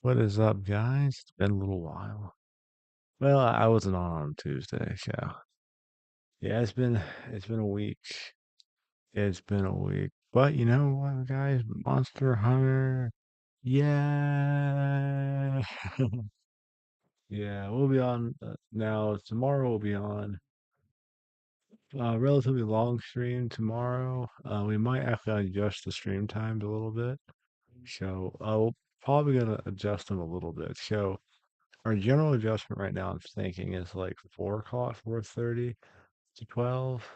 What is up, guys? It's been a little while. Well, I wasn't on Tuesday, so yeah, it's been a week. It's been a week. But you know what, guys? Monster Hunter. Yeah. Yeah, we'll be on now. Tomorrow we'll be on relatively long stream tomorrow. We might actually adjust the stream times a little bit. So we're probably gonna adjust them a little bit. So our general adjustment right now, I'm thinking, is like 4 o'clock, 4:30 to 12.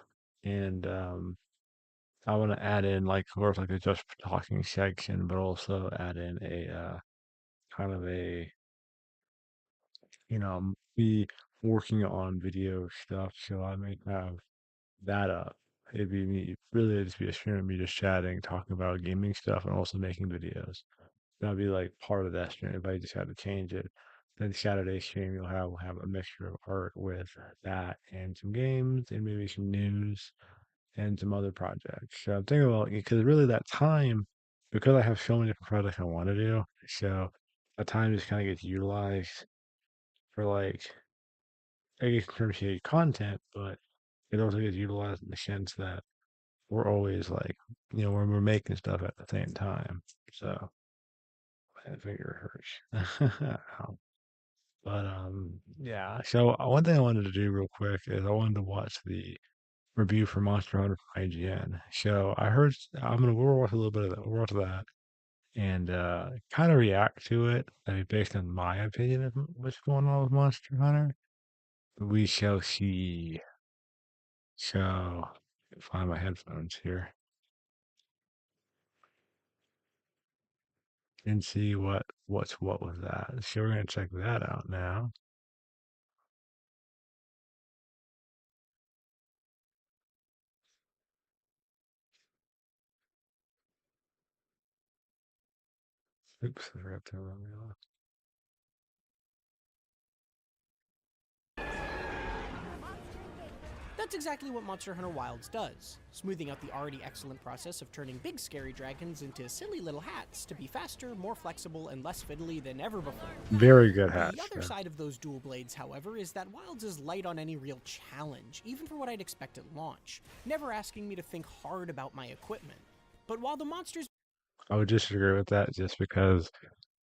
And I want to add in like sort of like a just talking section, but also add in a kind of a, be working on video stuff. So I may have that up. It'd be me, really it'd just be a stream of me just chatting, talking about gaming stuff, and also making videos. That'd be like part of that stream if I just had to change it. Then Saturday stream you'll have a mixture of art with that and some games and maybe some news and some other projects. So I'm thinking about because really that time, because I have so many different projects I want to do, so that time just kind of gets utilized for like I guess in terms of content, but it also gets utilized in the sense that we're always like, when we're making stuff at the same time. So my finger hurts. But yeah. So one thing I wanted to do real quick is I wanted to watch the review for Monster Hunter from IGN. So I heard we'll watch a little bit of that. We'll watch that and kind of react to it. I mean, based on my opinion of what's going on with Monster Hunter. We shall see. So find my headphones here and see what's what with that. So we're gonna check that out now. Oops, I forgot to run me off. That's exactly what Monster Hunter Wilds does, smoothing out the already excellent process of turning big scary dragons into silly little hats to be faster, more flexible, and less fiddly than ever before. Very good The hats. other side of those dual blades, however, is that Wilds is light on any real challenge, even for what I'd expect at launch, never asking me to think hard about my equipment. But while the monsters I would disagree with that just because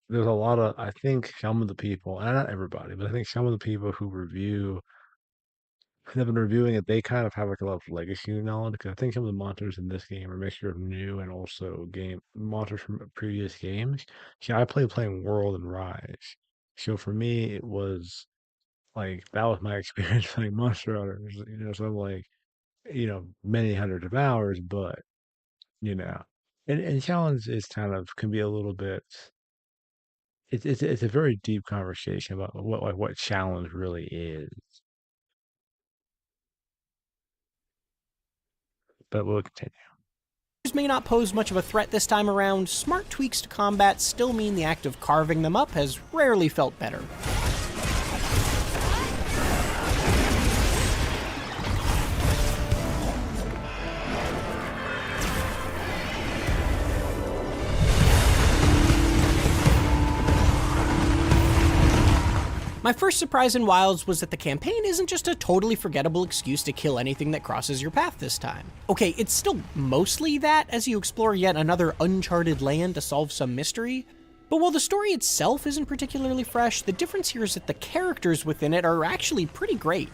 there's a lot of, I think some of the people, and not everybody, but I think some of the people who have been reviewing it, they kind of have like a lot of legacy knowledge. Because I think some of the monsters in this game are a mixture of new and also game monsters from previous games. See, I playing World and Rise. So for me, it was like that was my experience playing Monster Hunters. So I'm like, many hundreds of hours, but you know, and challenge is kind of can be a little bit. It's a very deep conversation about what challenge really is. But we'll continue. may not pose much of a threat this time around, smart tweaks to combat still mean the act of carving them up has rarely felt better. My first surprise in Wilds was that the campaign isn't just a totally forgettable excuse to kill anything that crosses your path this time. Okay, it's still mostly that as you explore yet another uncharted land to solve some mystery, but while the story itself isn't particularly fresh, the difference here is that the characters within it are actually pretty great.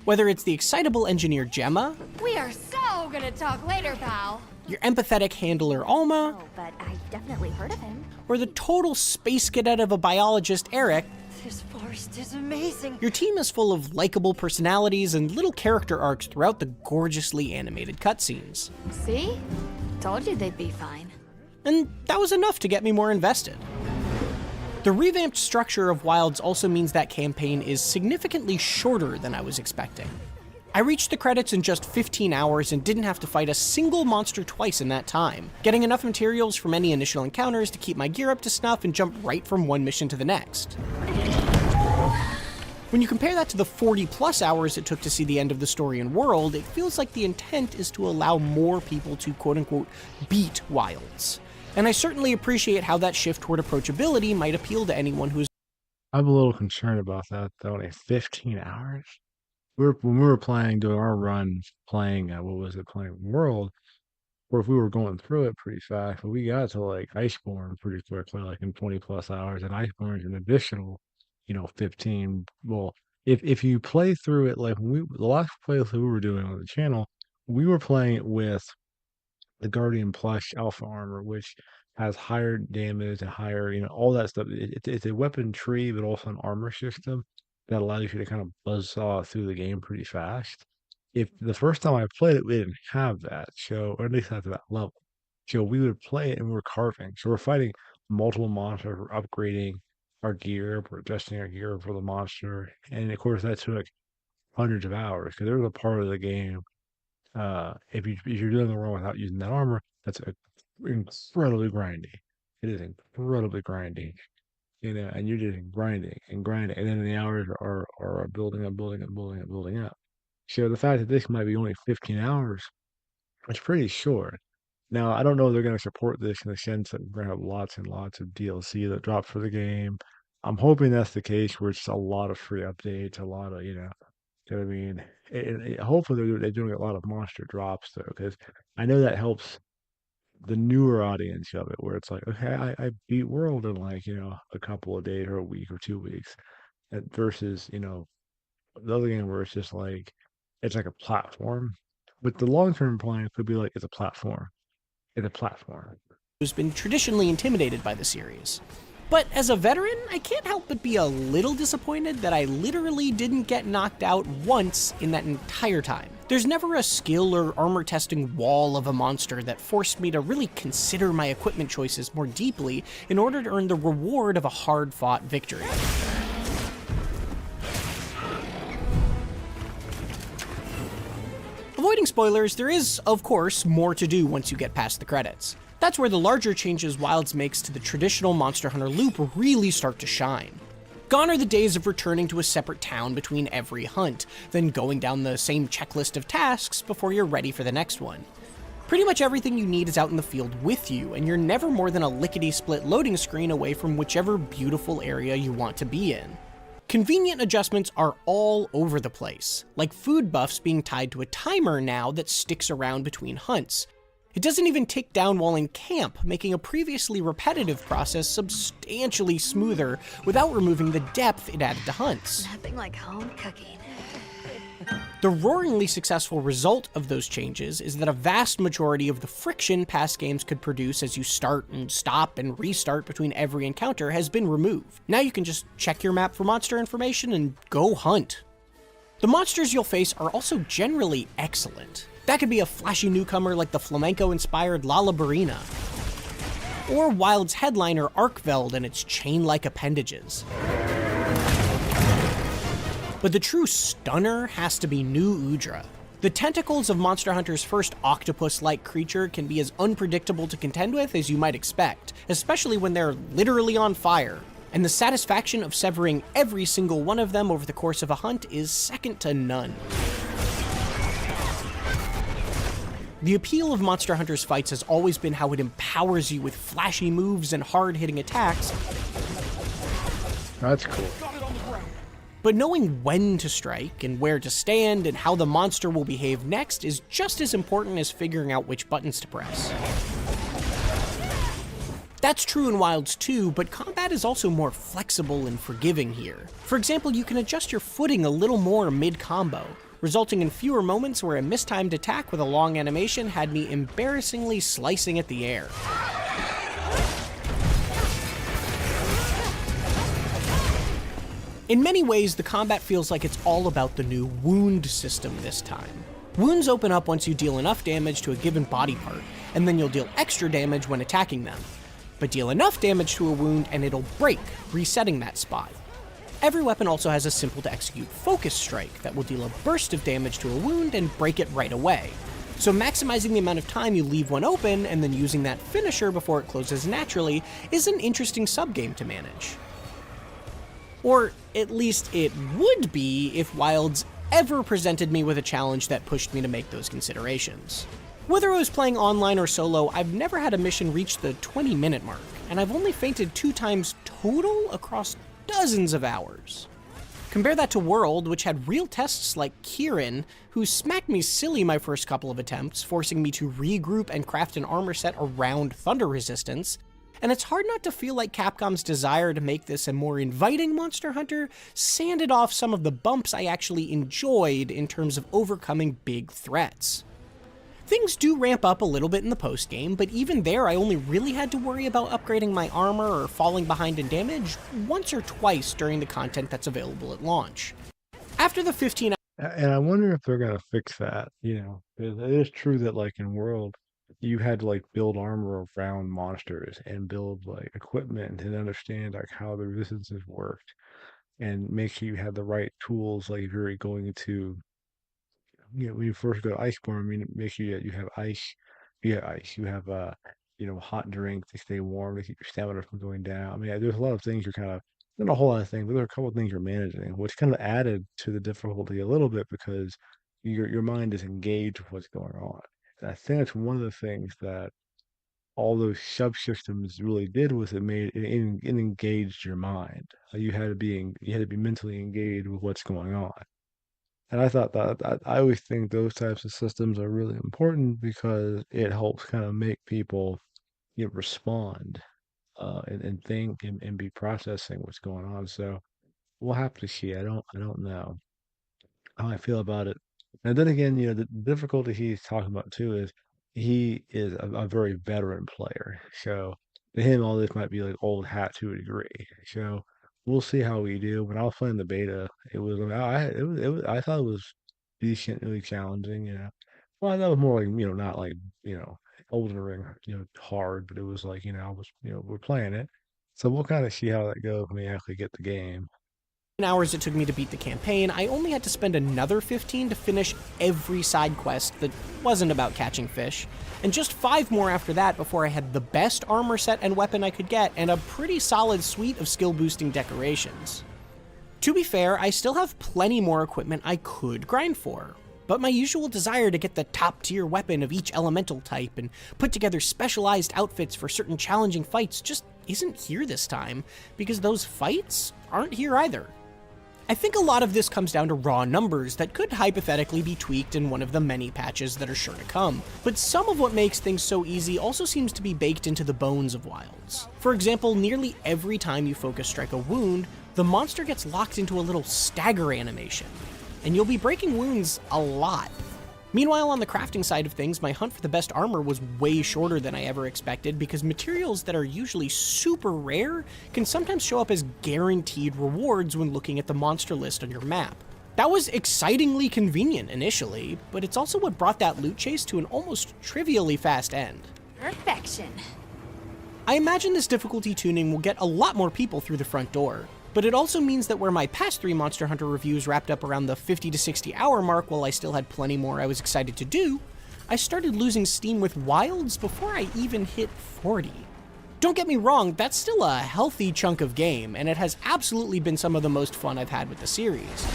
Whether it's the excitable engineer Gemma, We are so gonna talk later, pal. your empathetic handler Alma, Oh, but I've definitely heard of him. or the total space cadet of a biologist Eric, This forest is amazing. your team is full of likable personalities and little character arcs throughout the gorgeously animated cutscenes. See? Told you they'd be fine. And that was enough to get me more invested. The revamped structure of Wilds also means that campaign is significantly shorter than I was expecting. I reached the credits in just 15 hours and didn't have to fight a single monster twice in that time, getting enough materials from any initial encounters to keep my gear up to snuff and jump right from one mission to the next. When you compare that to the 40 plus hours it took to see the end of the story and world, it feels like the intent is to allow more people to quote-unquote beat Wilds. And I certainly appreciate how that shift toward approachability might appeal to anyone who's I'm a little concerned about that though. Like 15 hours. When we were playing, doing our run, playing what was it, playing World, or if we were going through it pretty fast, but we got to like Iceborne pretty quickly, like in 20 plus hours, and Iceborne's an additional, 15. Well, if you play through it, like when the last playthrough we were doing on the channel, we were playing it with the Guardian Plush Alpha Armor, which has higher damage and higher, all that stuff. It's a weapon tree, but also an armor system that allows you to kind of buzzsaw through the game pretty fast. If the first time I played it, we didn't have that, so or at least not to that level. So we would play it and we're carving. So we're fighting multiple monsters, we're upgrading our gear, we're adjusting our gear for the monster, and of course that took hundreds of hours because there was a part of the game if you're doing the run without using that armor, that's incredibly grindy. It is incredibly grindy, and you're just grinding and grinding, and then the hours are building up, building up, building up, building up. So the fact that this might be only 15 hours is pretty short. Now, I don't know if they're going to support this in the sense that we're going to have lots and lots of DLC that drop for the game. I'm hoping that's the case where it's a lot of free updates, a lot of, you know what I mean? Hopefully they're doing a lot of monster drops though, because I know that helps the newer audience of it, where it's like, okay, I beat World in like a couple of days or a week or 2 weeks, versus the other game where it's just like it's like a platform. But the long term plan could be like it's a platform. It's a platform. been traditionally intimidated by the series. But as a veteran, I can't help but be a little disappointed that I literally didn't get knocked out once in that entire time. There's never a skill or armor testing wall of a monster that forced me to really consider my equipment choices more deeply in order to earn the reward of a hard-fought victory. Avoiding spoilers, there is, of course, more to do once you get past the credits. That's where the larger changes Wilds makes to the traditional Monster Hunter loop really start to shine. Gone are the days of returning to a separate town between every hunt, then going down the same checklist of tasks before you're ready for the next one. Pretty much everything you need is out in the field with you, and you're never more than a lickety-split loading screen away from whichever beautiful area you want to be in. Convenient adjustments are all over the place, like food buffs being tied to a timer now that sticks around between hunts. It doesn't even tick down while in camp, making a previously repetitive process substantially smoother without removing the depth it added to hunts. Nothing like home cooking. The roaringly successful result of those changes is that a vast majority of the friction past games could produce as you start and stop and restart between every encounter has been removed. Now you can just check your map for monster information and go hunt. The monsters you'll face are also generally excellent. That could be a flashy newcomer like the flamenco-inspired Lalabarina, or Wild's headliner Arkveld and its chain-like appendages. But the true stunner has to be New Udra. The tentacles of Monster Hunter's first octopus-like creature can be as unpredictable to contend with as you might expect, especially when they're literally on fire. And the satisfaction of severing every single one of them over the course of a hunt is second to none. The appeal of Monster Hunter's fights has always been how it empowers you with flashy moves and hard-hitting attacks. That's cool. But knowing when to strike and where to stand and how the monster will behave next is just as important as figuring out which buttons to press. That's true in Wilds too, but combat is also more flexible and forgiving here. For example, you can adjust your footing a little more mid-combo, resulting in fewer moments where a mistimed attack with a long animation had me embarrassingly slicing at the air. In many ways, the combat feels like it's all about the new wound system this time. Wounds open up once you deal enough damage to a given body part, and then you'll deal extra damage when attacking them. But deal enough damage to a wound and it'll break, resetting that spot. Every weapon also has a simple-to-execute focus strike that will deal a burst of damage to a wound and break it right away. So maximizing the amount of time you leave one open and then using that finisher before it closes naturally is an interesting subgame to manage. Or at least it would be if Wilds ever presented me with a challenge that pushed me to make those considerations. Whether I was playing online or solo, I've never had a mission reach the 20-minute mark, and I've only fainted 2 times total across dozens of hours. Compare that to World, which had real tests like Kieran, who smacked me silly my first couple of attempts, forcing me to regroup and craft an armor set around thunder resistance, and it's hard not to feel like Capcom's desire to make this a more inviting Monster Hunter sanded off some of the bumps I actually enjoyed in terms of overcoming big threats. Things do ramp up a little bit in the post-game, but even there I only really had to worry about upgrading my armor or falling behind in damage once or twice during the content that's available at launch. After the 15 And I wonder if they're gonna fix that, you know. It is true that like in World, you had to like build armor around monsters and build like equipment and understand like how the resistances worked and make sure you had the right tools like if you're going to when you first go to Iceborne, I mean make sure that you have ice, you have hot drink to stay warm to keep your stamina from going down. I mean, there's a lot of things you're kind of not a whole lot of things, but there are a couple of things you're managing, which kind of added to the difficulty a little bit because your mind is engaged with what's going on. And I think that's one of the things that all those subsystems really did was it engaged your mind. You had to be mentally engaged with what's going on. And I thought that I always think those types of systems are really important because it helps kind of make people respond and think and be processing what's going on. So we'll have to see. I don't know how I feel about it. And then again, the difficulty he's talking about too is he is a very veteran player. So to him, all this might be like old hat to a degree. So we'll see how we do. When I was playing the beta, I thought it was decently challenging. Well, that was more like not like Elden Ring hard, but it was like I was we're playing it, so we'll kind of see how that goes when we actually get the game. hours it took me to beat the campaign, I only had to spend another 15 to finish every side quest that wasn't about catching fish, and just 5 more after that before I had the best armor set and weapon I could get and a pretty solid suite of skill boosting decorations. To be fair, I still have plenty more equipment I could grind for, but my usual desire to get the top tier weapon of each elemental type and put together specialized outfits for certain challenging fights just isn't here this time, because those fights aren't here either. I think a lot of this comes down to raw numbers that could hypothetically be tweaked in one of the many patches that are sure to come, but some of what makes things so easy also seems to be baked into the bones of Wilds. For example, nearly every time you focus strike a wound, the monster gets locked into a little stagger animation, and you'll be breaking wounds a lot. Meanwhile, on the crafting side of things, my hunt for the best armor was way shorter than I ever expected because materials that are usually super rare can sometimes show up as guaranteed rewards when looking at the monster list on your map. That was excitingly convenient initially, but it's also what brought that loot chase to an almost trivially fast end. Perfection. I imagine this difficulty tuning will get a lot more people through the front door, but it also means that where my past 3 Monster Hunter reviews wrapped up around the 50 to 60 hour mark while I still had plenty more I was excited to do, I started losing steam with Wilds before I even hit 40. Don't get me wrong, that's still a healthy chunk of game, and it has absolutely been some of the most fun I've had with the series.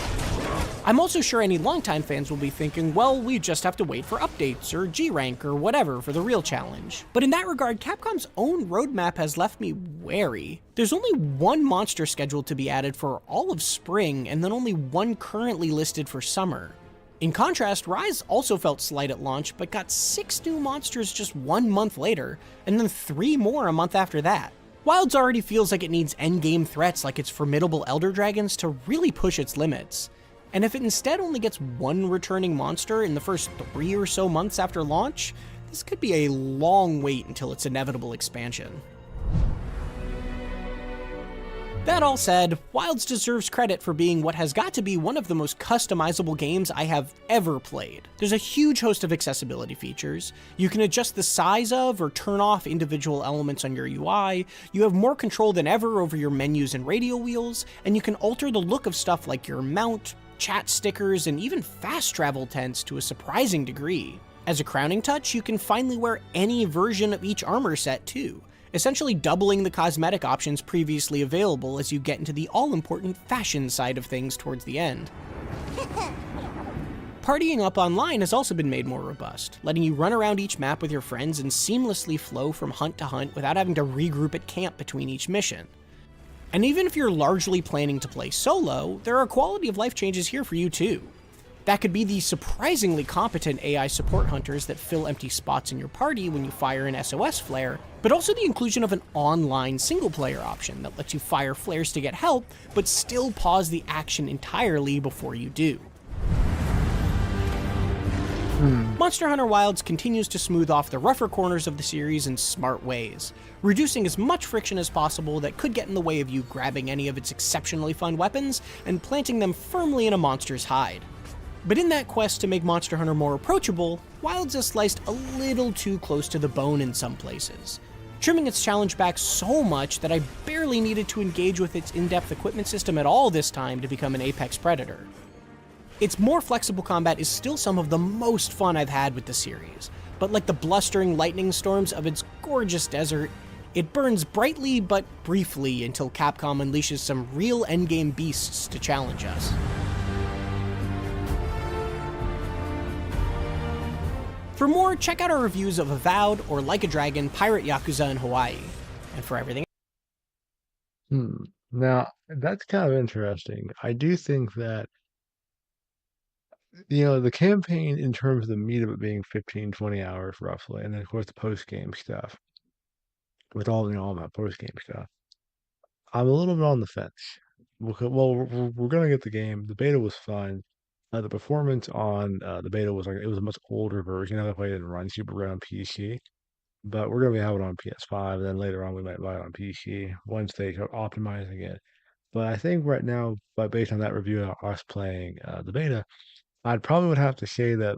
I'm also sure any longtime fans will be thinking, well, we just have to wait for updates or G-Rank or whatever for the real challenge. But in that regard, Capcom's own roadmap has left me wary. There's only 1 monster scheduled to be added for all of spring, and then only 1 currently listed for summer. In contrast, Rise also felt slight at launch, but got 6 new monsters just 1 month later, and then 3 more a month after that. Wilds already feels like it needs endgame threats like its formidable Elder Dragons to really push its limits. And if it instead only gets 1 returning monster in the first 3 or so months after launch, this could be a long wait until its inevitable expansion. That all said, Wilds deserves credit for being what has got to be one of the most customizable games I have ever played. There's a huge host of accessibility features. You can adjust the size of or turn off individual elements on your UI, you have more control than ever over your menus and radio wheels, and you can alter the look of stuff like your mount, chat stickers, and even fast travel tents to a surprising degree. As a crowning touch, you can finally wear any version of each armor set too, essentially doubling the cosmetic options previously available as you get into the all-important fashion side of things towards the end. Partying up online has also been made more robust, letting you run around each map with your friends and seamlessly flow from hunt to hunt without having to regroup at camp between each mission. And even if you're largely planning to play solo, there are quality of life changes here for you too. That could be the surprisingly competent AI support hunters that fill empty spots in your party when you fire an SOS flare, but also the inclusion of an online single-player option that lets you fire flares to get help, but still pause the action entirely before you do. Monster Hunter Wilds continues to smooth off the rougher corners of the series in smart ways, reducing as much friction as possible that could get in the way of you grabbing any of its exceptionally fun weapons and planting them firmly in a monster's hide. But in that quest to make Monster Hunter more approachable, Wilds is sliced a little too close to the bone in some places, trimming its challenge back so much that I barely needed to engage with its in-depth equipment system at all this time to become an apex predator. Its more flexible combat is still some of the most fun I've had with the series, but like the blustering lightning storms of its gorgeous desert, it burns brightly but briefly until Capcom unleashes some real endgame beasts to challenge us. For more, check out our reviews of Avowed or Like a Dragon Pirate Yakuza in Hawaii. And for everything Now, that's kind of interesting. I do think that, the campaign in terms of the meat of it being 15, 20 hours roughly, and then of course the post-game stuff, with all that post-game stuff, I'm a little bit on the fence. Well, we're gonna get the game. The beta was fun. The performance on the beta was like it was a much older version. That way it didn't run super good on PC. But we're gonna be having it on PS5, and then later on we might buy it on PC once they start optimizing it. But I think right now, but based on that review of us playing the beta, I'd probably would have to say that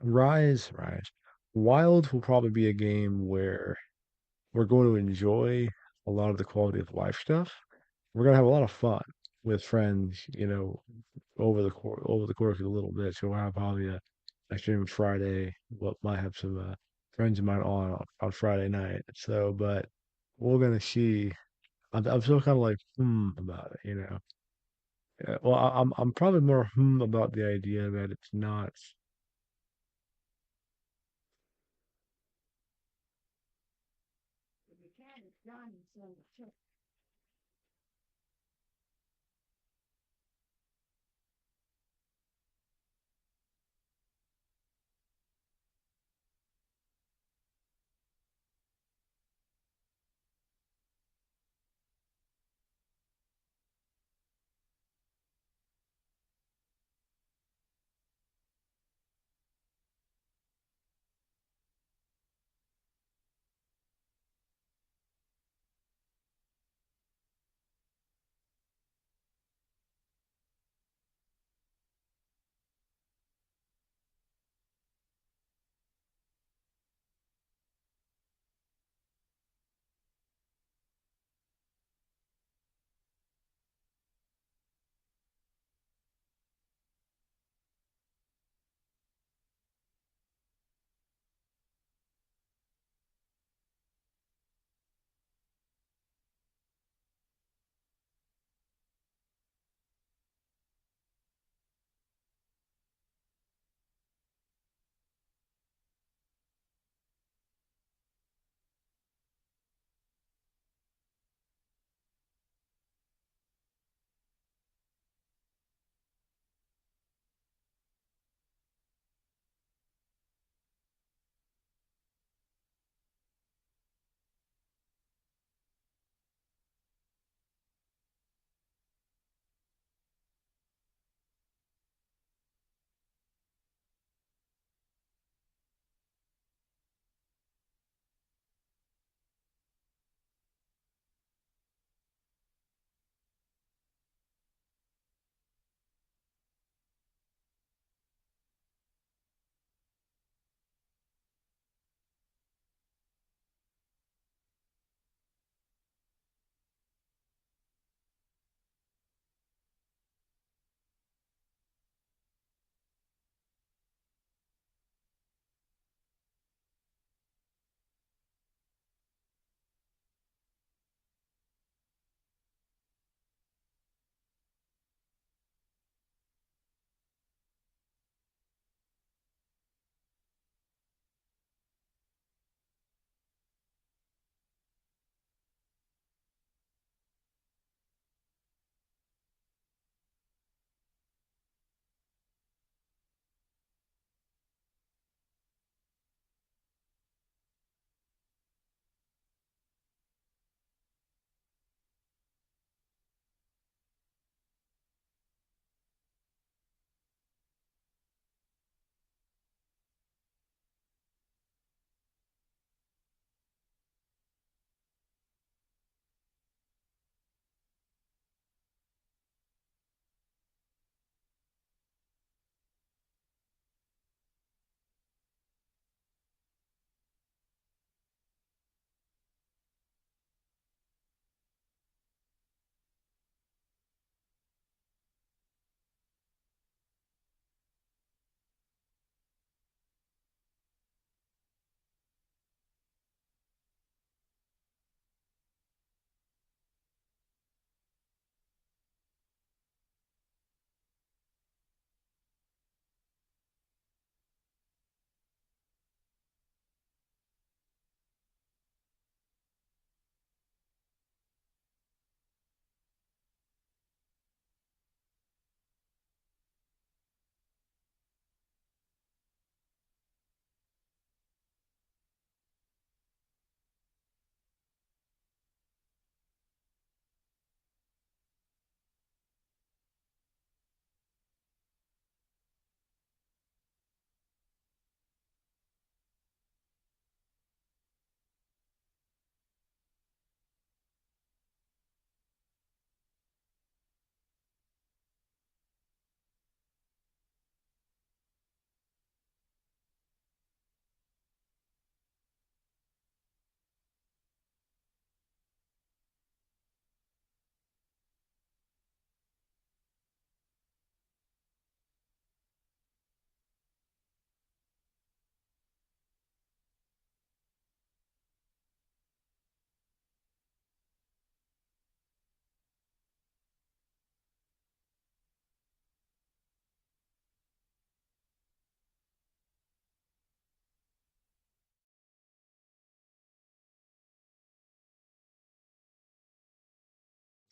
Rise, Wild will probably be a game where we're going to enjoy a lot of the quality of life stuff. We're gonna have a lot of fun with friends, over the course of a little bit. So we'll have probably a stream Friday. What might have some friends of mine on Friday night. So, but we're gonna see. I'm still kind of like about it. Well, I'm probably more about the idea that it's not.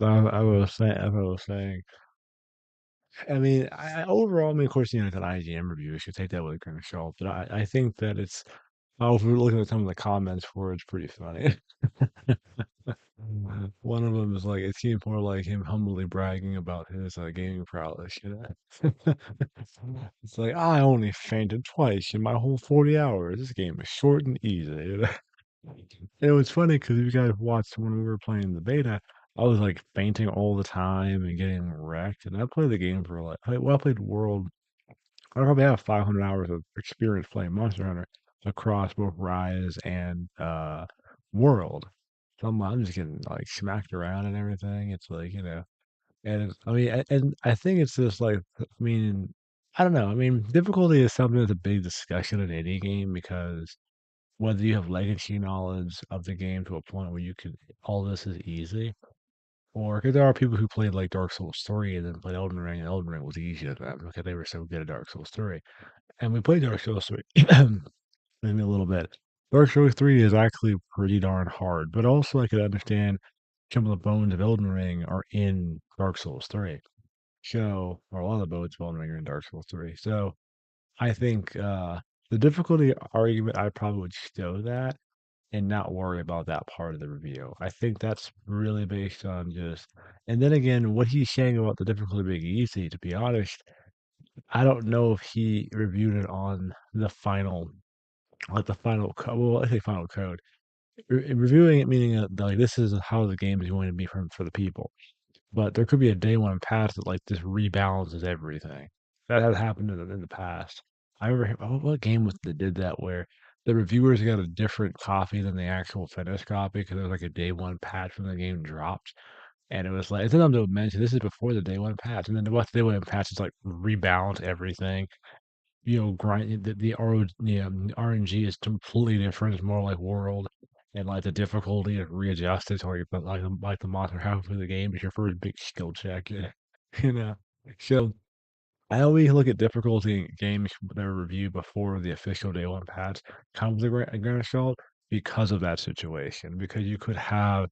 I was saying. I mean, overall, I mean, of course, you know, it's an IGN review. You should take that with a grain of salt. But I think that it's, if we're looking at some of the comments for it, it's pretty funny. One of them is like, it seemed more like him humbly bragging about his gaming prowess, you know? It's like, I only fainted twice in my whole 40 hours. This game is short and easy, you know? And it was funny because you guys watched when we were playing the beta, I was like fainting all the time and getting wrecked. And I played the game for like, I played World. I probably have 500 hours of experience playing Monster Hunter across both Rise and World. So I'm just getting like smacked around and everything. It's like, you know, and I mean, and I think it's just like, I mean, I don't know. I mean, difficulty is something that's a big discussion in any game because whether you have legacy knowledge of the game to a point where you could, all this is easy, or because there are people who played like Dark Souls 3 and then played Elden Ring, and Elden Ring was easy to them because they were so good at Dark Souls 3. And we played Dark Souls 3 maybe a little bit. Dark Souls 3 is actually pretty darn hard, but also I could understand some of the bones of Elden Ring are in Dark Souls 3. So, or a lot of the bones of Elden Ring are in Dark Souls 3. So I think the difficulty argument, I probably would show that and not worry about that part of the review. I think that's really based on just, and then again, what he's saying about the difficulty being easy, to be honest, I don't know if he reviewed it on the final, like the final code. Well, I say final code. Reviewing it meaning that like this is how the game is going to be for the people. But there could be a day one patch that like just rebalances everything. That has happened in the past. I remember what game was that did that where the reviewers got a different copy than the actual finished copy because it was like a day one patch when the game dropped. And it was like, and sometimes they would mention this is before the day one patch. And then what the day one patch is like rebalance everything. You know, grind the RO, RNG is completely different. It's more like World, and like the difficulty is readjusted. So you put like the monster halfway through the game is your first big skill check. Yeah, you know. So I always look at difficulty in games that are reviewed before the official day one patch comes with a grain of salt because of that situation. Because you could have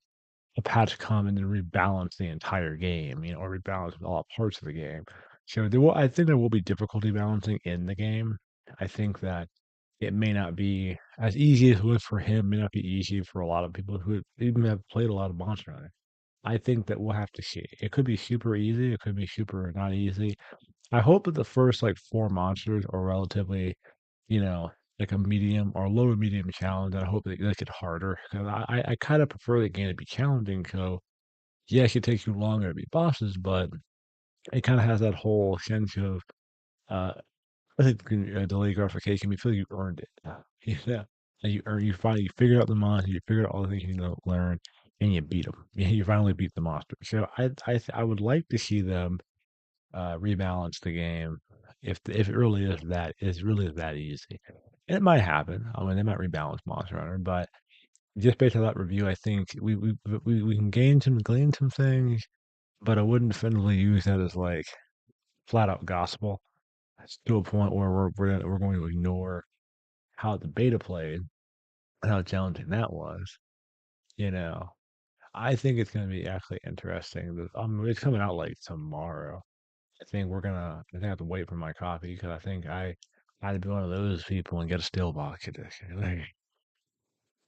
a patch come and then rebalance the entire game, you know, or rebalance all parts of the game. So I think there will be difficulty balancing in the game. I think that it may not be as easy as it was for him, may not be easy for a lot of people who even have played a lot of Monster Hunter. I think that we'll have to see. It could be super easy, it could be super not easy. I hope that the first like four monsters are relatively, you know, like a medium or lower medium challenge. I hope they make it harder because I kind of prefer the game to be challenging. So yes, it takes you longer to beat bosses, but it kind of has that whole sense of uh, I think delayed gratification. You feel like you earned it. Yeah, and you finally you figured out the monster, you figured out all the things you need to learn, and you beat them. You finally beat the monster. So I would like to see them rebalance the game if it really is that easy. And it might happen. I mean, they might rebalance Monster Hunter, but just based on that review, I think we can glean some things, but I wouldn't definitively use that as like flat out gospel. It's to a point where we're going to ignore how the beta played and how challenging that was. You know, I think it's going to be actually interesting. It's coming out like tomorrow. I think I have to wait for my copy because I think I had to be one of those people and get a steelbook edition.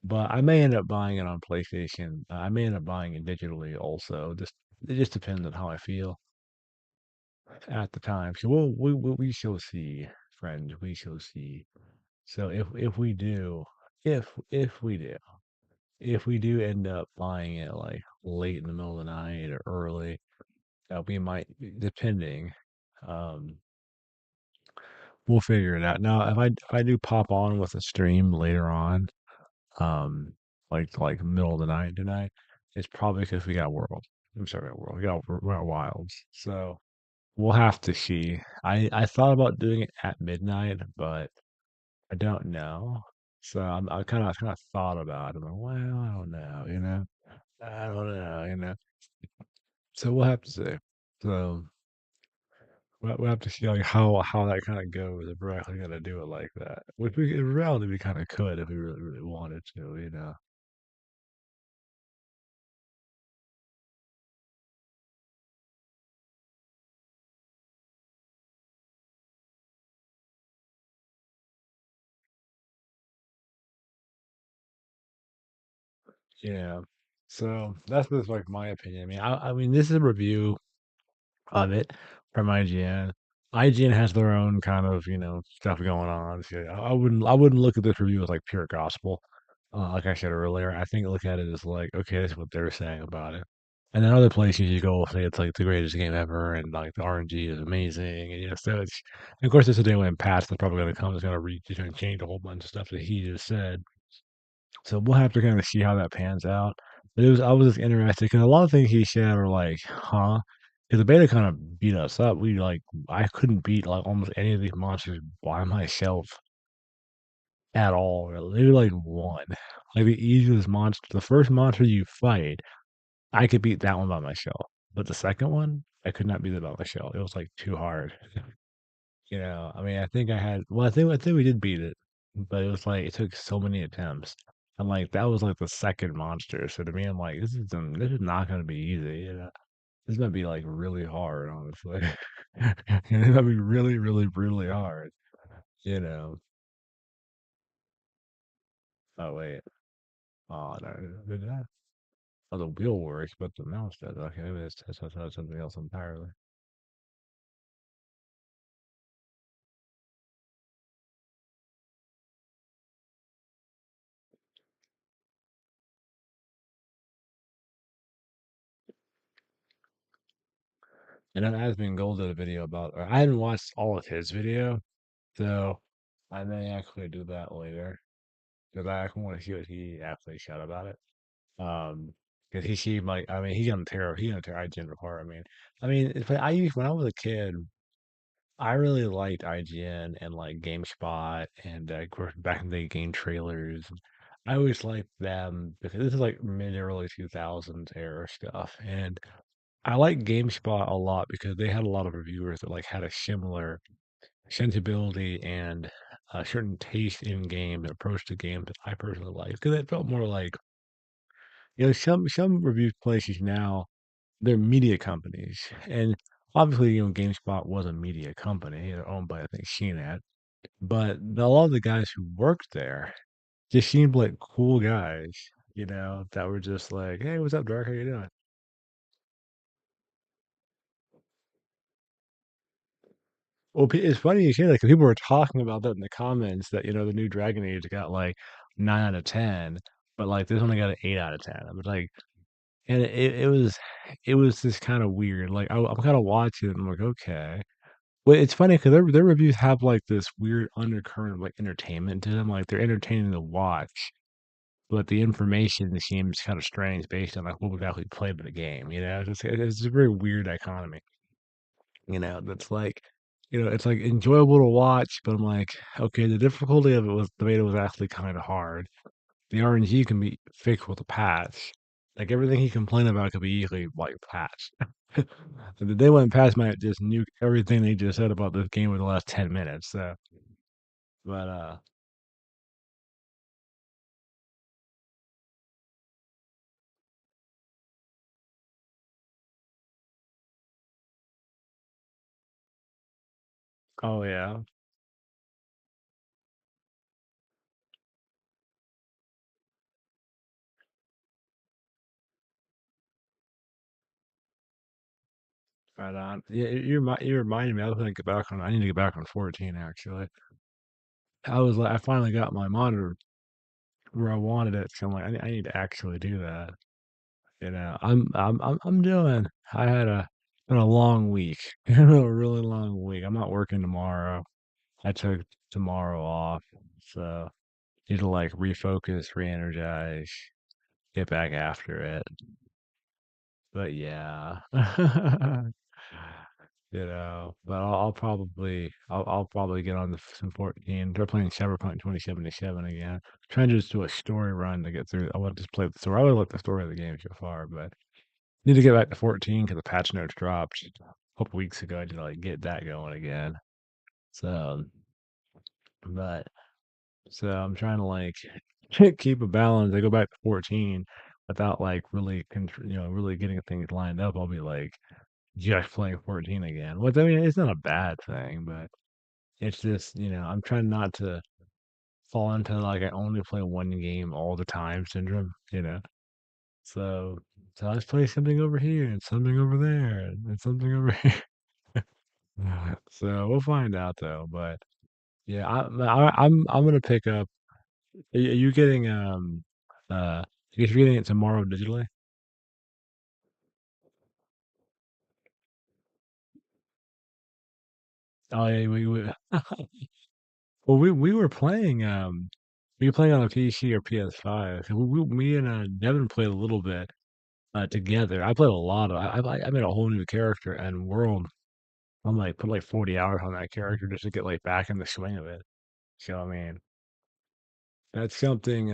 But I may end up buying it on PlayStation. I may end up buying it digitally also. Just it just depends on how I feel at the time. So we shall see, friends. We shall see. So if we do, if we do, if we do end up buying it like late in the middle of the night or early, we might, depending. Um, we'll figure it out. Now, if I do pop on with a stream later on, um, like middle of the night tonight, it's probably because we got World. I'm sorry, World. We got Wilds. So we'll have to see. I thought about doing it at midnight, but I don't know. So I kind of thought about it. I'm like, well, I don't know, you know. I don't know, you know. So we'll have to see. So we'll have to see like how that kind of goes if we're actually gonna do it like that. Which we in reality we kind of could if we really wanted to, you know. Yeah. So that's just like my opinion. I mean, this is a review of it from IGN. IGN has their own kind of, stuff going on. So I wouldn't look at this review as like pure gospel. Like I said earlier, I think look at it as like, okay, this is what they're saying about it. And then other places you go will say it's like the greatest game ever, and like the RNG is amazing, and so it's. And of course, there's a day when Pat's that's probably going to come. Is going to reach and change a whole bunch of stuff that he just said. So we'll have to kind of see how that pans out. But I was just interested because a lot of things he said are like, huh? Because the beta kind of beat us up. I couldn't beat like almost any of these monsters by myself at all. Maybe like one. Like the easiest monster, the first monster you fight, I could beat that one by myself. But the second one, I could not beat it by myself. It was like too hard. I mean, I think I had. Well, I think we did beat it, but it was like it took so many attempts, and like that was like the second monster. So to me, I'm like, this is not gonna be easy. This might be like really hard, honestly. It might be really, really, brutally hard. You know. Oh wait. Oh no, did that? Oh, the wheel works, but the mouse does. Okay, maybe that's something else entirely. And then Asmongold Gold did a video about. Or I hadn't watched all of his video, so I may actually do that later. Because I actually want to see what he actually said about it. Because he seemed like, I mean, he gonna tear IGN apart. I mean, when I was a kid, I really liked IGN and like GameSpot and of course back in the day game trailers. I always liked them because this is like mid early 2000s era stuff, and I like GameSpot a lot because they had a lot of reviewers that like had a similar sensibility and a certain taste in games and approach to games that I personally like because it felt more like some review places now they're media companies and obviously GameSpot was a media company they're owned by I think CNET but a lot of the guys who worked there just seemed like cool guys that were just like hey what's up Dark how you doing. Well, it's funny you say that because people were talking about that in the comments that the new Dragon Age got like 9 out of 10, but like this only got an 8 out of 10. I was like, and it was just kind of weird. Like I'm kind of watching it. And I'm like, okay. Well, it's funny because their reviews have like this weird undercurrent of like entertainment to them. Like they're entertaining to watch, but the information seems kind of strange based on like what we've actually played in the game. It's a very weird dichotomy. That's like, it's like enjoyable to watch, but I'm like, okay, the difficulty of it was the beta was actually kind of hard. The RNG can be fixed with a patch. Like everything he complained about could be easily like patched. They went past might just nuke everything they just said about this game in the last 10 minutes. So, but oh yeah, right on. Yeah, you reminded me. I was gonna get back on. I need to get back on 14 actually. I finally got my monitor where I wanted it, so I'm like, I need to actually do that. I'm doing. I had been a long week, a really long week. I'm not working tomorrow. I took tomorrow off, so need to like refocus, re-energize, get back after it. But yeah, But I'll probably get on some 14. They're playing Cyberpunk 2077 again. Trying to just do a story run to get through. I want to just play the story. I really like the story of the game so far, but need to get back to 14 because the patch notes dropped a couple weeks ago. I need to like get that going again. So, but I'm trying to like keep a balance. I go back to 14 without like really, really getting things lined up. I'll be like just playing 14 again. Which I mean, it's not a bad thing, but it's just I'm trying not to fall into like I only play one game all the time syndrome. So so let's play something over here and something over there and something over here. So we'll find out though. But yeah, I'm gonna pick up. Are you getting I guess you're getting it tomorrow digitally? Oh yeah, we well we were playing we were playing on a PC or PS5. Me and Devin played a little bit together. I played a lot of I made a whole new character and world. I'm like put like 40 hours on that character just to get like back in the swing of it. So I mean, that's something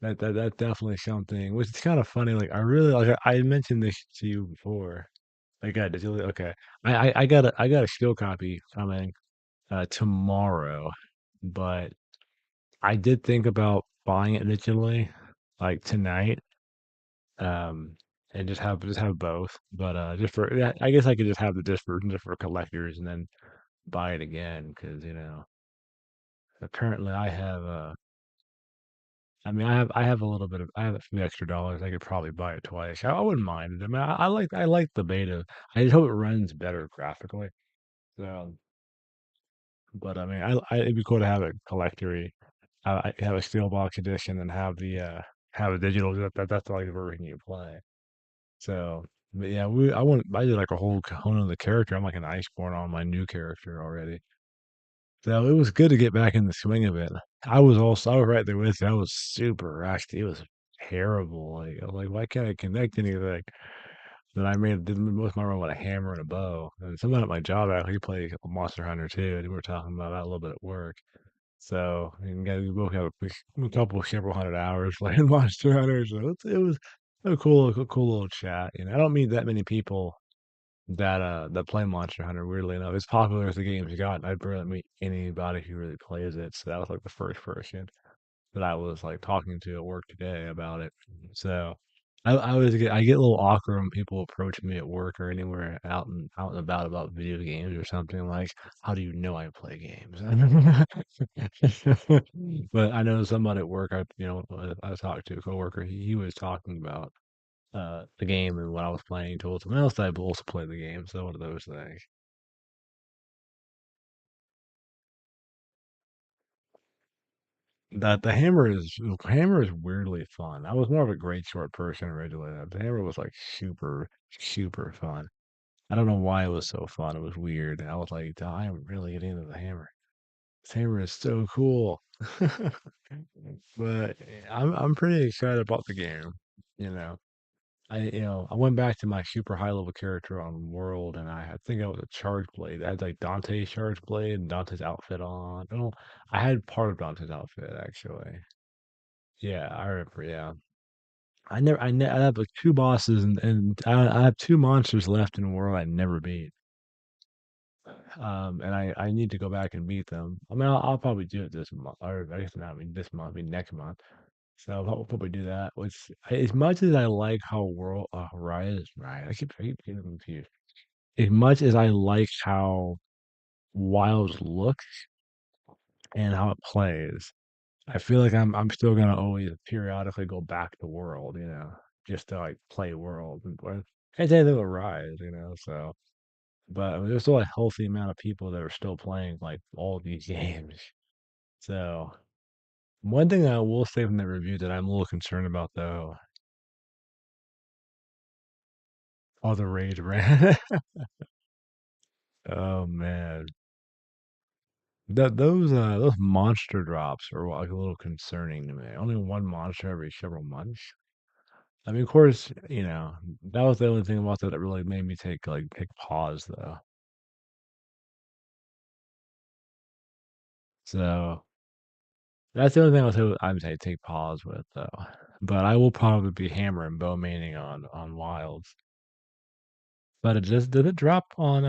that's definitely something which is kind of funny. Like I really like I mentioned this to you before. Like I did you okay. I got a skill copy coming tomorrow, but I did think about buying it digitally like tonight. Um and just have both. But just for yeah, I guess I could just have the disc version just for collectors and then buy it again because you know apparently I have I mean I have a little bit of I have a few extra dollars. I could probably buy it twice. I wouldn't mind it. I mean I like the beta. I just hope it runs better graphically. So but I mean it'd be cool to have a collectory. I have a steelbox edition and have a digital that's like the version you play. So but yeah, I did like a whole Conan the character. I'm like an Iceborne on my new character already. So it was good to get back in the swing of it. I was right there with you. I was super rusty. It was terrible. Like I was like, why can't I connect anything? Then I did most of my run with a hammer and a bow. And someone at my job actually he played Monster Hunter too, and we were talking about that a little bit at work. So and we both have a couple several hundred hours playing Monster Hunter. So it was a cool little chat. You know, I don't meet that many people that play Monster Hunter, weirdly enough. As popular as the game's gotten, I barely meet anybody who really plays it. So that was like the first person that I was like talking to at work today about it. So I get a little awkward when people approach me at work or anywhere out and about video games or something like, how do you know I play games? But I know somebody at work I talked to a coworker, he was talking about the game and what I was playing told someone else that I also played the game. So one of those things. That the hammer is weirdly fun. I was more of a great short person originally. The hammer was like super fun. I don't know why it was so fun. It was weird. I was like, I am really getting into the hammer. This hammer is so cool. But I'm pretty excited about the game. You know. I went back to my super high level character on World, and I think I was a Charge Blade. I had like Dante's Charge Blade and Dante's outfit on. No, I had part of Dante's outfit actually. Yeah, I remember. Yeah, I have like two bosses, and I have two monsters left in World I never beat. And I need to go back and beat them. I mean, I'll probably do it this month, or I guess not. I mean, this month, I mean next month. So I'll probably do that. Which, as much as I like how World Horizon, right? I keep getting confused. As much as I like how Wilds looks and how it plays, I feel like I'm still gonna always periodically go back to World, you know, just to like play World and same thing with Rise, you know. So, but I mean, there's still a healthy amount of people that are still playing like all these games. So, one thing I will say from the review that I'm a little concerned about though, all the rage ran. Oh man. Those monster drops are like a little concerning to me. Only one monster every several months. I mean, of course, you know, that was the only thing about that that really made me take pause though. So that's the only thing I'd say take pause with though. But I will probably be hammering bow maining on wilds. But it just did it drop on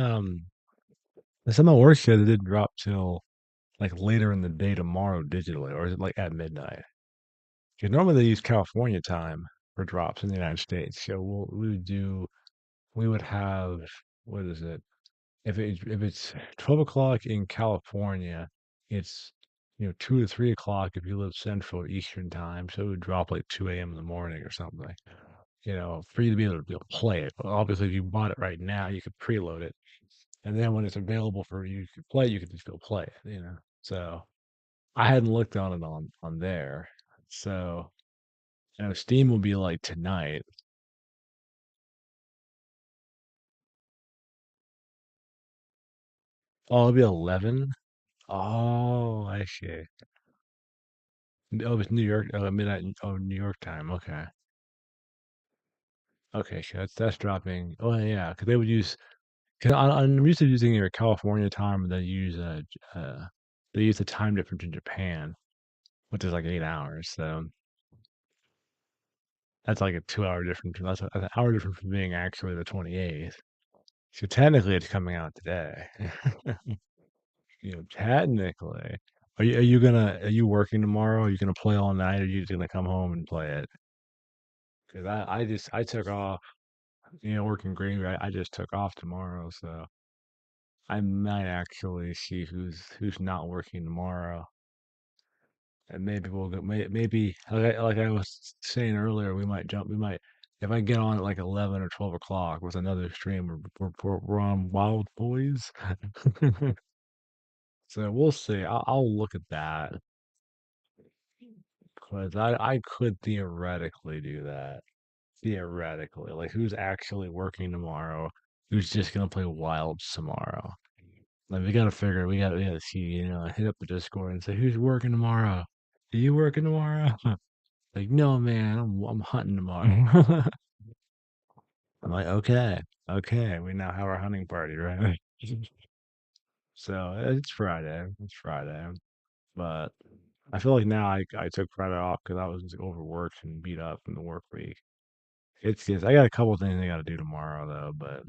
some of my work said it didn't drop till like later in the day tomorrow digitally, or is it like at midnight? Because normally they use California time for drops in the United States. So we would have what is it? If it's 12 o'clock in California, it's 2 to 3 o'clock if you live Central or Eastern time. So it would drop like 2 a.m. in the morning or something. For you to be able to play it. But obviously, if you bought it right now, you could preload it, and then when it's available for you to play, you could just go play it. So I hadn't looked on it on there. So Steam will be like tonight. Oh, it'll be 11. Oh, I see. Oh, it's New York. Midnight. Oh, New York time. Okay. Okay, so that's dropping. Oh yeah, because they would use. Cause I'm used to using your California time, and they use the time difference in Japan, which is like 8 hours. So that's like a 2 hour difference. That's an hour difference from being actually the 28th. So technically, it's coming out today. Technically. Are you working tomorrow? Are you gonna play all night, or are you just gonna come home and play it? Because I took off, working graveyard. I just took off tomorrow, so I might actually see who's not working tomorrow, and maybe we'll go. Maybe like I was saying earlier, we might jump. We might if I get on at like 11 or 12 o'clock with another stream. We're on Wild Boys, so we'll see. I'll look at that because I could theoretically do that. Theoretically, like who's actually working tomorrow? Who's just gonna play Wilds tomorrow? Like we gotta see, hit up the Discord and say who's working tomorrow? Are you working tomorrow? Like, no man, I'm hunting tomorrow. I'm like, okay, we now have our hunting party, right? So it's Friday. It's Friday. But I feel like now I took Friday off because I was overworked and beat up from the work week. It's just I got a couple things I gotta do tomorrow though, but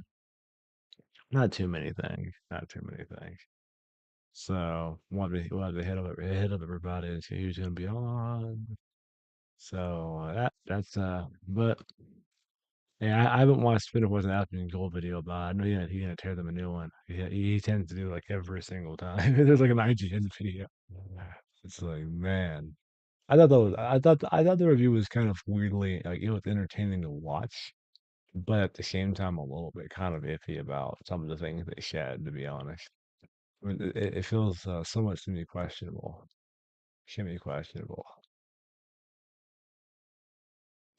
not too many things. Not too many things. So wanted to hit up everybody and see who's gonna be on. So that's but yeah, I haven't watched Spinner wasn't Afternoon Gold video, but I know he's gonna tear them a new one. He tends to do like every single time. There's like an IGN video. It's like, man. I thought the review was kind of weirdly like it was entertaining to watch, but at the same time a little bit kind of iffy about some of the things they said, to be honest. I mean, it feels somewhat semi-questionable. Semi-questionable.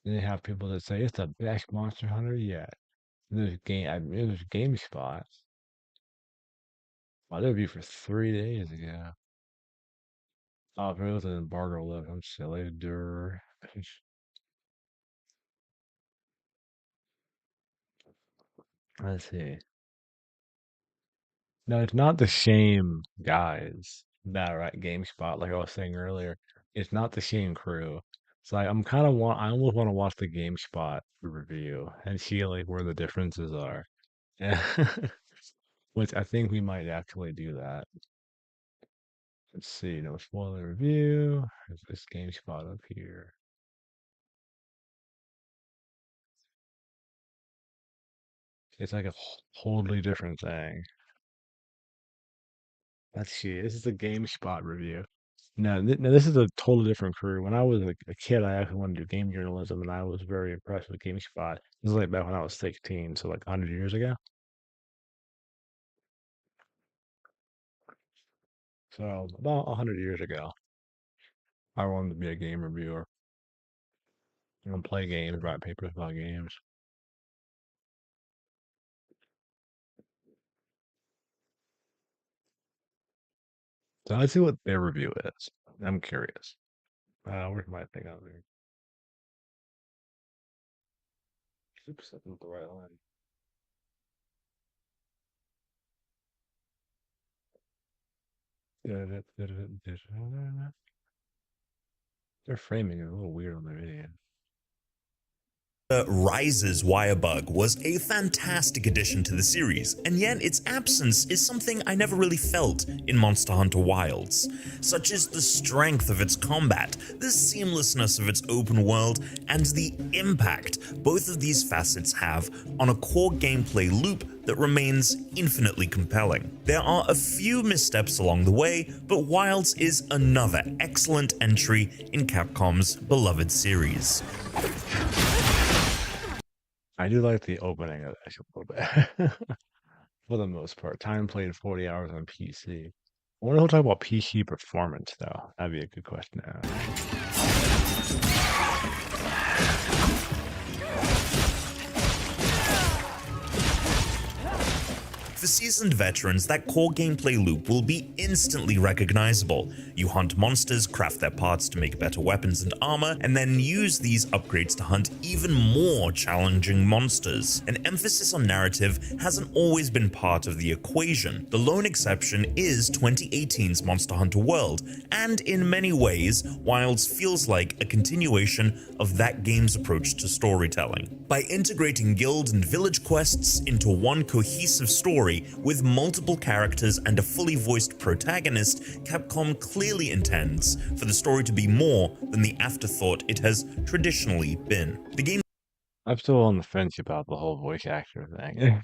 Then you have people that say it's the best Monster Hunter yet. There's GameSpot. Wow, their review for 3 days ago. Oh, if it was an embargo left, I'm silly. Durr. Let's see. No, it's not the same guys that are at GameSpot, like I was saying earlier. It's not the same crew. So I almost want to watch the GameSpot review and see like where the differences are. Yeah. Which I think we might actually do that. Let's see, no spoiler review. There's this GameSpot up here. It's like a totally different thing. Let's see. This is a GameSpot review. No, this is a totally different career. When I was a kid, I actually wanted to do game journalism, and I was very impressed with GameSpot. This is like back when I was 16, so like 100 years ago. So about 100 years ago, I wanted to be a game reviewer. Play games, write papers about games. So let's see what their review is. I'm curious. Where's my thing out there? Oops, that's not the right line. Their framing is a little weird on the video. Rise's Wirebug was a fantastic addition to the series, and yet its absence is something I never really felt in Monster Hunter Wilds, such as the strength of its combat, the seamlessness of its open world, and the impact both of these facets have on a core gameplay loop that remains infinitely compelling. There are a few missteps along the way, but Wilds is another excellent entry in Capcom's beloved series. I do like the opening of that a little bit. For the most part. Time played 40 hours on PC. I wonder if we'll talk about PC performance, though. That'd be a good question to ask. For seasoned veterans, that core gameplay loop will be instantly recognizable. You hunt monsters, craft their parts to make better weapons and armor, and then use these upgrades to hunt even more challenging monsters. An emphasis on narrative hasn't always been part of the equation. The lone exception is 2018's Monster Hunter World, and in many ways, Wilds feels like a continuation of that game's approach to storytelling. By integrating guild and village quests into one cohesive story, with multiple characters and a fully voiced protagonist, Capcom clearly intends for the story to be more than the afterthought it has traditionally been. The game I'm still on the fence about the whole voice actor thing.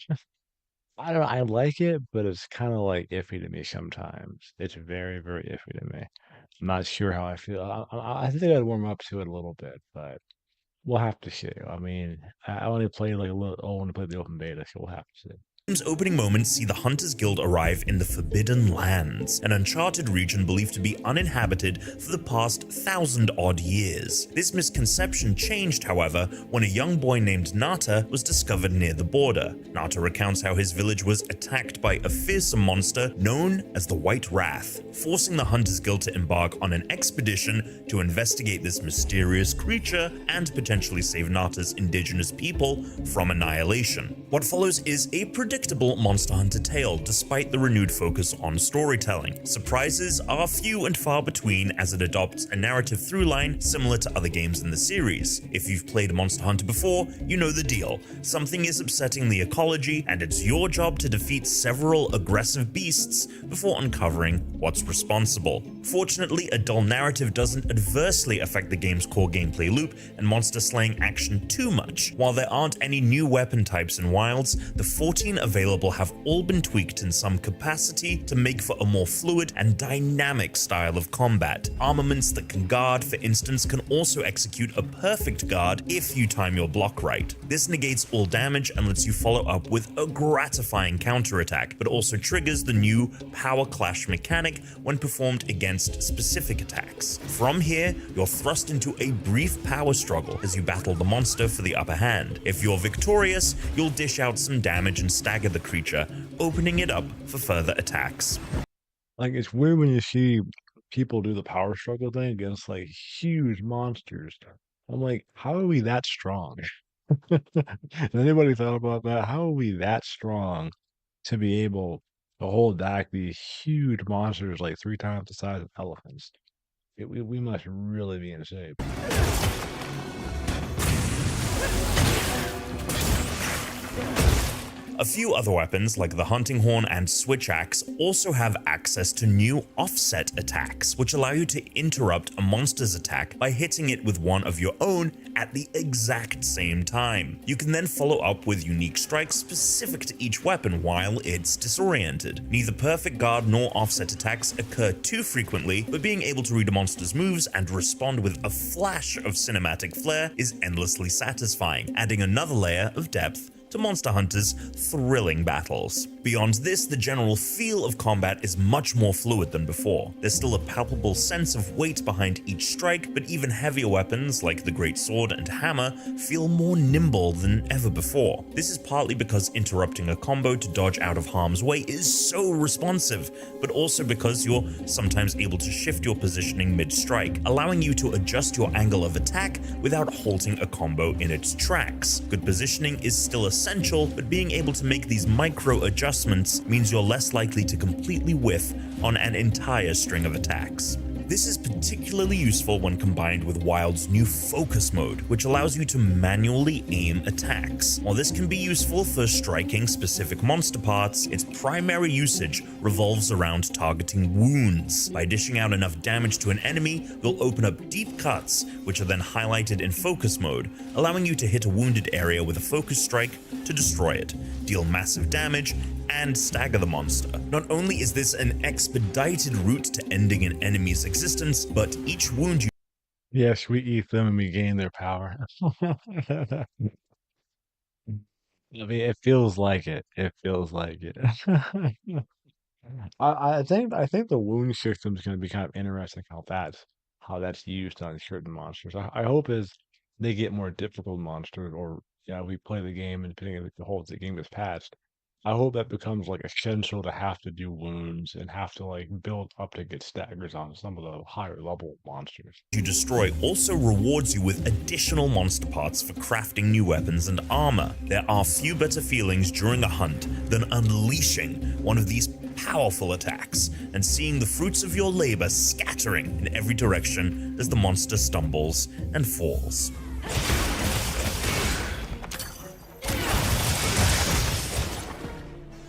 I don't know, I like it, but it's kind of like iffy to me sometimes. It's very, very iffy to me. I'm not sure how I feel. I think I'd warm up to it a little bit, but we'll have to see. I mean, I only played like a little, I only played the open beta, so we'll have to see. game's opening moments see the Hunters Guild arrive in the Forbidden Lands, an uncharted region believed to be uninhabited for the past 1,000-odd years. This misconception changed, however, when a young boy named Nata was discovered near the border. Nata recounts how his village was attacked by a fearsome monster known as the White Wrath, forcing the Hunters Guild to embark on an expedition to investigate this mysterious creature and potentially save Nata's indigenous people from annihilation. What follows is a predictable Monster Hunter tale despite the renewed focus on storytelling. Surprises are few and far between as it adopts a narrative throughline similar to other games in the series. If you've played Monster Hunter before, you know the deal. Something is upsetting the ecology, and it's your job to defeat several aggressive beasts before uncovering what's responsible. Fortunately, a dull narrative doesn't adversely affect the game's core gameplay loop and monster slaying action too much. While there aren't any new weapon types in Wilds, the 14 available have all been tweaked in some capacity to make for a more fluid and dynamic style of combat. Armaments that can guard, for instance, can also execute a perfect guard if you time your block right. This negates all damage and lets you follow up with a gratifying counterattack, but also triggers the new Power Clash mechanic when performed against specific attacks. From here, you're thrust into a brief power struggle as you battle the monster for the upper hand. If you're victorious, you'll dish out some damage and stagger the creature, opening it up for further attacks. Like, it's weird when you see people do the power struggle thing against like huge monsters. I'm like, how are we that strong? Has anybody thought about that? How are we that strong to be able to hold back these huge monsters like 3 times the size of elephants? We must really be in shape. A few other weapons, like the Hunting Horn and Switch Axe, also have access to new offset attacks, which allow you to interrupt a monster's attack by hitting it with one of your own at the exact same time. You can then follow up with unique strikes specific to each weapon while it's disoriented. Neither perfect guard nor offset attacks occur too frequently, but being able to read a monster's moves and respond with a flash of cinematic flair is endlessly satisfying, adding another layer of depth to Monster Hunter's thrilling battles. Beyond this, the general feel of combat is much more fluid than before. There's still a palpable sense of weight behind each strike, but even heavier weapons like the Great Sword and Hammer feel more nimble than ever before. This is partly because interrupting a combo to dodge out of harm's way is so responsive, but also because you're sometimes able to shift your positioning mid-strike, allowing you to adjust your angle of attack without halting a combo in its tracks. Good positioning is still essential, but being able to make these micro adjustments means you're less likely to completely whiff on an entire string of attacks. This is particularly useful when combined with Wild's new focus mode, which allows you to manually aim attacks. While this can be useful for striking specific monster parts, its primary usage revolves around targeting wounds. By dishing out enough damage to an enemy, you'll open up deep cuts, which are then highlighted in focus mode, allowing you to hit a wounded area with a focus strike to destroy it, deal massive damage, and stagger the monster. Not only is this an expedited route to ending an enemy's existence, but each wound you Yes, we eat them and we gain their power. I mean, it feels like it. It feels like it. I think the wound system is going to be kind of interesting how that's used on certain monsters. I hope is they get more difficult monsters, or yeah, we play the game and depending on the whole the game is patched. I hope that becomes like essential to have to do wounds and have to like build up to get staggers on some of the higher level monsters. destroy also rewards you with additional monster parts for crafting new weapons and armor. There are few better feelings during a hunt than unleashing one of these powerful attacks and seeing the fruits of your labor scattering in every direction as the monster stumbles and falls.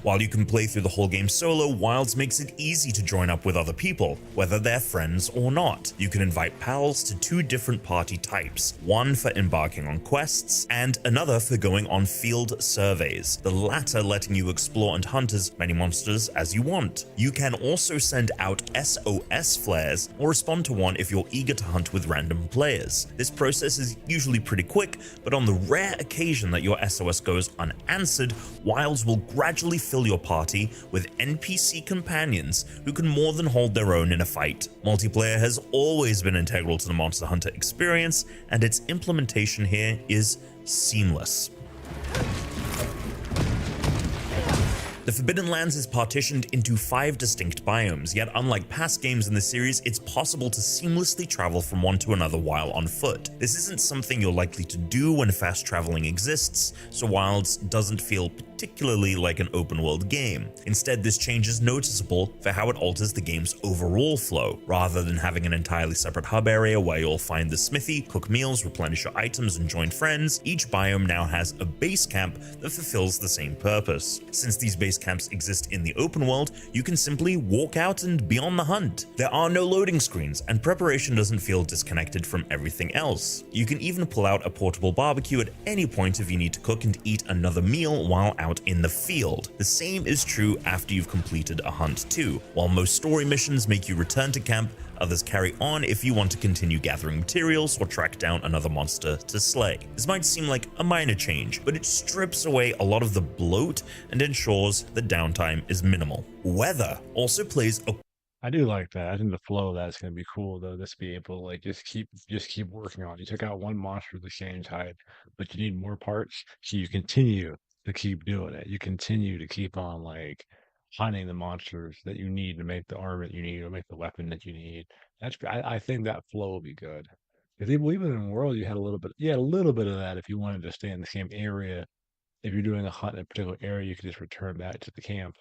While you can play through the whole game solo, Wilds makes it easy to join up with other people, whether they're friends or not. You can invite pals to two different party types, one for embarking on quests, and another for going on field surveys, the latter letting you explore and hunt as many monsters as you want. You can also send out SOS flares, or respond to one if you're eager to hunt with random players. This process is usually pretty quick, but on the rare occasion that your SOS goes unanswered, Wilds will gradually fill your party with NPC companions who can more than hold their own in a fight. Multiplayer has always been integral to the Monster Hunter experience, and its implementation here is seamless. The Forbidden Lands is partitioned into 5 distinct biomes, yet unlike past games in the series, it's possible to seamlessly travel from one to another while on foot. This isn't something you're likely to do when fast traveling exists, so Wilds doesn't feel particularly like an open world game. Instead, this change is noticeable for how it alters the game's overall flow. Rather than having an entirely separate hub area where you'll find the smithy, cook meals, replenish your items, and join friends, each biome now has a base camp that fulfills the same purpose. Since these base camps exist in the open world, you can simply walk out and be on the hunt. There are no loading screens, and preparation doesn't feel disconnected from everything else. You can even pull out a portable barbecue at any point if you need to cook and eat another meal while out in the field. The same is true after you've completed a hunt too. While most story missions make you return to camp, others carry on if you want to continue gathering materials or track down another monster to slay. This might seem like a minor change, but it strips away a lot of the bloat and ensures the downtime is minimal. Weather also plays a I do like that. I think the flow of that is going to be cool, though. Just be able to like just keep working on it. You took out one monster of the same type, but you need more parts, so you continue to keep doing it. You continue to keep on like finding the monsters that you need to make the armor that you need or make the weapon that you need. I think that flow will be good. Because even in the world, you had a little bit of that if you wanted to stay in the same area. If you're doing a hunt in a particular area, you could just return back to the camp,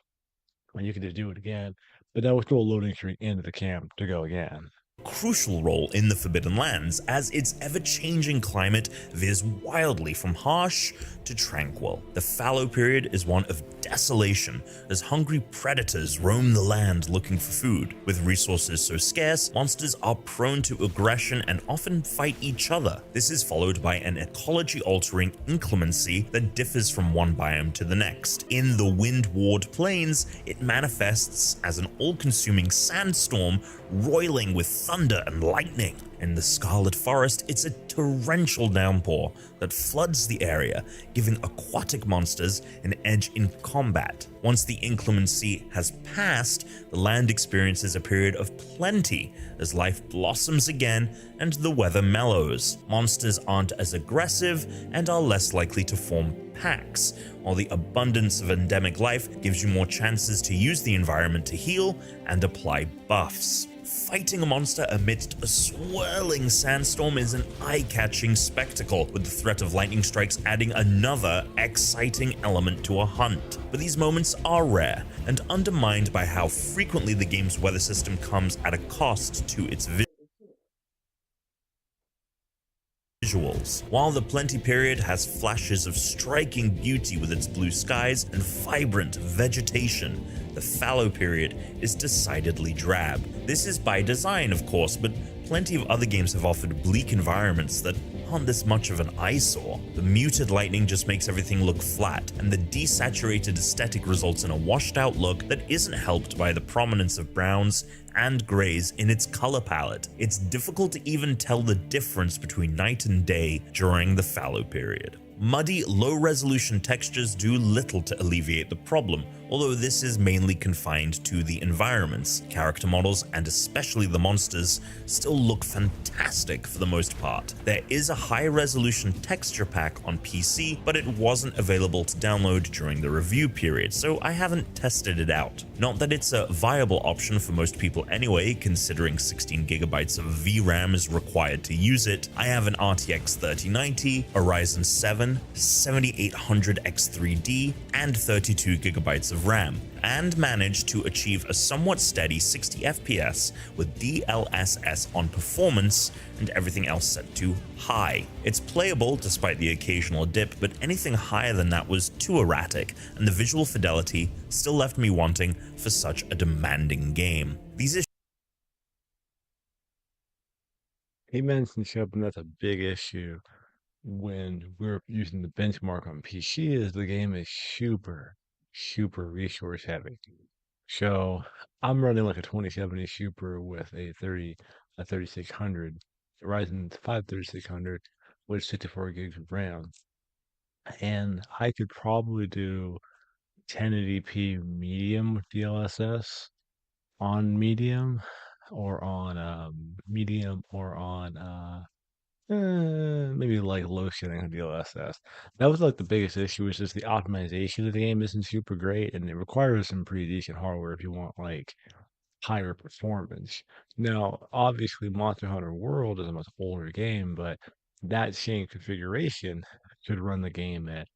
and you could just do it again. But that was still a loading screen into the camp to go again. crucial role in the Forbidden Lands, as its ever-changing climate veers wildly from harsh to tranquil. The fallow period is one of desolation, as hungry predators roam the land looking for food. With resources so scarce, monsters are prone to aggression and often fight each other. This is followed by an ecology-altering inclemency that differs from one biome to the next. In the Wind-Ward Plains, it manifests as an all-consuming sandstorm roiling with thunder and lightning. In the Scarlet Forest, it's a torrential downpour that floods the area, giving aquatic monsters an edge in combat. Once the inclemency has passed, the land experiences a period of plenty as life blossoms again and the weather mellows. Monsters aren't as aggressive and are less likely to form packs, while the abundance of endemic life gives you more chances to use the environment to heal and apply buffs. Fighting a monster amidst a swirling sandstorm is an eye-catching spectacle, with the threat of lightning strikes adding another exciting element to a hunt. But these moments are rare and undermined by how frequently the game's weather system comes at a cost to its visuals. While the Plenty period has flashes of striking beauty with its blue skies and vibrant vegetation, the Fallow period is decidedly drab. This is by design, of course, but plenty of other games have offered bleak environments that aren't this much of an eyesore. The muted lighting just makes everything look flat, and the desaturated aesthetic results in a washed out look that isn't helped by the prominence of browns and grays in its color palette. It's difficult to even tell the difference between night and day during the Fallow period. Muddy, low-resolution textures do little to alleviate the problem, although this is mainly confined to the environments. Character models, and especially the monsters, still look fantastic for the most part. There is a high-resolution texture pack on PC, but it wasn't available to download during the review period, so I haven't tested it out. Not that it's a viable option for most people anyway, considering 16GB of VRAM is required to use it. I have an RTX 3090, a Ryzen 7, 7800 X3D, and 32GB of RAM, and managed to achieve a somewhat steady 60 FPS with DLSS on performance and everything else set to high. It's playable despite the occasional dip, but anything higher than that was too erratic, and the visual fidelity still left me wanting for such a demanding game. He mentioned something that's a big issue when we're using the benchmark on PC is the game is super resource heavy. So I'm running like a 2070 Super with a 3600 Ryzen 5 3600 with 64 gigs of RAM, and I could probably do 1080p medium with DLSS on medium, or on medium, or on maybe like low setting on DLSS. That was like the biggest issue, is just the optimization of the game isn't super great, and it requires some pretty decent hardware if you want like higher performance. Now, obviously, Monster Hunter World is a much older game, but that same configuration could run the game at,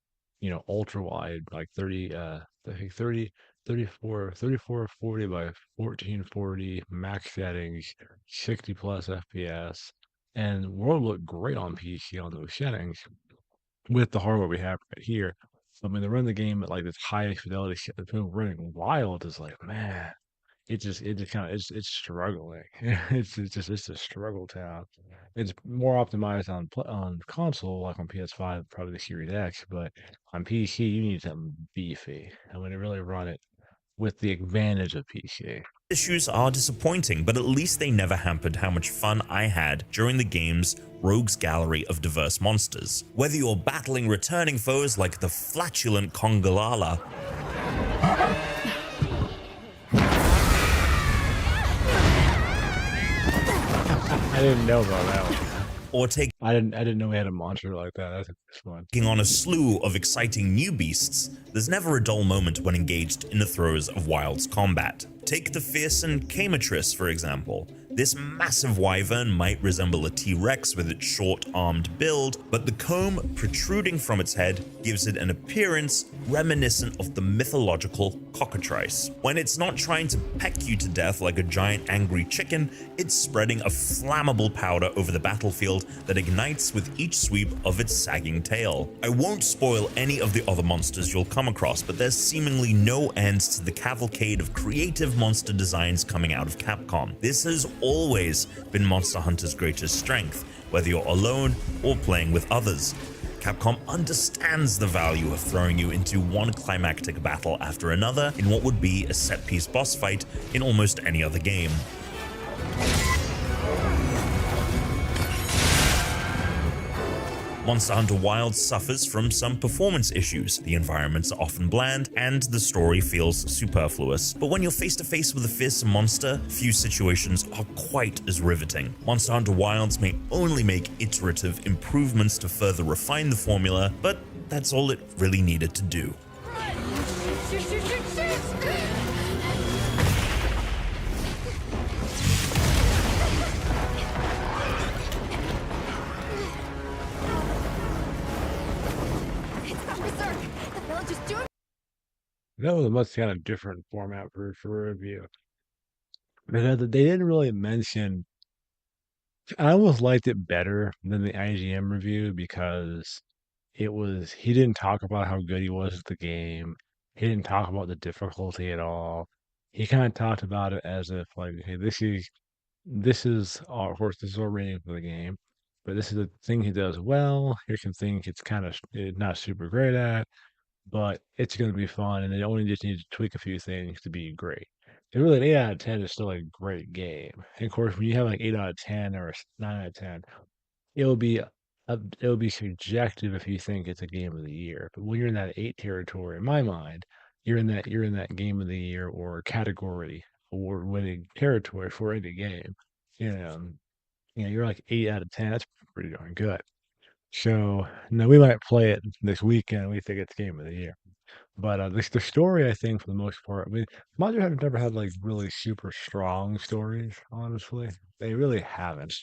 ultra wide, like 30, I think 30, 3440 by 1440 max settings, 60 plus FPS, and World looked great on PC on those settings with the hardware we have right here. I mean, to run the game at like this high fidelity shit, the film running wild is like, man, it just kind of it's struggling. It's a struggle town. It's more optimized on console, like on PS5, probably the Series X, but on PC you need something beefy. I mean, to really run it with the advantage of PC. Issues are disappointing, but at least they never hampered how much fun I had during the game's rogues gallery of diverse monsters. Whether you're battling returning foes like the flatulent Congalala, I didn't know about that one. or taking I didn't know we had a monster like that. That's fun. on a slew of exciting new beasts, there's never a dull moment when engaged in the throes of Wild's combat. Take the fearsome Cametris, for example. This massive wyvern might resemble a T-Rex with its short-armed build, but the comb protruding from its head gives it an appearance reminiscent of the mythological cockatrice. When it's not trying to peck you to death like a giant angry chicken, it's spreading a flammable powder over the battlefield that ignites with each sweep of its sagging tail. I won't spoil any of the other monsters you'll come across, but there's seemingly no end to the cavalcade of creative monster designs coming out of Capcom. This has always been Monster Hunter's greatest strength, whether you're alone or playing with others. Capcom understands the value of throwing you into one climactic battle after another in what would be a set-piece boss fight in almost any other game. Monster Hunter Wilds suffers from some performance issues. The environments are often bland, and the story feels superfluous. But when you're face to face with a fearsome monster, few situations are quite as riveting. Monster Hunter Wilds may only make iterative improvements to further refine the formula, but that's all it really needed to do. Shoot, shoot, shoot, shoot! It's got berserk! The village is doing. That was a much kind of different format for a review. Because they didn't really mention I almost liked it better than the IGM review because he didn't talk about how good he was at the game. He didn't talk about the difficulty at all. He kind of talked about it as if like, hey, this is of course this is our rating for the game, but this is the thing he does well. Here's some things it's kind of not super great at, but it's going to be fun, and they only just need to tweak a few things to be great. And really, an 8 out of 10 is still a great game. And of course, when you have like 8 out of 10 or a 9 out of 10, it'll be it'll be subjective if you think it's a game of the year. But when you're in that 8 territory, in my mind, you're in that game of the year or category award-winning territory for any game. You know, you're like 8 out of 10. That's pretty darn good. So now we might play it this weekend. We think it's game of the year. But the story, I think, for the most part, I mean, Monster have never had like really super strong stories. Honestly, they really haven't.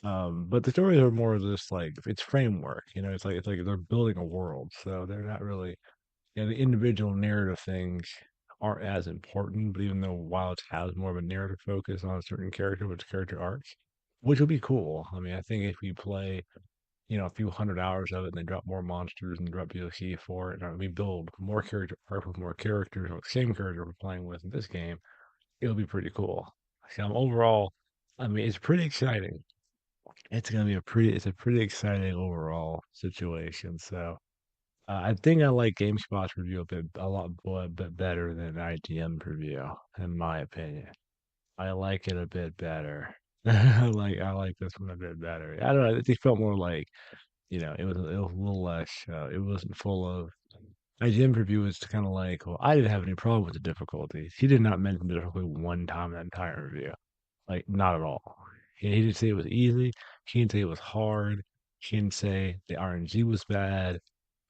But the stories are more just like it's framework. It's like they're building a world, so they're not really. The individual narrative things aren't as important. But even though Wilds has more of a narrative focus on a certain character with character arcs, which would be cool. I mean, I think if we play a few hundred hours of it and they drop more monsters and drop DLC for it, and we build more character arc with more characters or the same character we're playing with in this game, it'll be pretty cool. So overall, I mean, it's pretty exciting. It's a pretty exciting overall situation. So I think I like GameSpot's review a bit better than IGM's review, in my opinion. I like it a bit better. I like this one a bit better. I don't know. It just felt more like it was a little less. It wasn't full of. IGM review was kind of like, well, I didn't have any problem with the difficulties. He did not mention the difficulty one time in that entire review. Like, not at all. He didn't say it was easy. He didn't say it was hard. He didn't say the RNG was bad.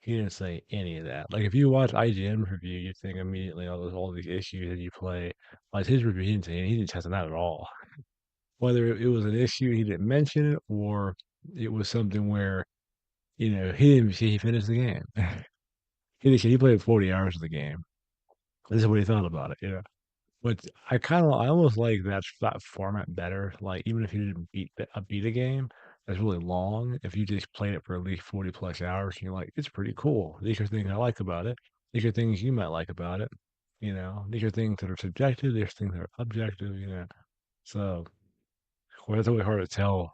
He didn't say any of that. Like, if you watch IGN review, you think immediately all these issues that you play. Like his review, he didn't say he didn't test on that at all. Whether it was an issue he didn't mention it, or it was something where he didn't even see he finished the game. He played 40 hours of the game. This is what he thought about it. But I almost like that format better. Like even if you didn't beat a game that's really long, if you just played it for at least 40 plus hours, and you're like, it's pretty cool. These are things I like about it. These are things you might like about it. These are things that are subjective. These are things that are objective. So well, it's really hard to tell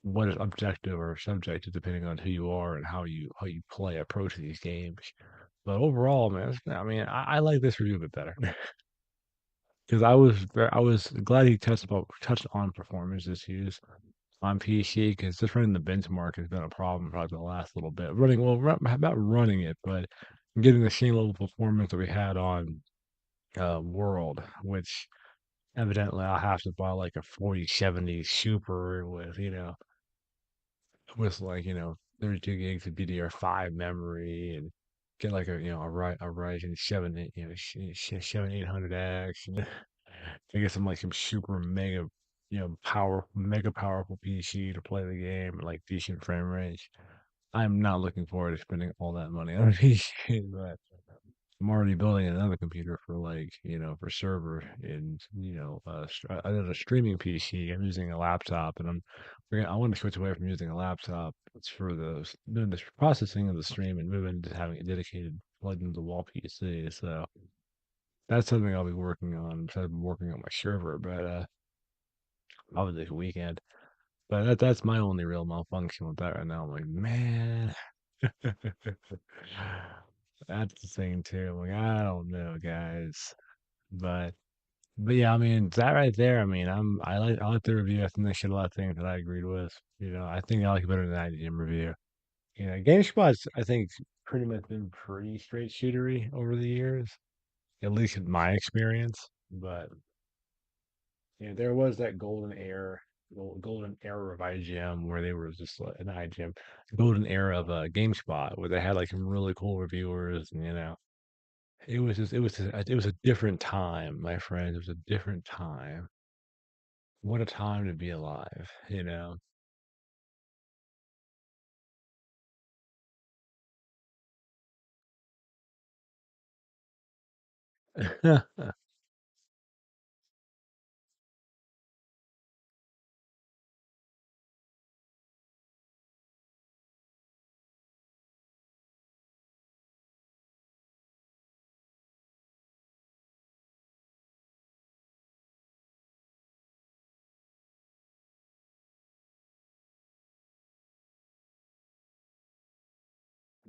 what is objective or subjective depending on who you are and how you play approach these games. But overall, man, I mean, I like this review a bit better because I was glad he touched on performance issues on PC because just running the benchmark has been a problem probably the last little bit. About running it, but getting the same level of performance that we had on World, which evidently I'll have to buy like a 4070 Super with like 32 gigs of DDR5 memory and get like a Ryzen 7 7 800X and I get some super mega powerful PC to play the game at like decent frame rates. I'm not looking forward to spending all that money on a PC, but I'm already building another computer for for server and another streaming PC. I'm using a laptop, and I want to switch away from using a laptop. It's for doing the processing of the stream and move into having a dedicated plugged into the wall PC. So that's something I'll be working on. Besides working on my server, but probably this weekend. But that's my only real malfunction with that right now. I'm like, man. That's the thing too. I'm like, I don't know, guys. But yeah, I mean that right there. I mean, I like the review. I think they said a lot of things that I agreed with. I think I like it better than the IGM review. GameSpot's I think pretty much been pretty straight shootery over the years, at least in my experience. But there was that golden era of IGM where they were just like an IGM, golden era of GameSpot where they had like some really cool reviewers, and it was a different time, my friends. It was a different time. What a time to be alive.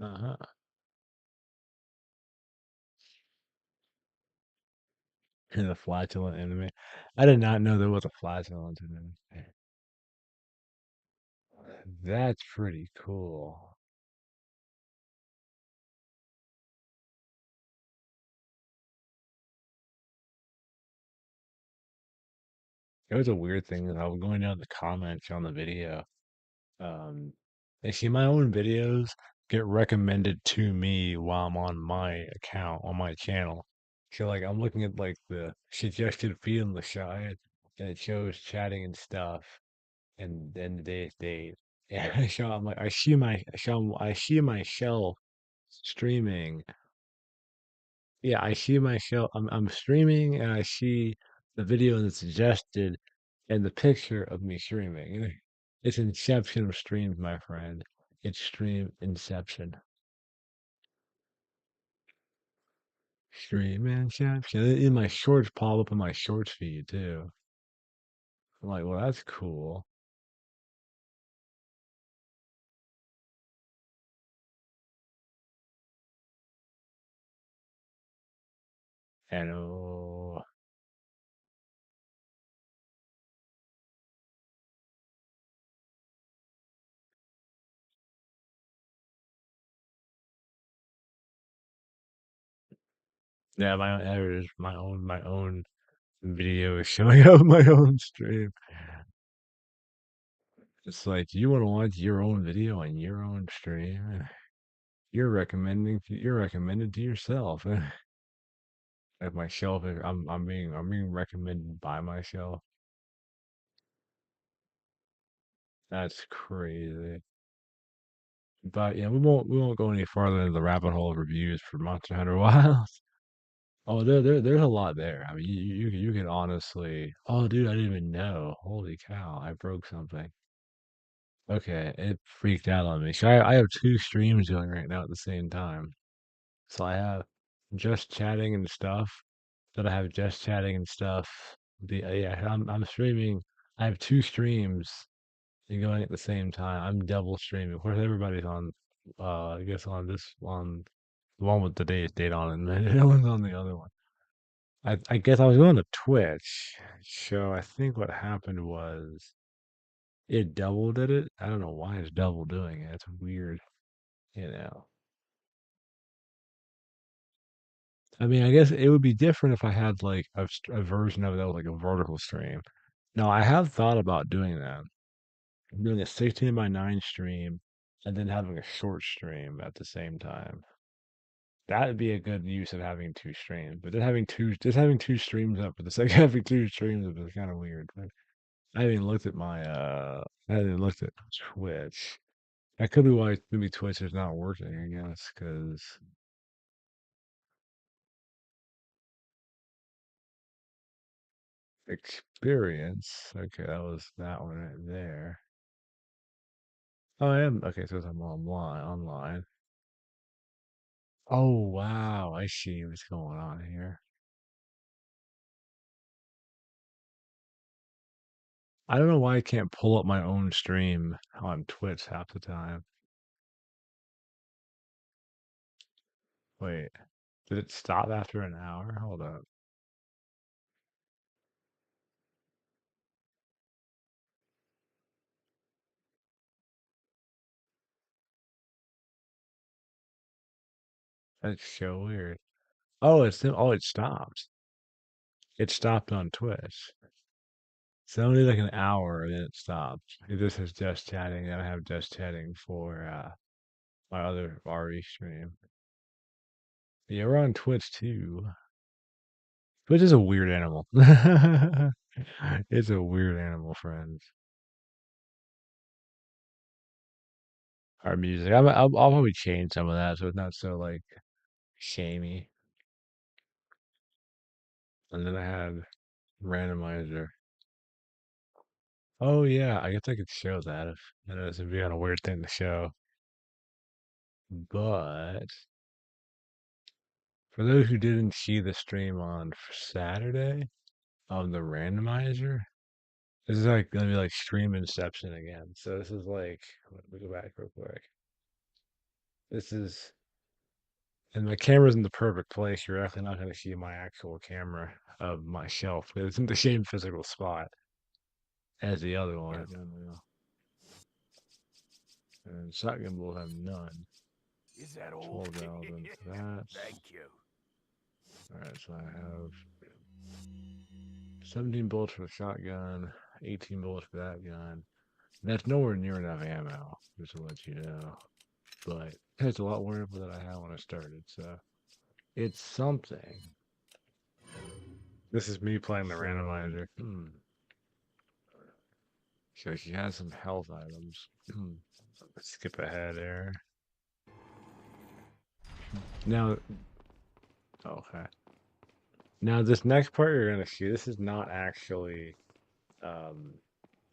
Uh-huh. And the flatulent enemy. I did not know there was a flatulent enemy. That's pretty cool. It was a weird thing that I was going down the comments on the video. Um, I see my own videos get recommended to me while I'm on my account, on my channel. So like I'm looking at like the suggested feed on the side and it shows chatting and stuff and then today's date. And so I'm like I see myself streaming. Yeah, I see myself I'm streaming and I see the video that's suggested and the picture of me streaming. It's inception of streams, my friend. It's stream inception. Stream inception. In my shorts pop up in my shorts feed too. I'm like, well, that's cool. And oh, yeah, there it is. My own video is showing up my own stream. It's like, you want to watch your own video on your own stream? You're recommended to yourself. Like myself, I'm being recommended by myself. That's crazy. But yeah, we won't go any farther into the rabbit hole of reviews for Monster Hunter Wilds. Oh, there's a lot there. I mean, you could honestly. Oh, dude, I didn't even know. Holy cow, I broke something. Okay, it freaked out on me. So I have two streams going right now at the same time. So I have just chatting and stuff. Then I have just chatting and stuff. Yeah, I'm streaming. I have two streams going at the same time. I'm double streaming. Of course, everybody's on. I guess on the one with today's date on, and then no one's on the other one. I guess I was going to Twitch, so I think what happened was it double did it. I don't know why it's double doing it. It's weird, you know. I mean, I guess it would be different if I had like a version of it that was like a vertical stream. Now, I have thought about doing that, doing a 16 by 9 stream and then having a short stream at the same time. That would be a good use of having two streams. But just having two streams up for the sake of having two streams up is kind of weird. But I haven't even looked at Twitch. That could be why maybe Twitch is not working, I guess, because experience. Okay, that was that one right there. Oh, I am okay, so I'm online. Oh wow, I see what's going on here. I don't know why I can't pull up my own stream on Twitch half the time. Wait, did it stop after an hour? Hold up. That's so weird. It stopped. It stopped on Twitch. So only like an hour and then it stopped. This is just chatting. I have just chatting for my other RE stream. Yeah, we're on Twitch too. Twitch is a weird animal. It's a weird animal, friends. Our music. I'll probably change some of that so it's not so like shamey. And then I had randomizer. Oh yeah, I guess I could show that if that would be kind of weird thing to show. But for those who didn't see the stream on Saturday of the randomizer, this is like gonna be like stream inception again. So this is like let me go back real quick. This is, and my camera's in the perfect place. You're actually not going to see my actual camera of my shelf. It's in the same physical spot as the other one. Shotgun wheel. And shotgun will have none. Is that all? 12,000 for that. Thank you. Alright, so I have 17 bullets for the shotgun, 18 bullets for that gun. That's nowhere near enough ammo, just to let you know. But it's a lot more ammo than I had when I started, so it's something. This is me playing the randomizer. So she has some health items. Let's skip ahead there. Now, okay. Now this next part you're gonna see, this is not actually,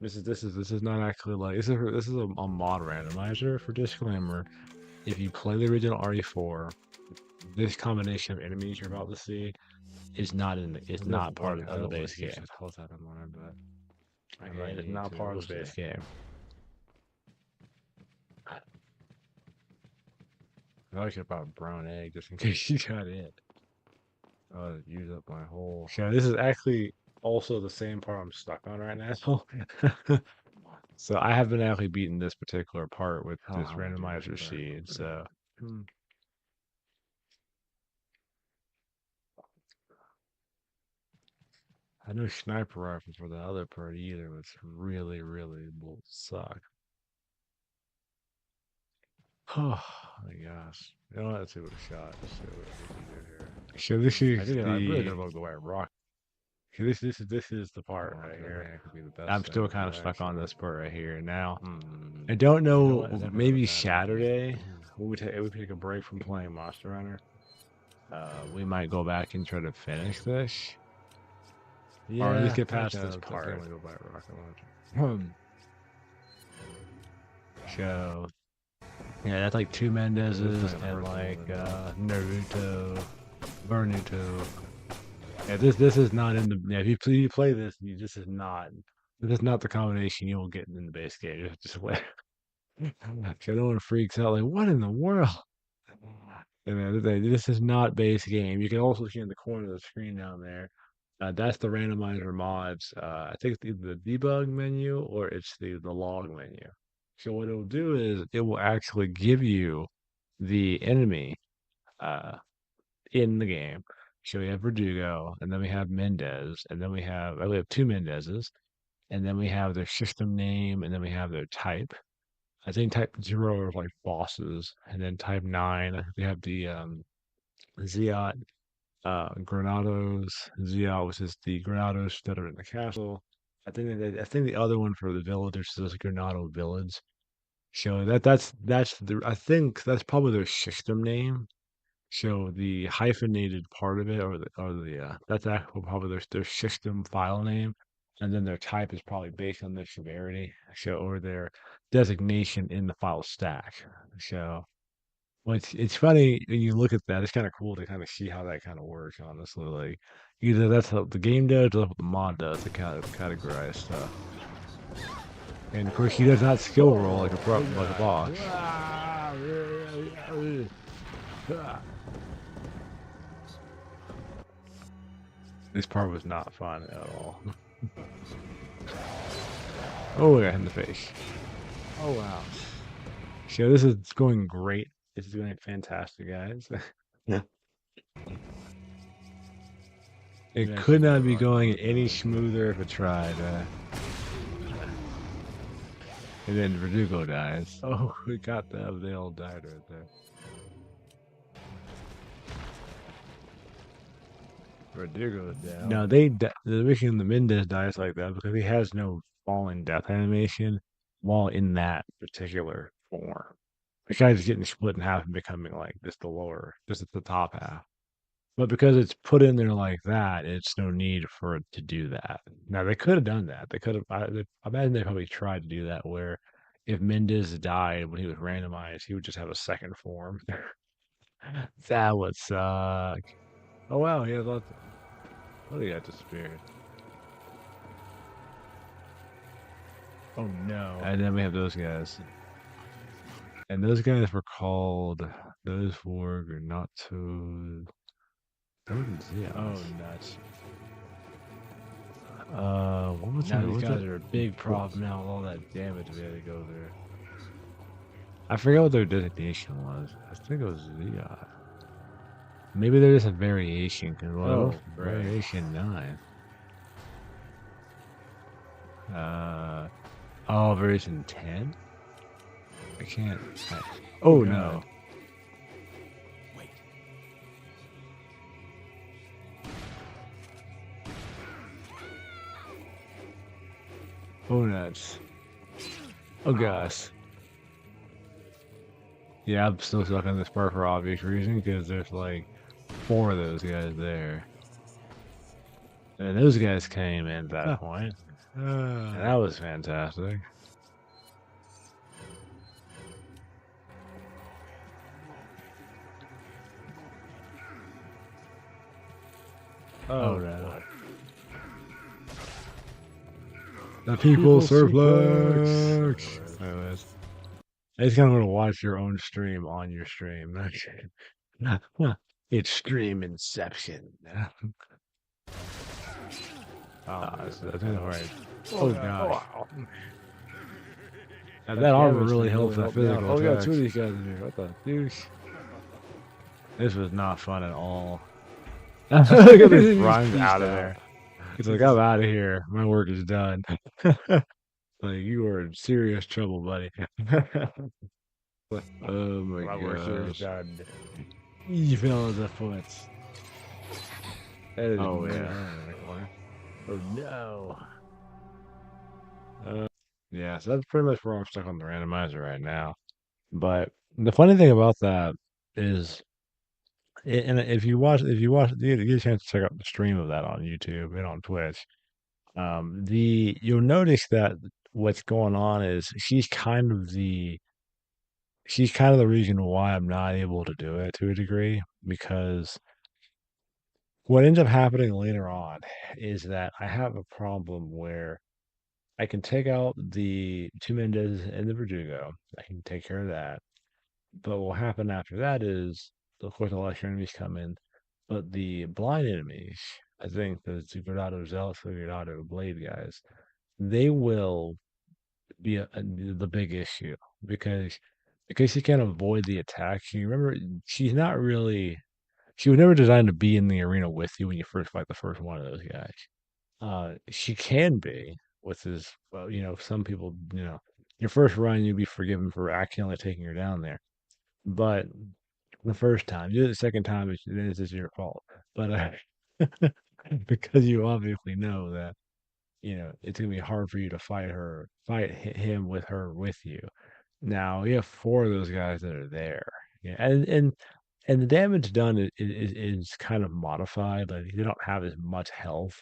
this is not actually like this is a mod randomizer. For disclaimer, if you play the original RE4, this combination of enemies you're about to see is not not part of the base game. Health item on it, but okay, it's not part of the base game. I like it about brown egg just in case you got it. Oh, use up my whole. Yeah, this is actually also the same part I'm stuck on right now. So I haven't actually beaten this particular part with this randomizer seed. So I know sniper rifle for the other part either, which really will suck. Oh my gosh. You know what? Let's see what a shot. Let's see what we can do here. So this is I really don't know the way rock. So this is the part right here. I'm still kind of stuck on this part right here. Now I don't know. Maybe Saturday we take a break from playing Monster Hunter. We might go back and try to finish this. Yeah, or at least get past this part. So yeah, that's like 2 Mendez's and like Naruto, Burnuto. Yeah, this is not in the. Yeah, if you play this, this is not the combination you will get in the base game. Just wait. So no one freaks out like, what in the world? And this is not base game. You can also see in the corner of the screen down there. That's the randomizer mods. I think it's the debug menu or it's the log menu. So what it'll do is it will actually give you the enemy in the game. So we have Verdugo, and then we have Mendez, and then we have 2 Mendezes, and then we have their system name, and then we have their type. I think type 0 are like bosses, and then type 9 we have the Zeot, Granados, Zeot, which is the Granados that are in the castle. I think the other one for the villagers is Granado Village. So that's I think that's probably their system name. So the hyphenated part of it, or that's actually probably their system file name, and then their type is probably based on their severity, so or their designation in the file stack. So, well, it's funny when you look at that. It's kind of cool to kind of see how that kind of works. Honestly, like either that's what the game does, or what the mod does to kind of categorize stuff. And of course, he does not skill roll like a boss. This part was not fun at all. Oh, I got hit in the face. Oh, wow. So this is going great. This is going fantastic, guys. Yeah. It could not be going any smoother if it tried. And then Verdugo dies. Oh, we got them. They all died right there. Verdugo down. No, the reason the Mendez dies like that because he has no falling death animation while in that particular form. The guy's getting split in half and becoming like just the top half. But because it's put in there like that, it's no need for it to do that. Now they could have done that. They could have. I imagine they probably tried to do that where if Mendez died when he was randomized, he would just have a second form. That would suck. Oh wow, he has lots. What do you got disappeared? Oh no! And then we have those guys. And those guys were called, those four were not so. Oh, nuts. What was Now that? these What was guys that? are a big problem now with all that damage we had to go through. I forget what their designation was. I think it was the. Maybe there's a variation because Oh, right. variation 9. Version 10. I can't. Oh no. God. Oh nuts. Oh gosh. Yeah, I'm still stuck on this part for obvious reason because there's like 4 of those guys there. And those guys came in at that point. And that was fantastic. Oh no. The people suplex. Anyways, I just kind of want to watch your own stream on your stream. It's stream inception. That's right. Oh gosh. That armor really helps that physical. Oh, we got 2 of attacks. these guys in here. What the douche? This was not fun at all. Look at this He's runs peaced out of out. there. He's like, I'm out of here. My work is done. Like, you are in serious trouble, buddy. Oh my My work here is gosh. done. You fell on the foot. That is Oh, murder. yeah. Oh no. Yeah, so that's pretty much where I'm stuck on the randomizer right now. But the funny thing about that is, and if you get a chance to check out the stream of that on YouTube and on Twitch, you'll notice that what's going on is she's kind of the reason why I'm not able to do it to a degree because what ends up happening later on is that I have a problem where I can take out the two Mendez and the Verdugo. I can take care of that. But what will happen after that is, of course, the lesser enemies come in. But the blind enemies, I think the Superado Zealous, Superado Blade guys, they will be the big issue because she can't avoid the attack. You remember, she's not really. She was never designed to be in the arena with you when you first fight the first one of those guys. She can be, which is, well, some people, your first run, you'd be forgiven for accidentally taking her down there. But the first time, you do it the second time, it's your fault. But because you obviously know that, it's gonna be hard for you to fight him with her with you. Now you have 4 of those guys that are there, yeah, and the damage done is kind of modified. Like they don't have as much health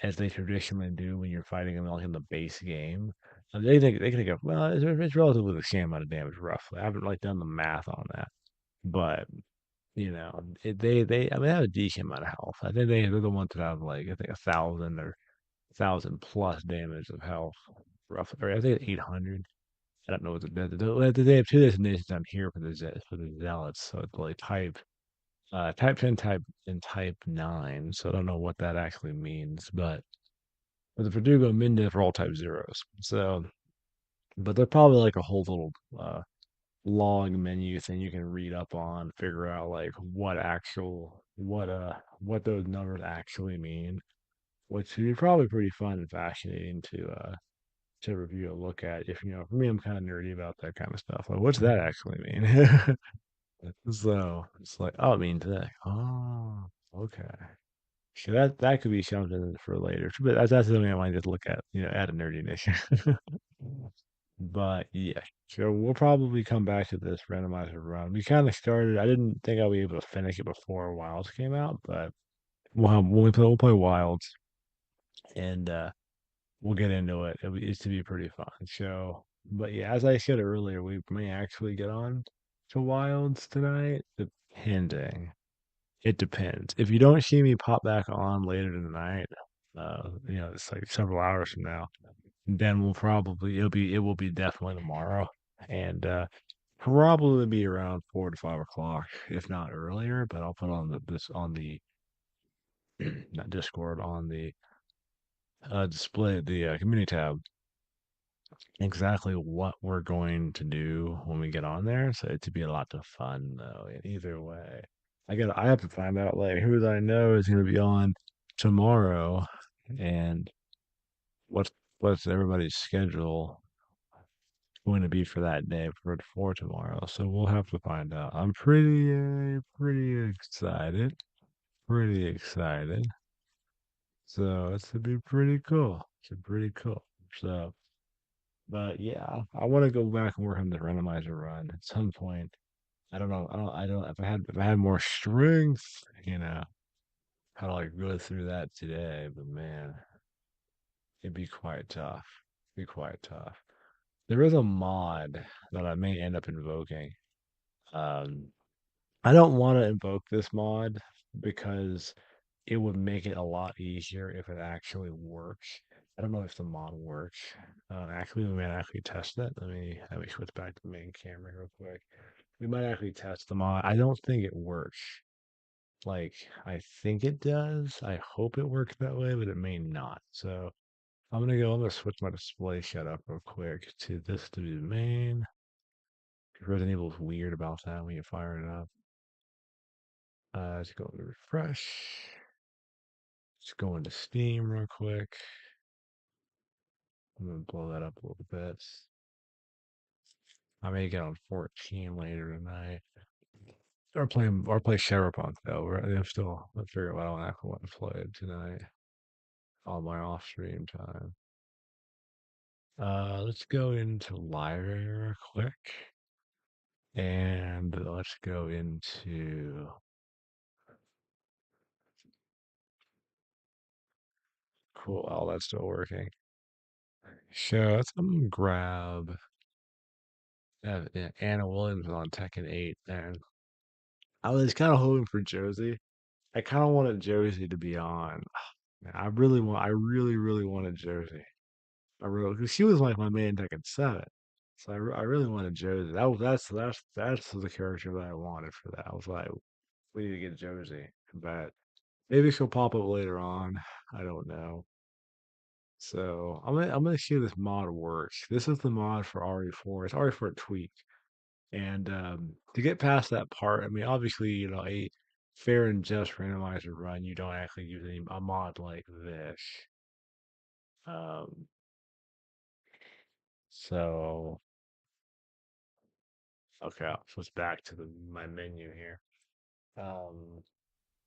as they traditionally do when you're fighting them like in the base game. And they think of, well, it's relatively the same amount of damage roughly. I haven't like done the math on that, but they I mean they have a decent amount of health. I think they're the ones that have like I think 1,000 or 1,000 plus damage of health roughly. Or I think 800. I don't know what they have 2 designations on here for the zealots. So it's like type 10, type 9. So I don't know what that actually means, but for the Verdugo and Mendez are all type 0s. So, but they're probably like a whole little log menu thing you can read up on, figure out like what those numbers actually mean, which would be probably pretty fun and fascinating to review and look at. If for me, I'm kind of nerdy about that kind of stuff. Like, what's that actually mean? So it's like, oh, it means that. Oh, okay. So that could be something for later. But that's something I might just look at, add a nerdiness. But yeah, so we'll probably come back to this randomizer run. We kind of started. I didn't think I'd be able to finish it before Wilds came out, but we'll play Wilds, and we'll get into it. It's to be pretty fun. So, but yeah, as I said earlier, we may actually get on to Wilds tonight, depending. It depends. If you don't see me pop back on later tonight, it's like several hours from now, then it will be definitely tomorrow. And probably be around 4 to 5 o'clock, if not earlier. But I'll put on this on the not Discord, on the display, the community tab, exactly what we're going to do when we get on there. So it to be a lot of fun though. Either way, I have to find out like who that I know is going to be on tomorrow, and what's what's everybody's schedule going to be for that day for tomorrow. So we'll have to find out. I'm pretty excited. Pretty excited. So it's to be pretty cool. It's pretty cool. So, but yeah, I want to go back and work on the randomizer run at some point. I don't know. I don't. If I had more strength, how to like go through that today. But man, it'd be quite tough. Be quite tough. There is a mod that I may end up invoking. Um, I don't want to invoke this mod because it would make it a lot easier if it actually works. I don't know if the mod works. Actually, we might actually test it. Let me switch back to the main camera real quick. We might actually test the mod. I don't think it works. Like I think it does. I hope it works that way, but it may not. So I'm gonna switch my display setup real quick to this to be the main. Resident Evil's weird about that when you fire it up. Let's go to refresh. Let's go into Steam real quick. I'm gonna blow that up a little bit. I may get on 14 later tonight. Or play Shadowpunk though. I'm still I figure out what I want to play it tonight on my off stream time. Let's go into library real quick. And let's go into cool. Oh, that's still working. So let's grab yeah, Anna Williams on Tekken 8. And I was kind of hoping for Josie. I kind of wanted Josie to be on. I really, really wanted Josie. I really, because she was like my main Tekken 7. So I really wanted Josie. That's the character that I wanted for that. I was like, we need to get Josie. But maybe she'll pop up later on. I don't know. So I'm gonna see if this mod works. This is the mod for RE4. It's RE4 tweaked. And to get past that part, I mean, obviously, a fair and just randomizer run, you don't actually use a mod like this. Um, so okay, I'll switch back to my menu here. Um,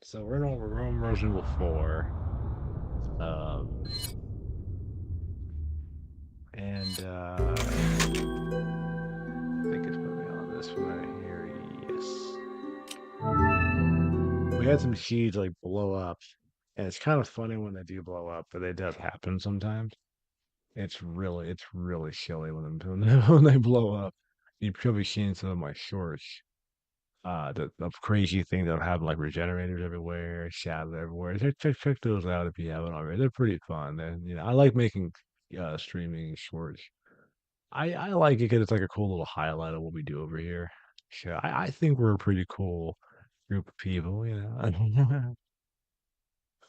so we're on Resident Evil 4. Um, and I think it's put me on this one right here. Yes. We had some seeds like blow up, and it's kind of funny when they do blow up, but it does happen sometimes. It's really silly when they blow up. You've probably seen some of my shorts. The crazy thing that have like regenerators everywhere, shadows everywhere. Check those out if you haven't already. They're pretty fun. And I like making streaming shorts. I like it because it's like a cool little highlight of what we do over here. So I think we're a pretty cool group of people.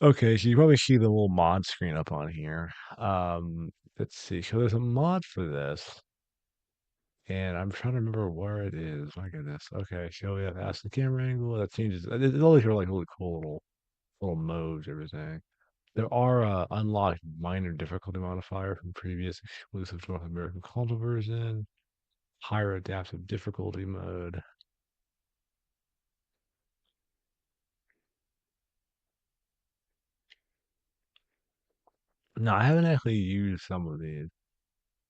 Okay, so you probably see the little mod screen up on here. Let's see. So there's a mod for this, and I'm trying to remember where it is. My goodness. Okay, so we have ask the camera angle. That changes. It's always like really cool little modes, everything. There are unlocked minor difficulty modifier from previous exclusive North American console version, higher adaptive difficulty mode. No, I haven't actually used some of these.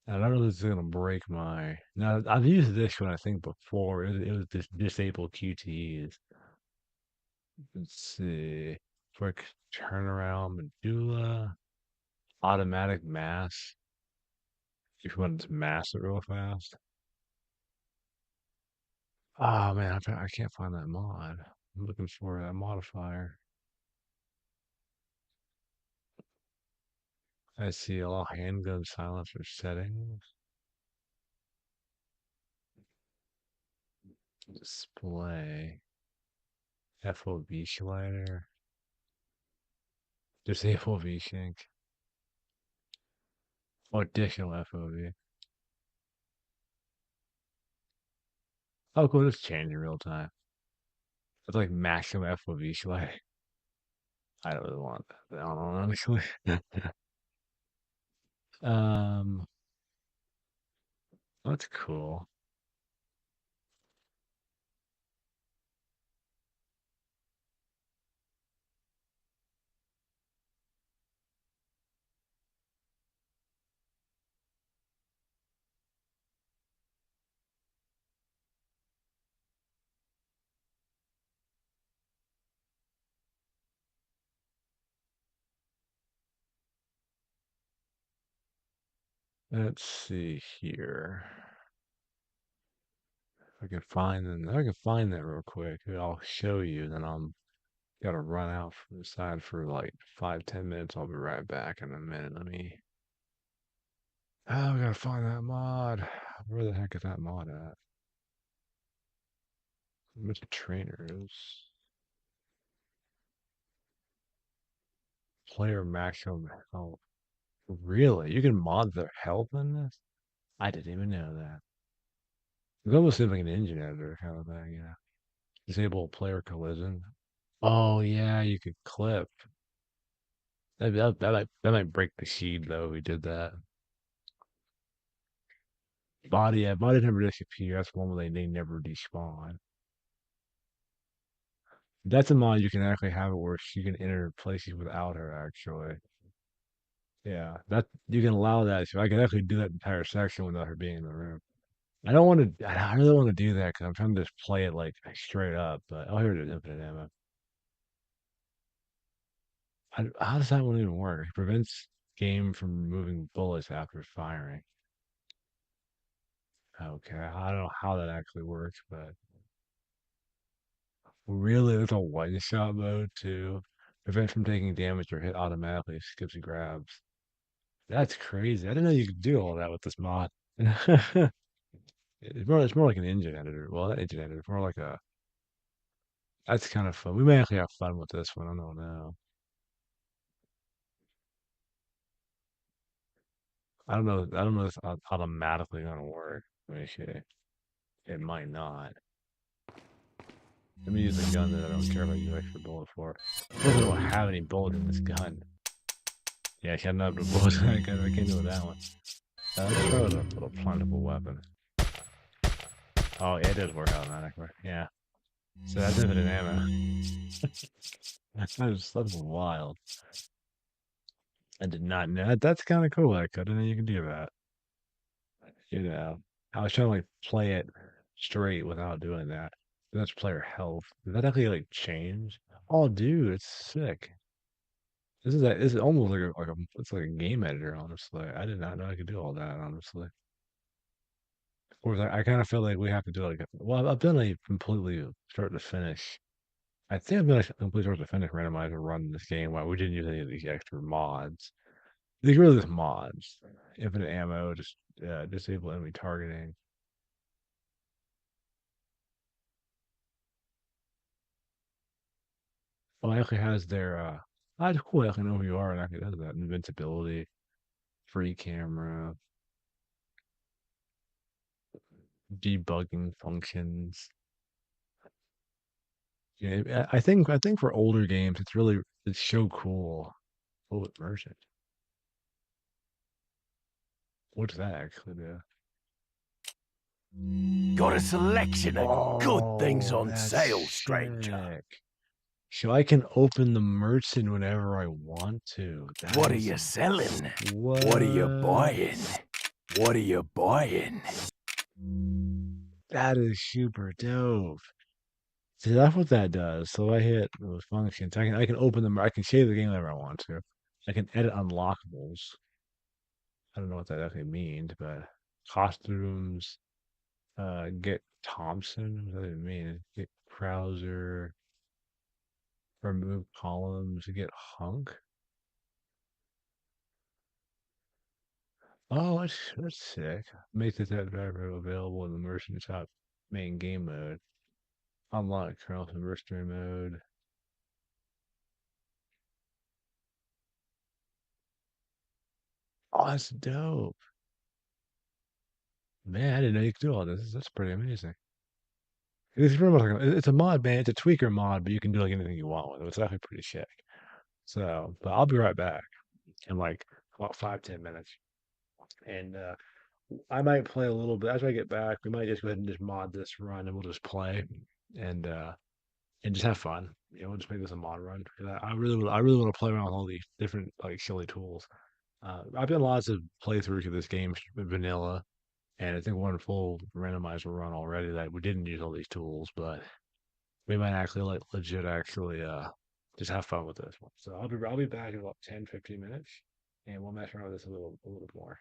I don't know if this is gonna break my. Now I've used this one I think before. It was this disable QTEs. Let's see. Quick turnaround medulla, automatic mass. If you wanted to mass it real fast. Oh man, I can't find that mod. I'm looking for that modifier. I see allow handgun silencer settings. Display. FOV slider. Disable VSync. Oh, additional FOV. Oh, cool. Just change in real time. It's like maximum FOV slider. I don't really want that. I don't know, honestly. um, that's cool. Let's see here. If I can find them. If I can find that real quick, I'll show you. Then I'm gotta run out from the side for like 5-10 minutes. I'll be right back in a minute. Let me. Oh, I gotta find that mod. Where the heck is that mod at? Mr. Trainers. Player maximum health. Really? You can mod their health in this? I didn't even know that. It almost seems like an engine editor kind of thing, yeah. Disable player collision. Oh yeah, you could clip. That might break the seed though. If we did that. Body, yeah, body never disappear. That's one where they never despawn. That's a mod you can actually have it where you can enter places without her actually. Yeah, that you can allow that. So I can actually do that entire section without her being in the room. I don't want to. I really want to do that because I'm trying to just play it like straight up. But oh, here it is, infinite ammo. How does that one even work? It prevents game from removing bullets after firing. Okay, I don't know how that actually works, but really, there's a one-shot mode too. Prevent from taking damage or hit automatically, skips and grabs. That's crazy. I didn't know you could do all that with this mod. It's more like an engine editor. Well, not engine editor. It's more like a. That's kind of fun. We may actually have fun with this one. I don't know. I don't know. I don't know if it's automatically gonna work. Let me see. It might not. Let me use a gun that I don't care about using extra bullet for. I don't have any bullet in this gun. Yeah, I can't have the bullets. I can't do that one. Let's try with a little plantable weapon. Oh, yeah, it does work automatically. Yeah. So that's infinite ammo. That's wild. I did not know. That's kind of cool. I didn't know you can do that. You know, I was trying to like play it straight without doing that. That's player health. Did that actually like change? Oh, dude, it's sick. This is almost it's like a game editor, honestly. I did not know I could do all that, honestly. Of course, I kind of feel like we have to do well, I've done a completely start to finish. I think I've done a complete start to finish randomizer run in this game. Why we didn't use any of these extra mods. These really just mods. Infinite ammo, just disable enemy targeting. Oh, it actually has their that's cool. I actually know who you are and actually does that. Invincibility, free camera, debugging functions. Yeah, I think for older games, it's so cool. Oh, merchant. What's that actually do? Got a selection of good things Oh, on that's sale, stranger. sick. So I can open the merchant whenever I want to. What are you selling? What? What are you buying? What are you buying? That is super dope. See, that's what that does. So I hit those functions. I can open them. I can save the game whenever I want to. I can edit unlockables. I don't know what that actually means, but costumes. Get Thompson. What does that even mean? Get Krauser. Remove columns. Get Hunk. Oh, that's sick. Make the test driver available in the merchant shop main game mode. Unlock kernel mystery mode. Oh, that's dope. Man, I didn't know you could do all this. That's pretty amazing. It's pretty much like it's a mod, man. It's a tweaker mod, but you can do like anything you want with it. It's actually pretty sick. So, but I'll be right back in like about 5-10 minutes, and I might play a little bit after I get back. We might just go ahead and just mod this run, and we'll just play and uh and just have fun. We'll just make this a mod run. 'Cause I really want to play around with all these different like silly tools. I've done lots of playthroughs of this game vanilla, and I think one full randomizer run already that we didn't use all these tools, but we might actually like legit actually just have fun with this one. So I'll be back in about 10-15 minutes, and we'll mess around with this a little bit more.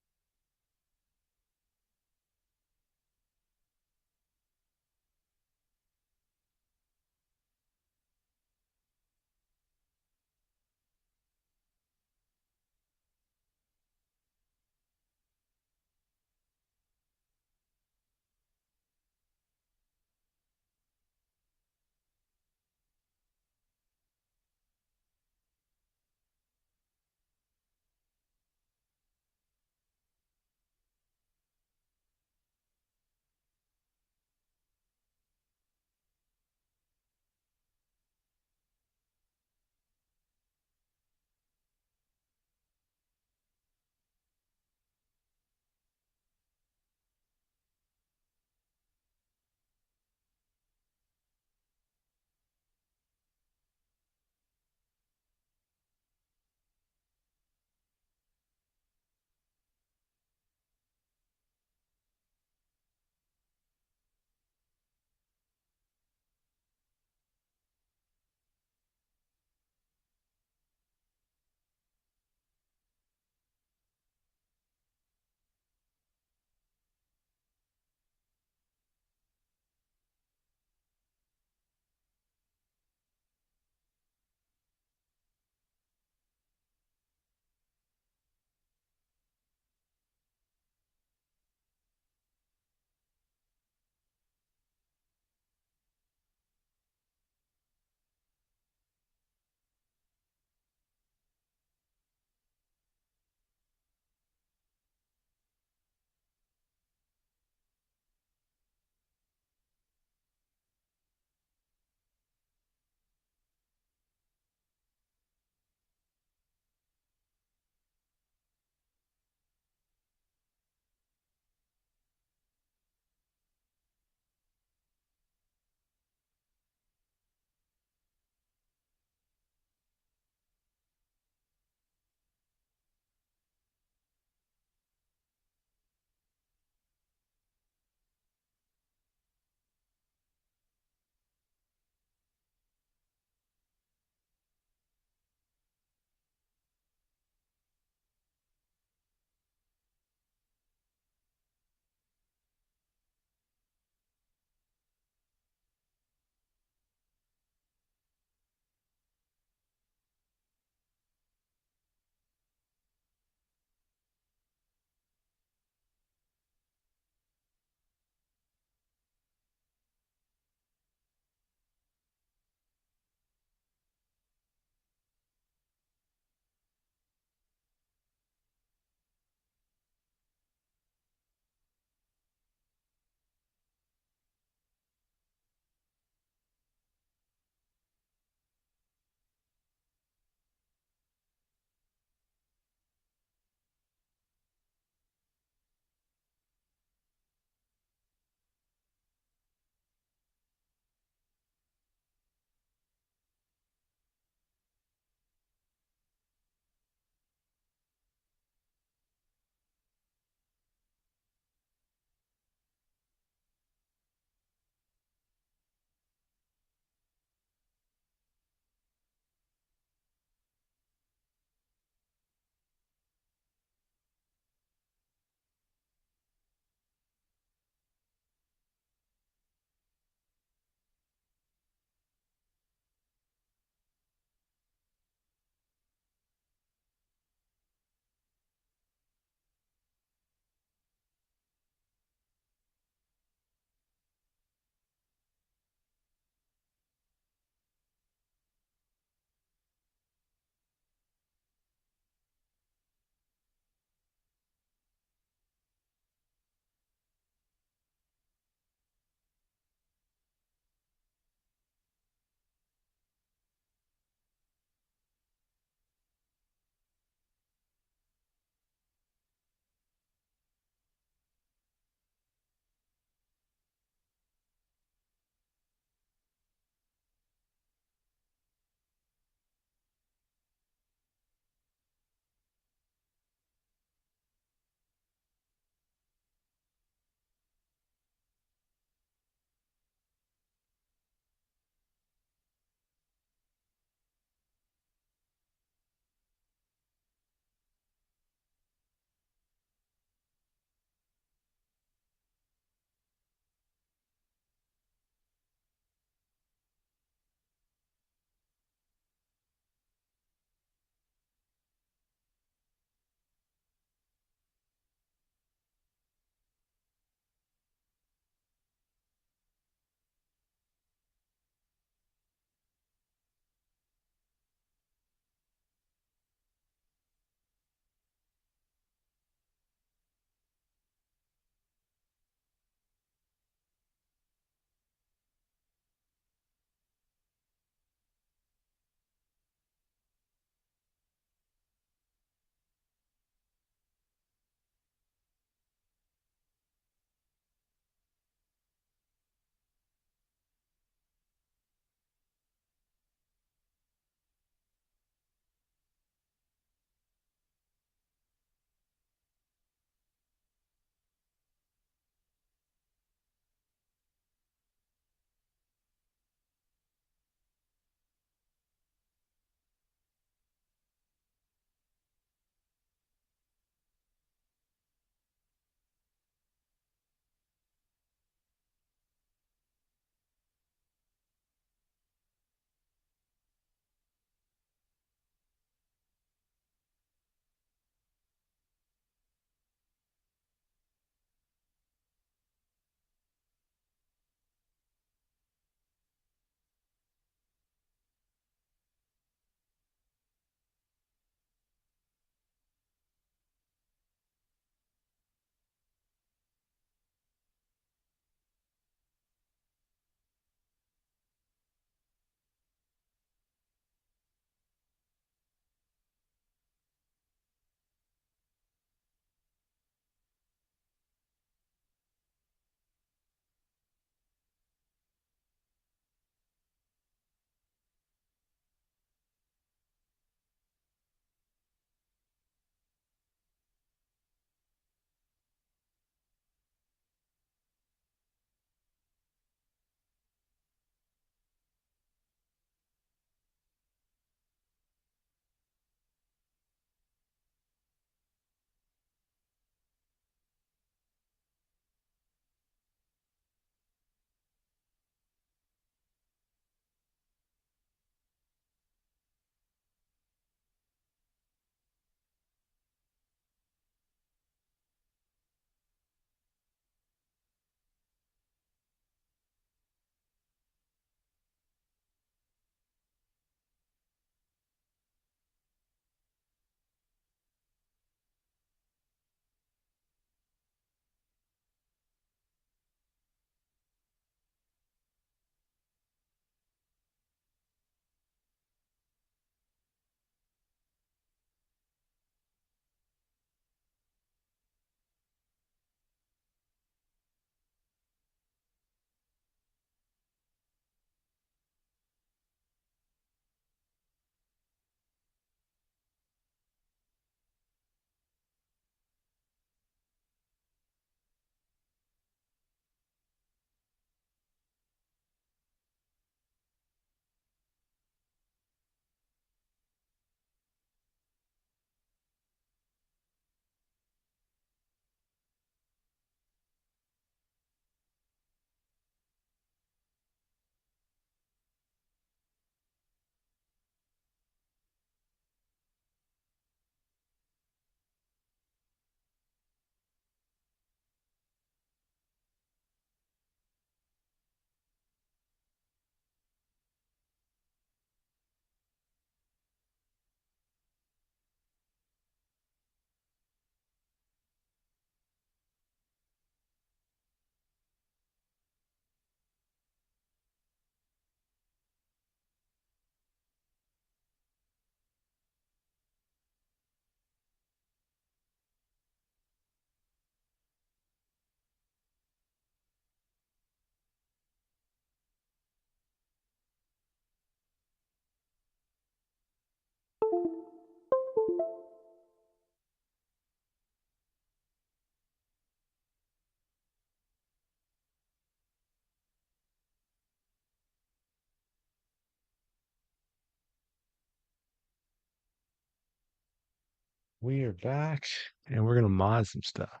We are back, and we're gonna mod some stuff.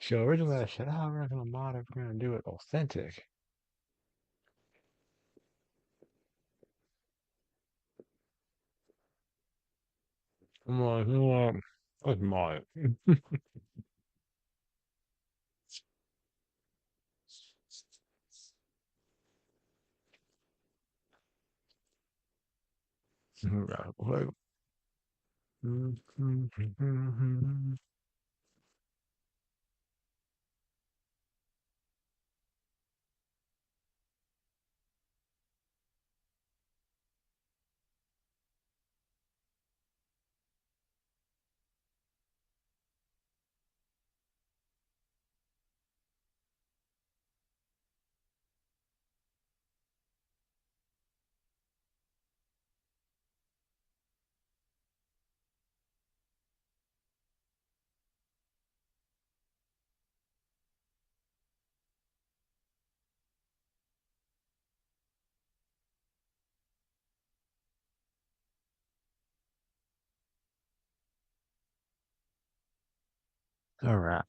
So originally I said, "Oh, we're not gonna mod it. We're gonna do it authentic." Come on, come on. Let's mod it. Alright, wait. Alright.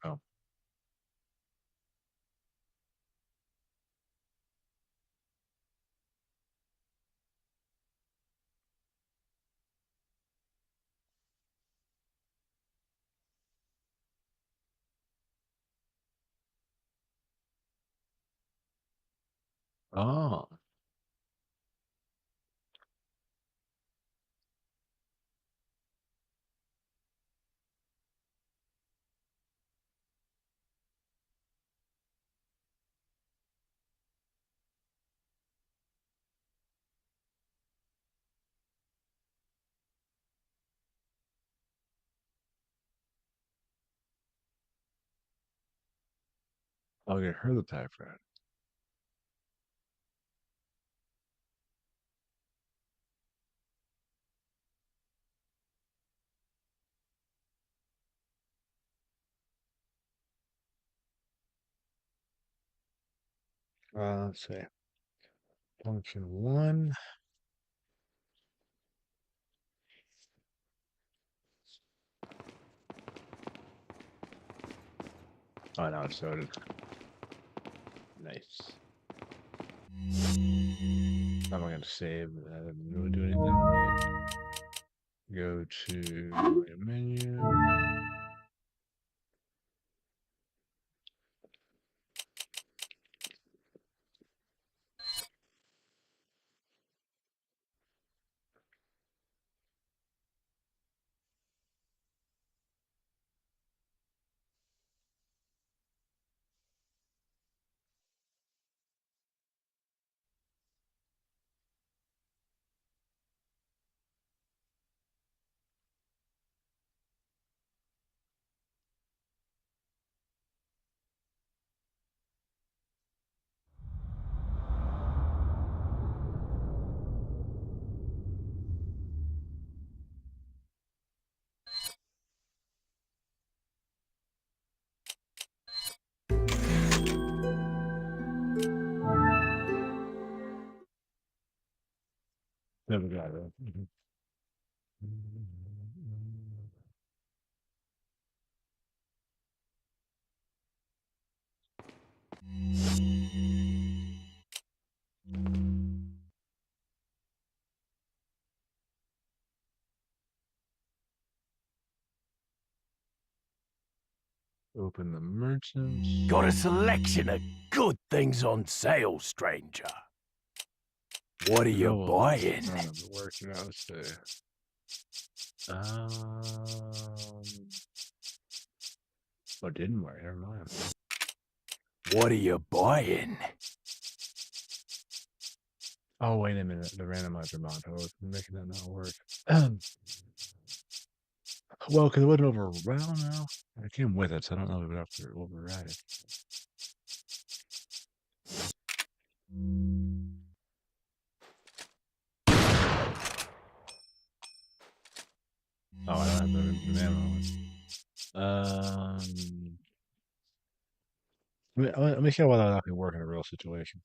Oh. Oh. I'll get her the typewriter. Let's see. Function one. Oh, now it's started. Nice. I'm not gonna save. I didn't really do anything. Go to my menu. Never got it. Open the merchants. Got a selection of good things on sale, stranger. What are you buying? None of it worked. Now let's see. Oh, it didn't work. Never mind. What are you buying? Oh, wait a minute. The randomizer mod. I was making that not work. Well, because it wasn't override now. I came with it, so I don't know if we have to override it. Oh, I don't have the ammo. Let me show whether that can work in a real situation.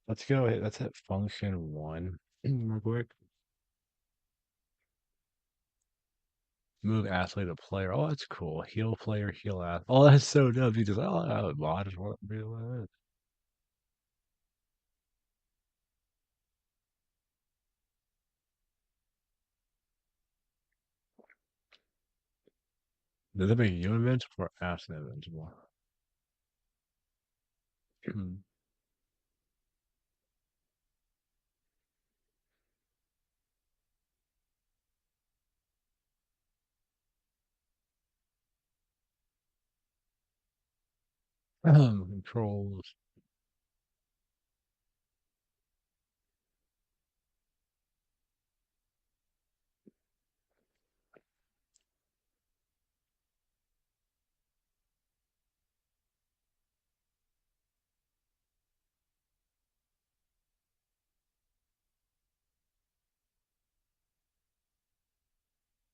Let's go. Let's hit function 1 real quick. Move athlete to player. Oh, that's cool. Heal player, heal athlete. Oh, that's so dope. You just I just want to realize that. Does that make you invincible or athlete invincible? Controls.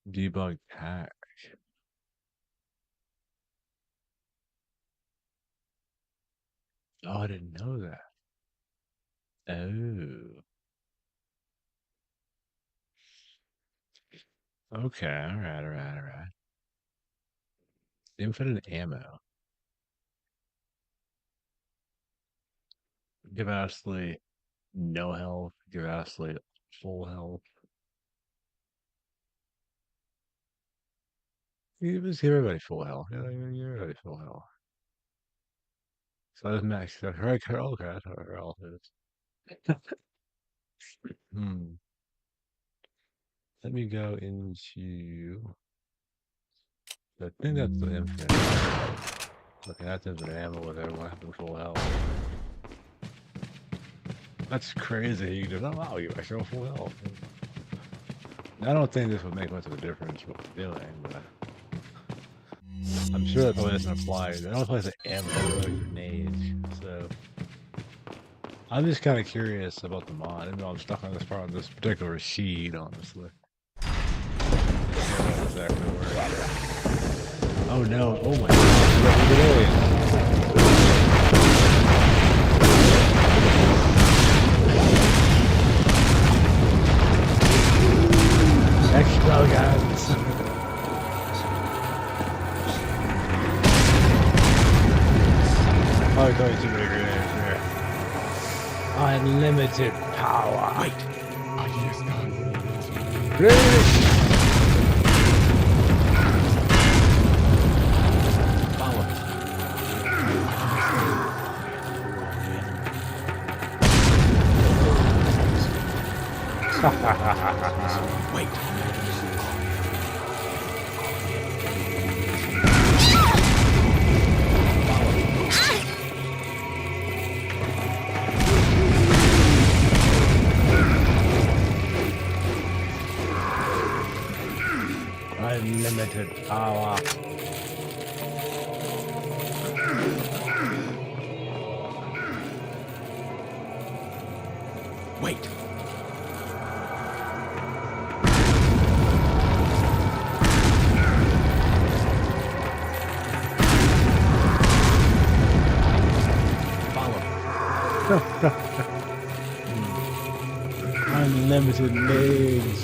Debug hack. Oh, I didn't know that. Oh. Okay, alright. Infinite ammo. Give Ashley no health. Give Ashley full health. You just give everybody full health. Yeah, give everybody full health. So that's max. Right, okay, that's what her health is. Let me go into. I think that's the infinite. Okay, that's infinite ammo with everyone having full health. That's crazy. You just, oh wow, you actually full health. I don't think this would make much of a difference what we're doing, but I'm sure that probably doesn't apply. It only applies to ammo or grenades, so I'm just kind of curious about the mod. Even though I'm stuck on this part of this particular sheet, honestly. Exactly where. Oh no! Oh my God! Extra guns. Oh, going too many grenades there. Unlimited power. Wait. I hear sound. Grenades. Follow me. Wait. Unlimited power. Wait. Unlimited legs.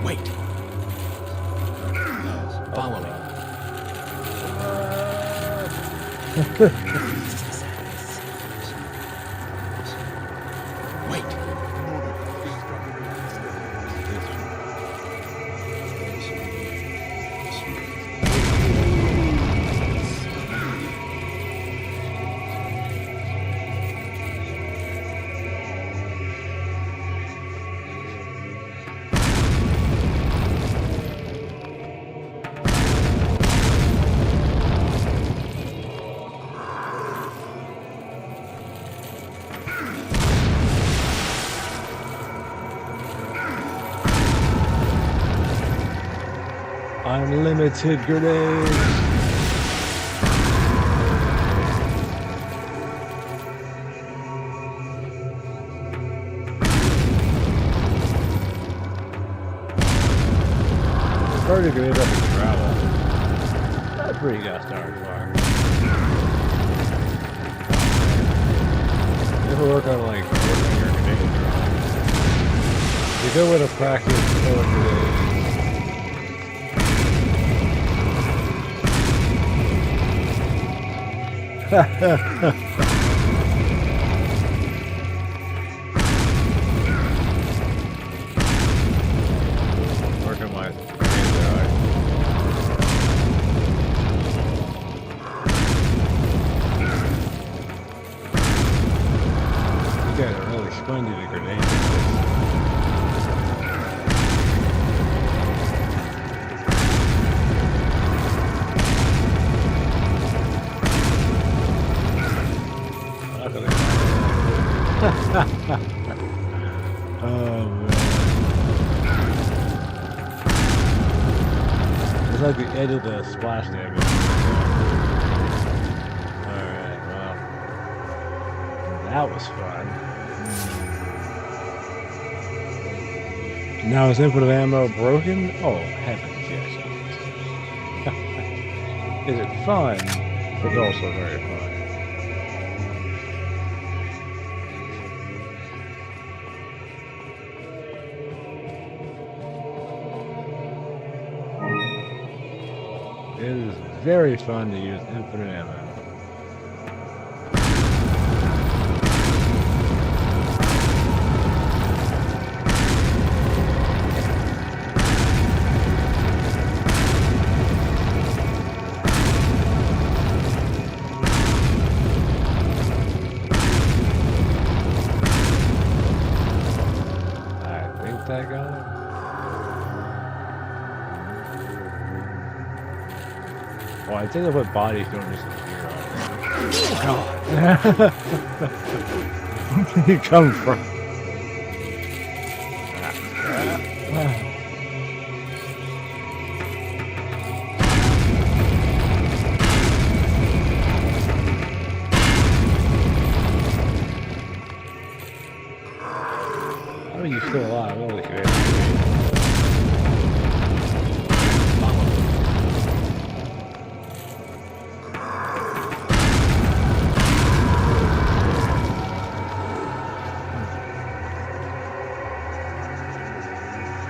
Wait. Follow me. Wait. Unlimited grenades. Pretty good up in travel. That's pretty good start far. If we work on like working your conditions wrong. It's a good way to practice working my you guys are really spongy to grenades. Oh man. It's like the edge of the splash damage. Alright, well. That was fun. Now is infinite ammo broken? Oh heavens, yes. Is it fun? It's also very fun. It is very fun to use infinite ammo. I think that got it. Oh, I think that's what bodies don't disappear on. Oh, God. Where did you come from? How are you still alive? Holy shit.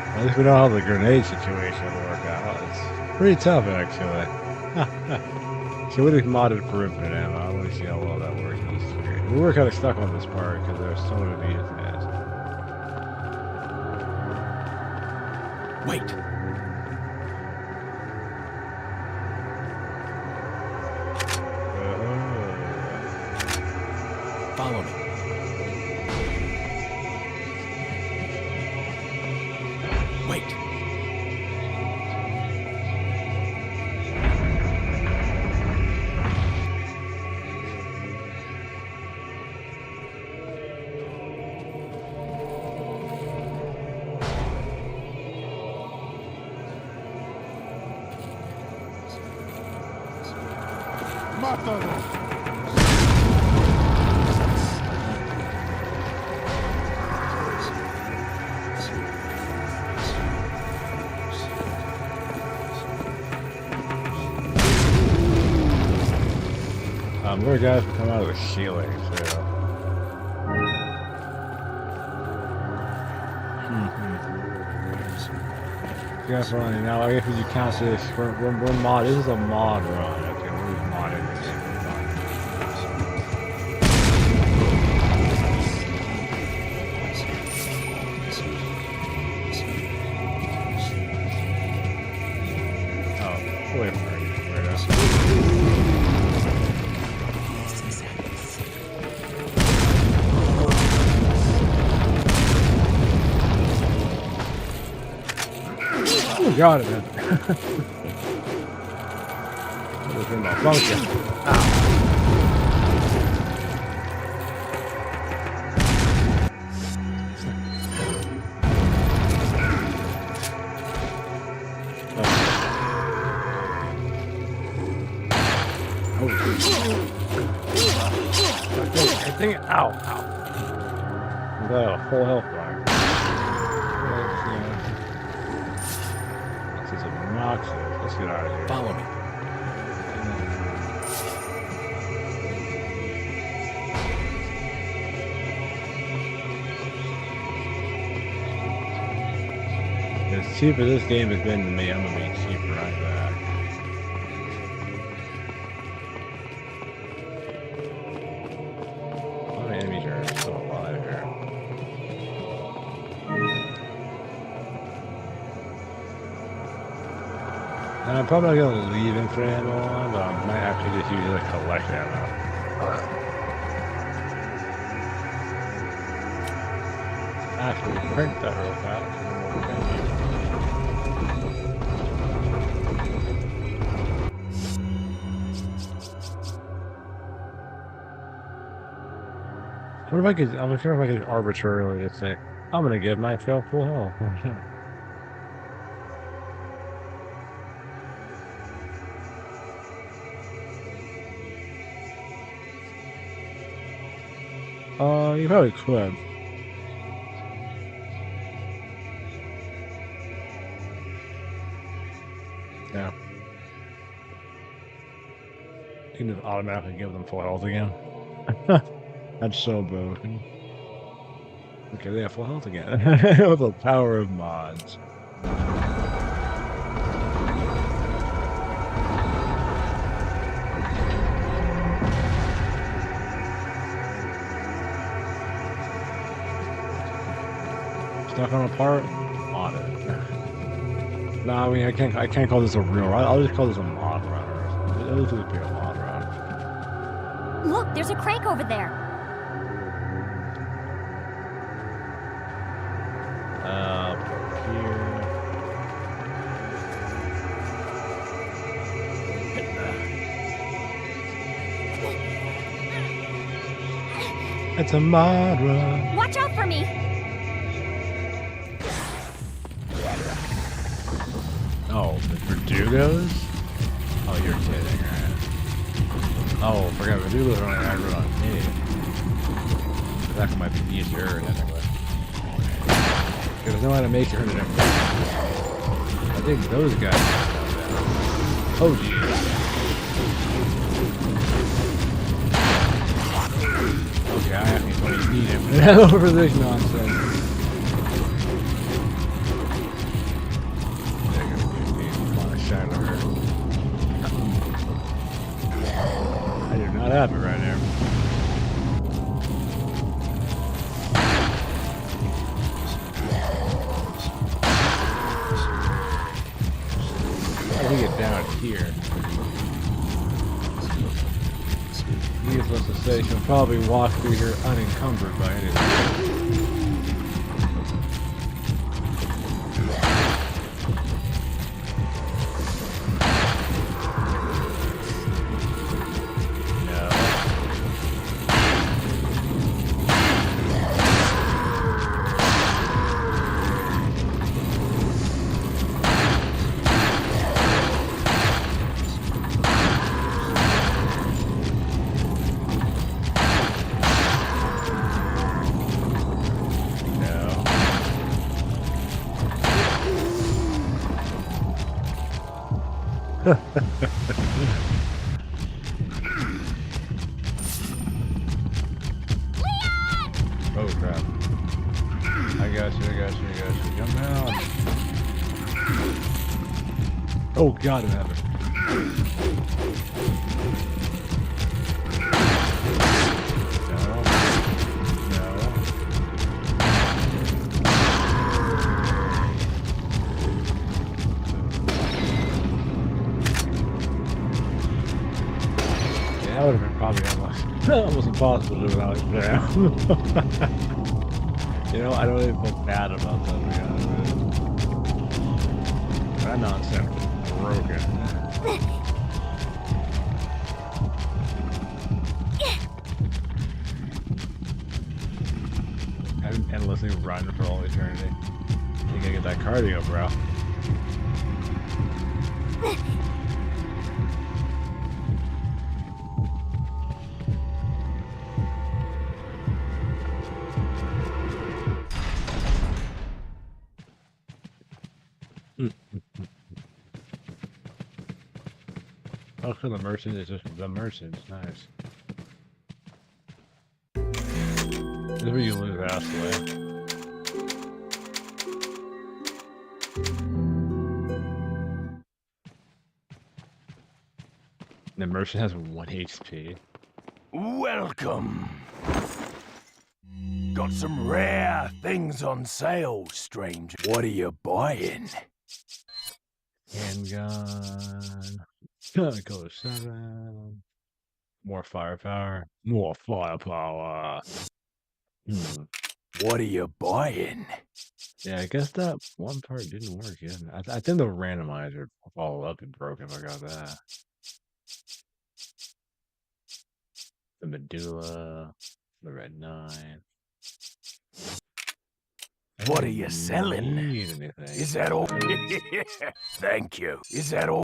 At least we know how the grenade situation will work out. It's pretty tough, actually. So we just modded for infinite ammo. I want to see how well that works. We were kind of stuck on this part because there's so many units. Wait. Follow me. Wait. More guys will come out of the ceiling, so. Yeah, funny. Now, I guess if you count this, we're mod. This is a mod run. Okay, we're modding this. Oh, wait for it. Right up. Got it, man. That was in my function. I think, ow, ow. I got a full health bar. is obnoxious. Let's get out of here. Follow me. As cheap as this game has been to me, I'm gonna be cheap right back. How many enemies are still alive here? And I'm probably not gonna leave infinite ammo on, but I might actually just use it to collect ammo. Actually, print that real fast. What if I could? I'm sure if I could arbitrarily just say, I'm gonna give myself full health. You probably could. Yeah. You can just automatically give them full health again. That's so broken. Okay, they have full health again. With the power of mods. Stuck on a part? On it. No, I mean I can't call this a real run. I'll just call this a mod runner. It'll just be a mod run. Look, there's a crank over there. Here. It's a mod run. Watch out for me. Oh, the Verdugos? Oh, you're kidding, right? Oh, forgot Verdugos are only aggro on me. That might be easier, anyway. There's no way to make sure that I think those guys. Oh, geez. Okay, I actually don't need him over this nonsense. I do not have it right now. I think it's down here. Needless to say, she'll probably walk through here unencumbered by anything. Oh crap. I got you. Jump down. Oh god, it happened. That would have been probably almost impossible to do without it now. You know, I don't even feel bad about that, to be honest with you. That nonsense was broken. I've endlessly run for all eternity. You gotta get that cardio, bro. Oh, for the merchant is just the merchants. Nice. This is where you lose Astley. The merchant has 1 HP. Welcome. Got some rare things on sale, stranger. What are you buying? Handgun. Color 7. More firepower. More firepower. What are you buying? Yeah, I guess that one part didn't work. Yeah, I think the randomizer follow up and broke if I got that. The medulla, the red 9. What are you selling? Need anything. Is that all? Thank you. Is that all?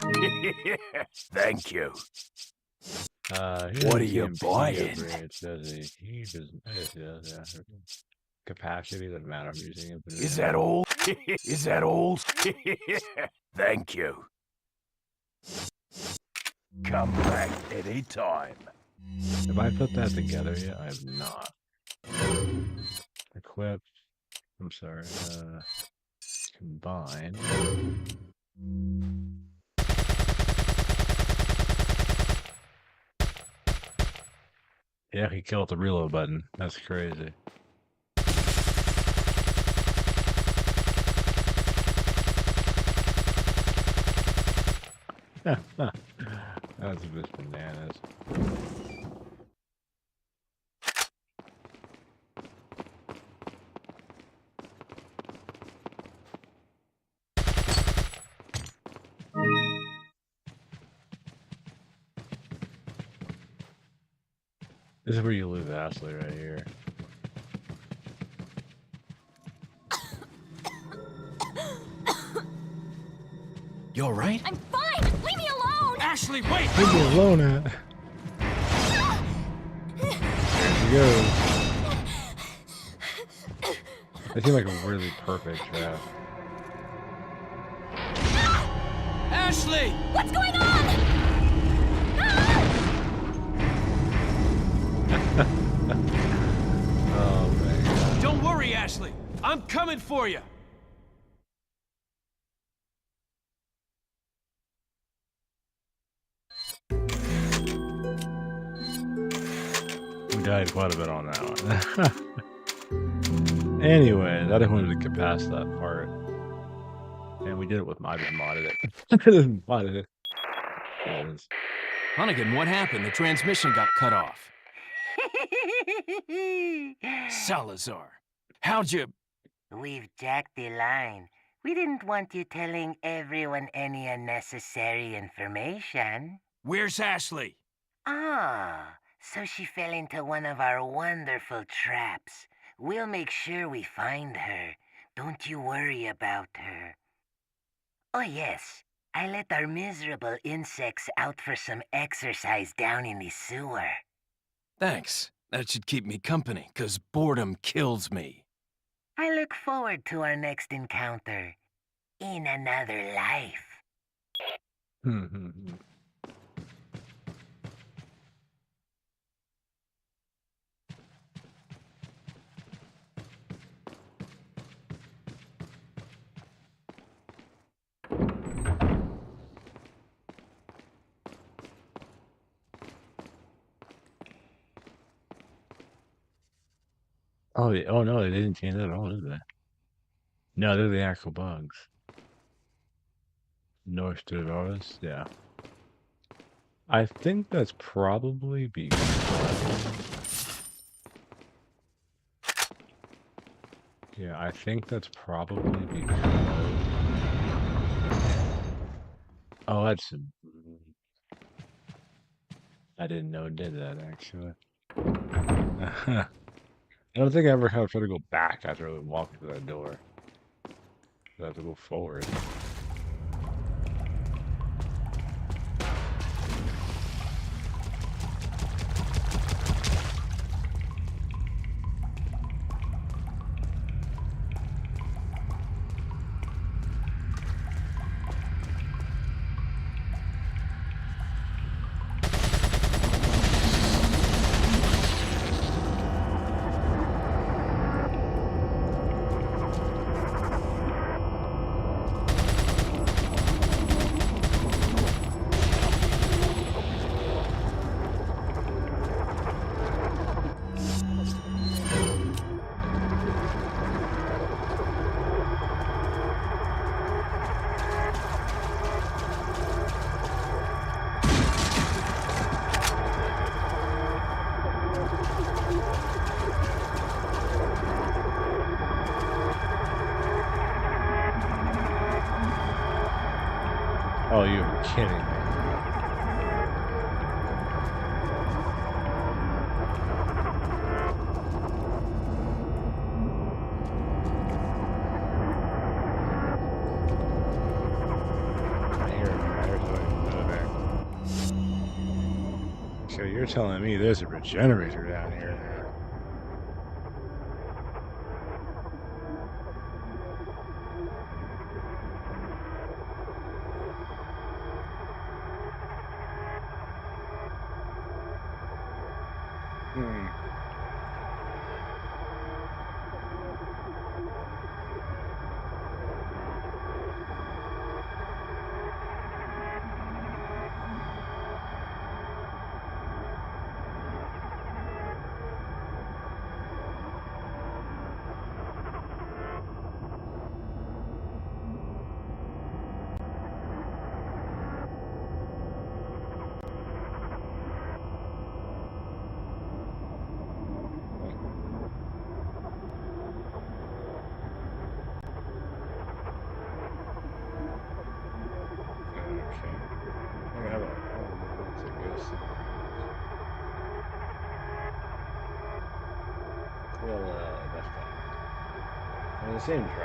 Thank you. What are you buying? Does he doesn't. Yeah. Capacity doesn't matter. I'm using it. Is that all? Is that all? Thank you. Come back anytime. Have I put that together yet? I have not. Equip. I'm sorry. Combine. Yeah, he killed the reload button. That's crazy. That's just bananas. This is where you lose Astley right here. You all right? I'm fine! Leave me alone! Ashley, wait! Leave me alone at. There she goes. That seemed like a really perfect trap. Ashley! What's going on? Oh my god. Don't worry, Ashley. I'm coming for you. We died quite a bit on that one. Anyways, I just wanted to get past that part. And we did it with I just modded it. I just modded it. There it is. Hunnigan, what happened? The transmission got cut off. Salazar, how'd you... We've jacked the line. We didn't want you telling everyone any unnecessary information. Where's Ashley? Ah, so she fell into one of our wonderful traps. We'll make sure we find her. Don't you worry about her. Oh yes, I let our miserable insects out for some exercise down in the sewer. Thanks. That should keep me company, 'cause boredom kills me. I look forward to our next encounter. In another life. Oh, yeah. Oh no, they didn't change that at all, did they? No, they're the actual bugs. North Dolores, yeah. I think that's probably because... Yeah, I think that's probably because... Oh, that's... I didn't know it did that, actually. I don't think I ever have to go back after I walk through that door. I have to go forward. Oh, you're kidding me. So you're telling me there's a regenerator down here? Well, that's fine. I mean, the same drive.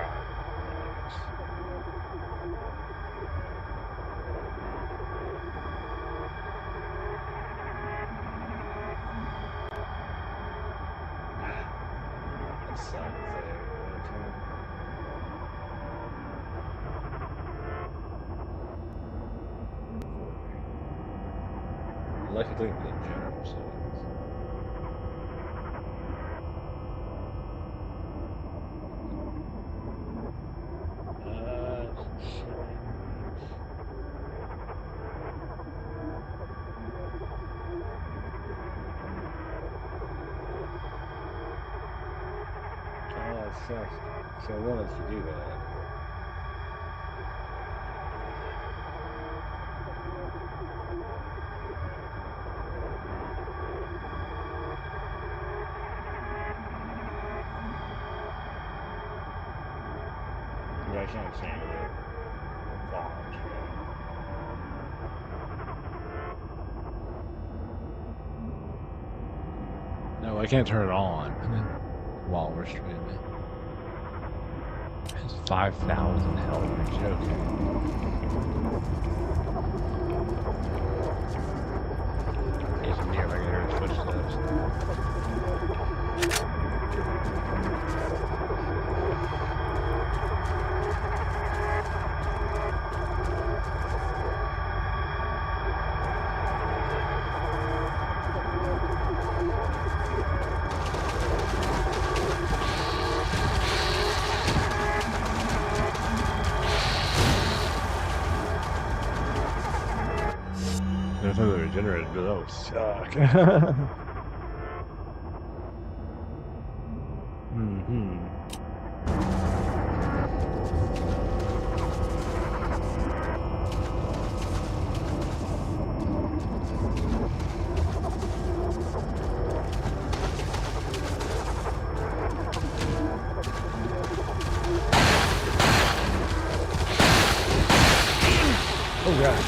That sucks. I like to think the general settings. So I wanted to do that. Yeah, I can't change it. Farms, no, I can't turn it on while we're streaming. 5,000 health, you're joking. He's near, I can hear his footsteps. There's another regenerator, but that would suck. Oh god.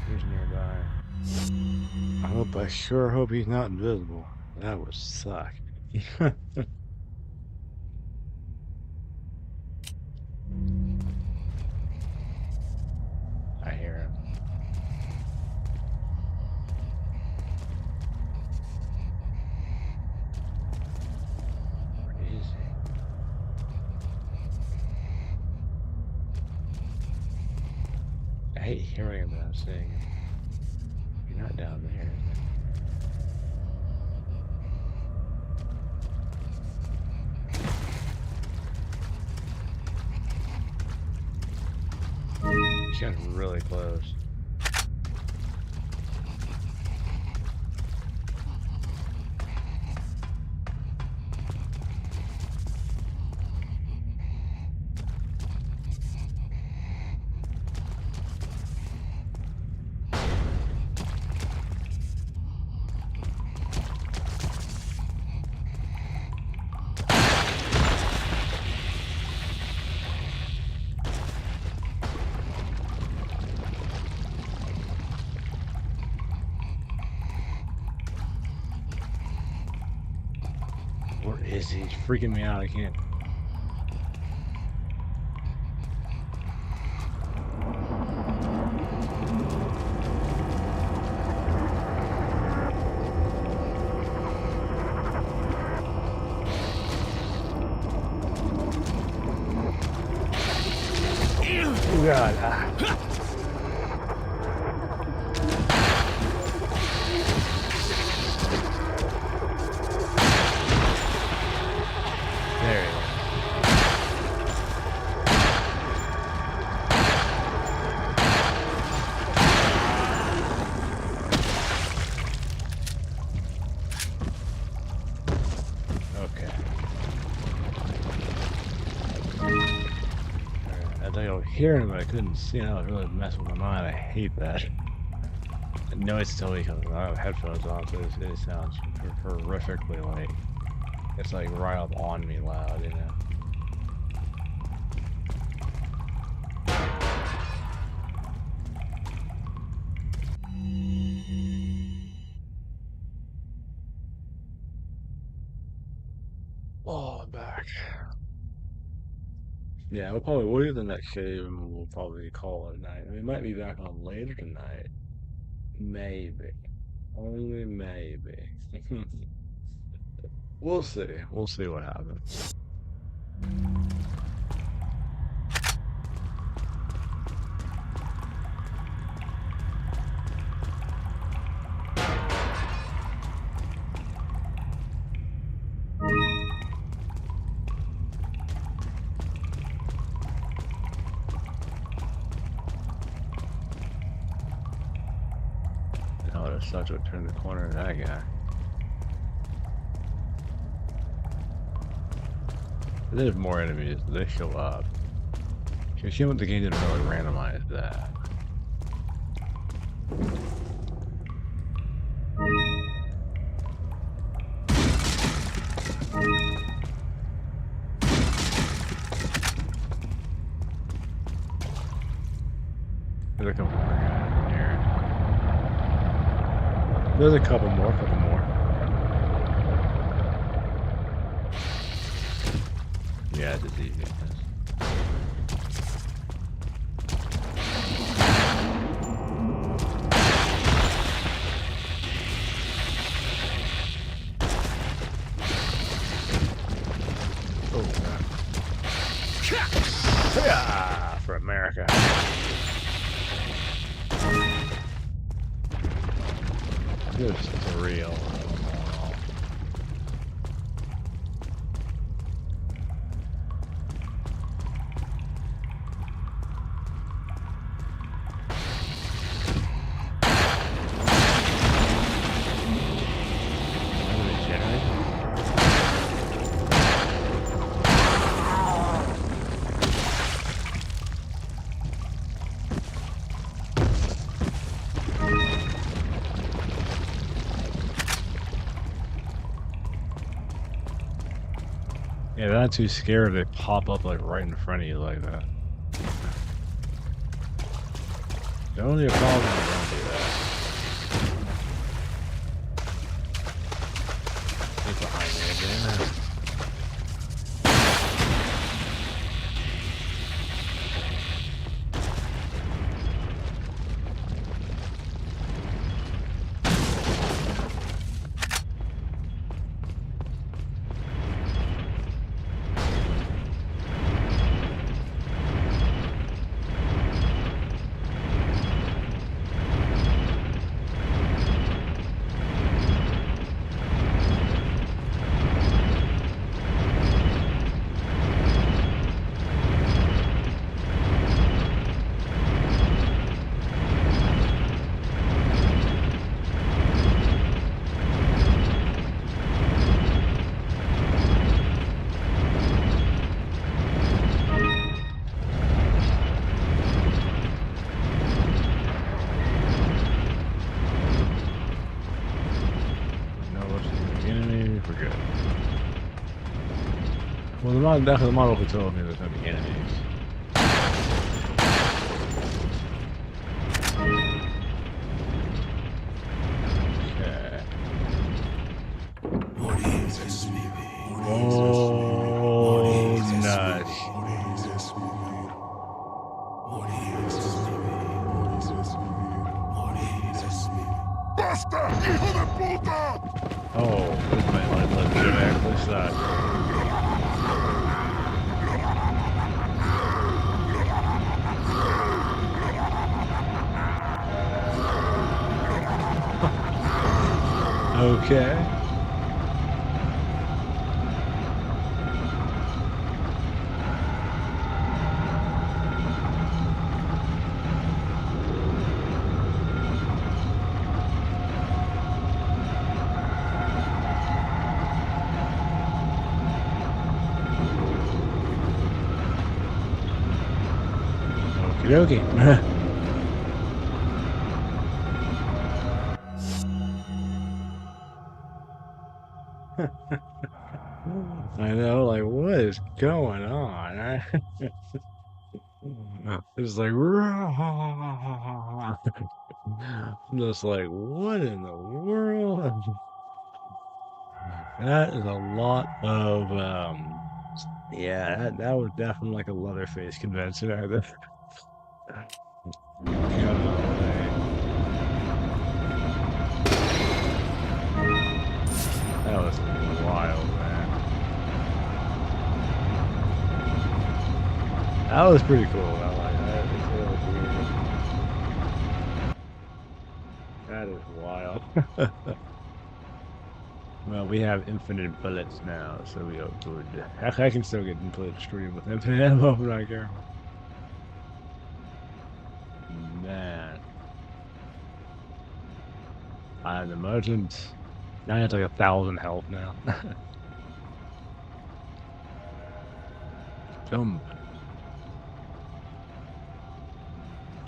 He's nearby. I sure hope he's not invisible. That would suck. I hear him. Where is he? I hate hearing him, but I'm saying you're not down there. He's getting really close. Where is he? He's freaking me out. I can't. Oh God. There he is. Okay. I think I was hearing him, but I couldn't see him. I was really messing with my mind. I hate that. I know it's totally because I have headphones on, so it sounds horrifically like it's like right up on me loud, you know. Oh, I'm back. Yeah, we'll leave the next save and we'll probably call it a night. We might be back on later tonight. Maybe. Only maybe. We'll see. We'll see what happens. Oh, that sucks. What turned the corner of that guy. There's more enemies. They show up. You see what the game didn't really randomize that. There's a couple more guys in here. There's a couple more. Yeah, it's easy. Oh, God. Yeah, for America. There's 3 of them. Yeah, they're not too scared. They pop up like right in front of you like that. The only problem is don't do that. Get behind me again. Well, the model who told me there's going to be enemies. Okay. suck. Okay. Okie dokie. I know, like, what is going on? It's like, I'm just like, what in the world? That is a lot of, yeah, that was definitely like a Leatherface convention. Golly. That was wild, man. That was pretty cool. I like that. It's really weird. That is wild. Well, we have infinite bullets now, so we are good. Actually, I can still get into the stream with infinite ammo if I'm not careful. Man. I'm the merchant. Now I have like 1,000 health now. Jump.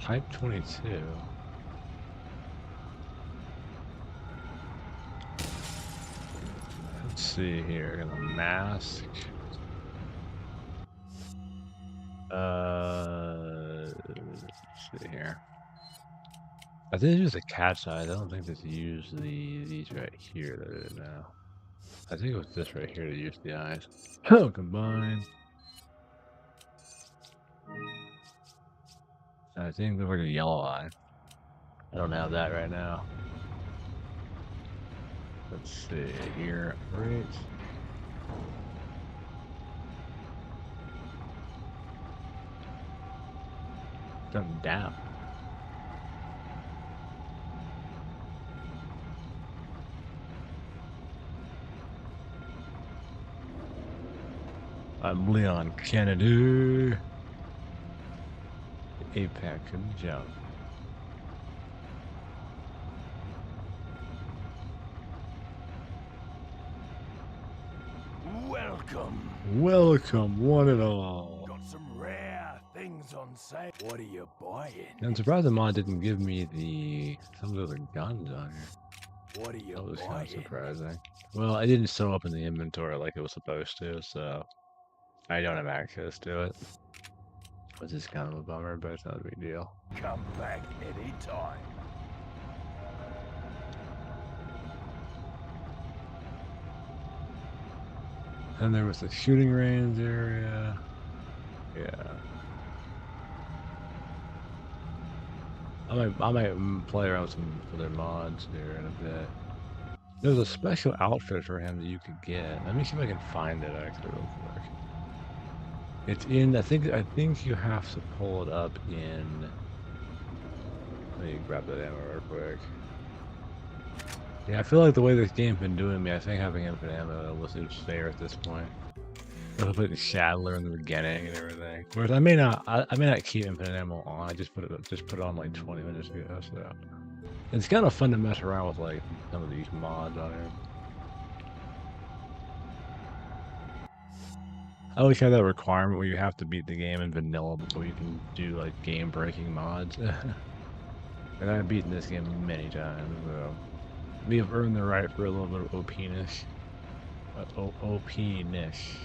Type 22. Let's see here. Gonna mask. Let's see here. I think it's just a cat's eye. I don't think this used these right here that it is now. I think it was this right here to use the eyes. Oh, combine. I think there's like a yellow eye. I don't have that right now. Let's see here. Great. Something down. I'm Leon Kennedy. APAC couldn't jump. Welcome. Welcome, one and all. Got some rare things on sale. What are you buying? I'm surprised the mod didn't give me some of the other guns on here. What are you That was kind buying? of surprising. Well, I didn't show up in the inventory like it was supposed to, so I don't have access to it. Which is kind of a bummer, but it's not a big deal. Come back anytime. And there was the shooting range area. Yeah. I might play around with some other mods here in a bit. There's a special outfit for him that you could get. Let me see if I can find it actually real quick. It's in, I think you have to pull it up in, let me grab that ammo real quick. Yeah, I feel like the way this game's been doing me, I think having infinite ammo was fair at this point. I put the Shadler in the beginning and everything. Whereas I may not keep infinite ammo on. I just put it on like 20 minutes ago. So it's kind of fun to mess around with like some of these mods on here. I always have that requirement where you have to beat the game in vanilla before you can do like game-breaking mods. And I've beaten this game many times, so we have earned the right for a little bit of OP-nish. OP-nish.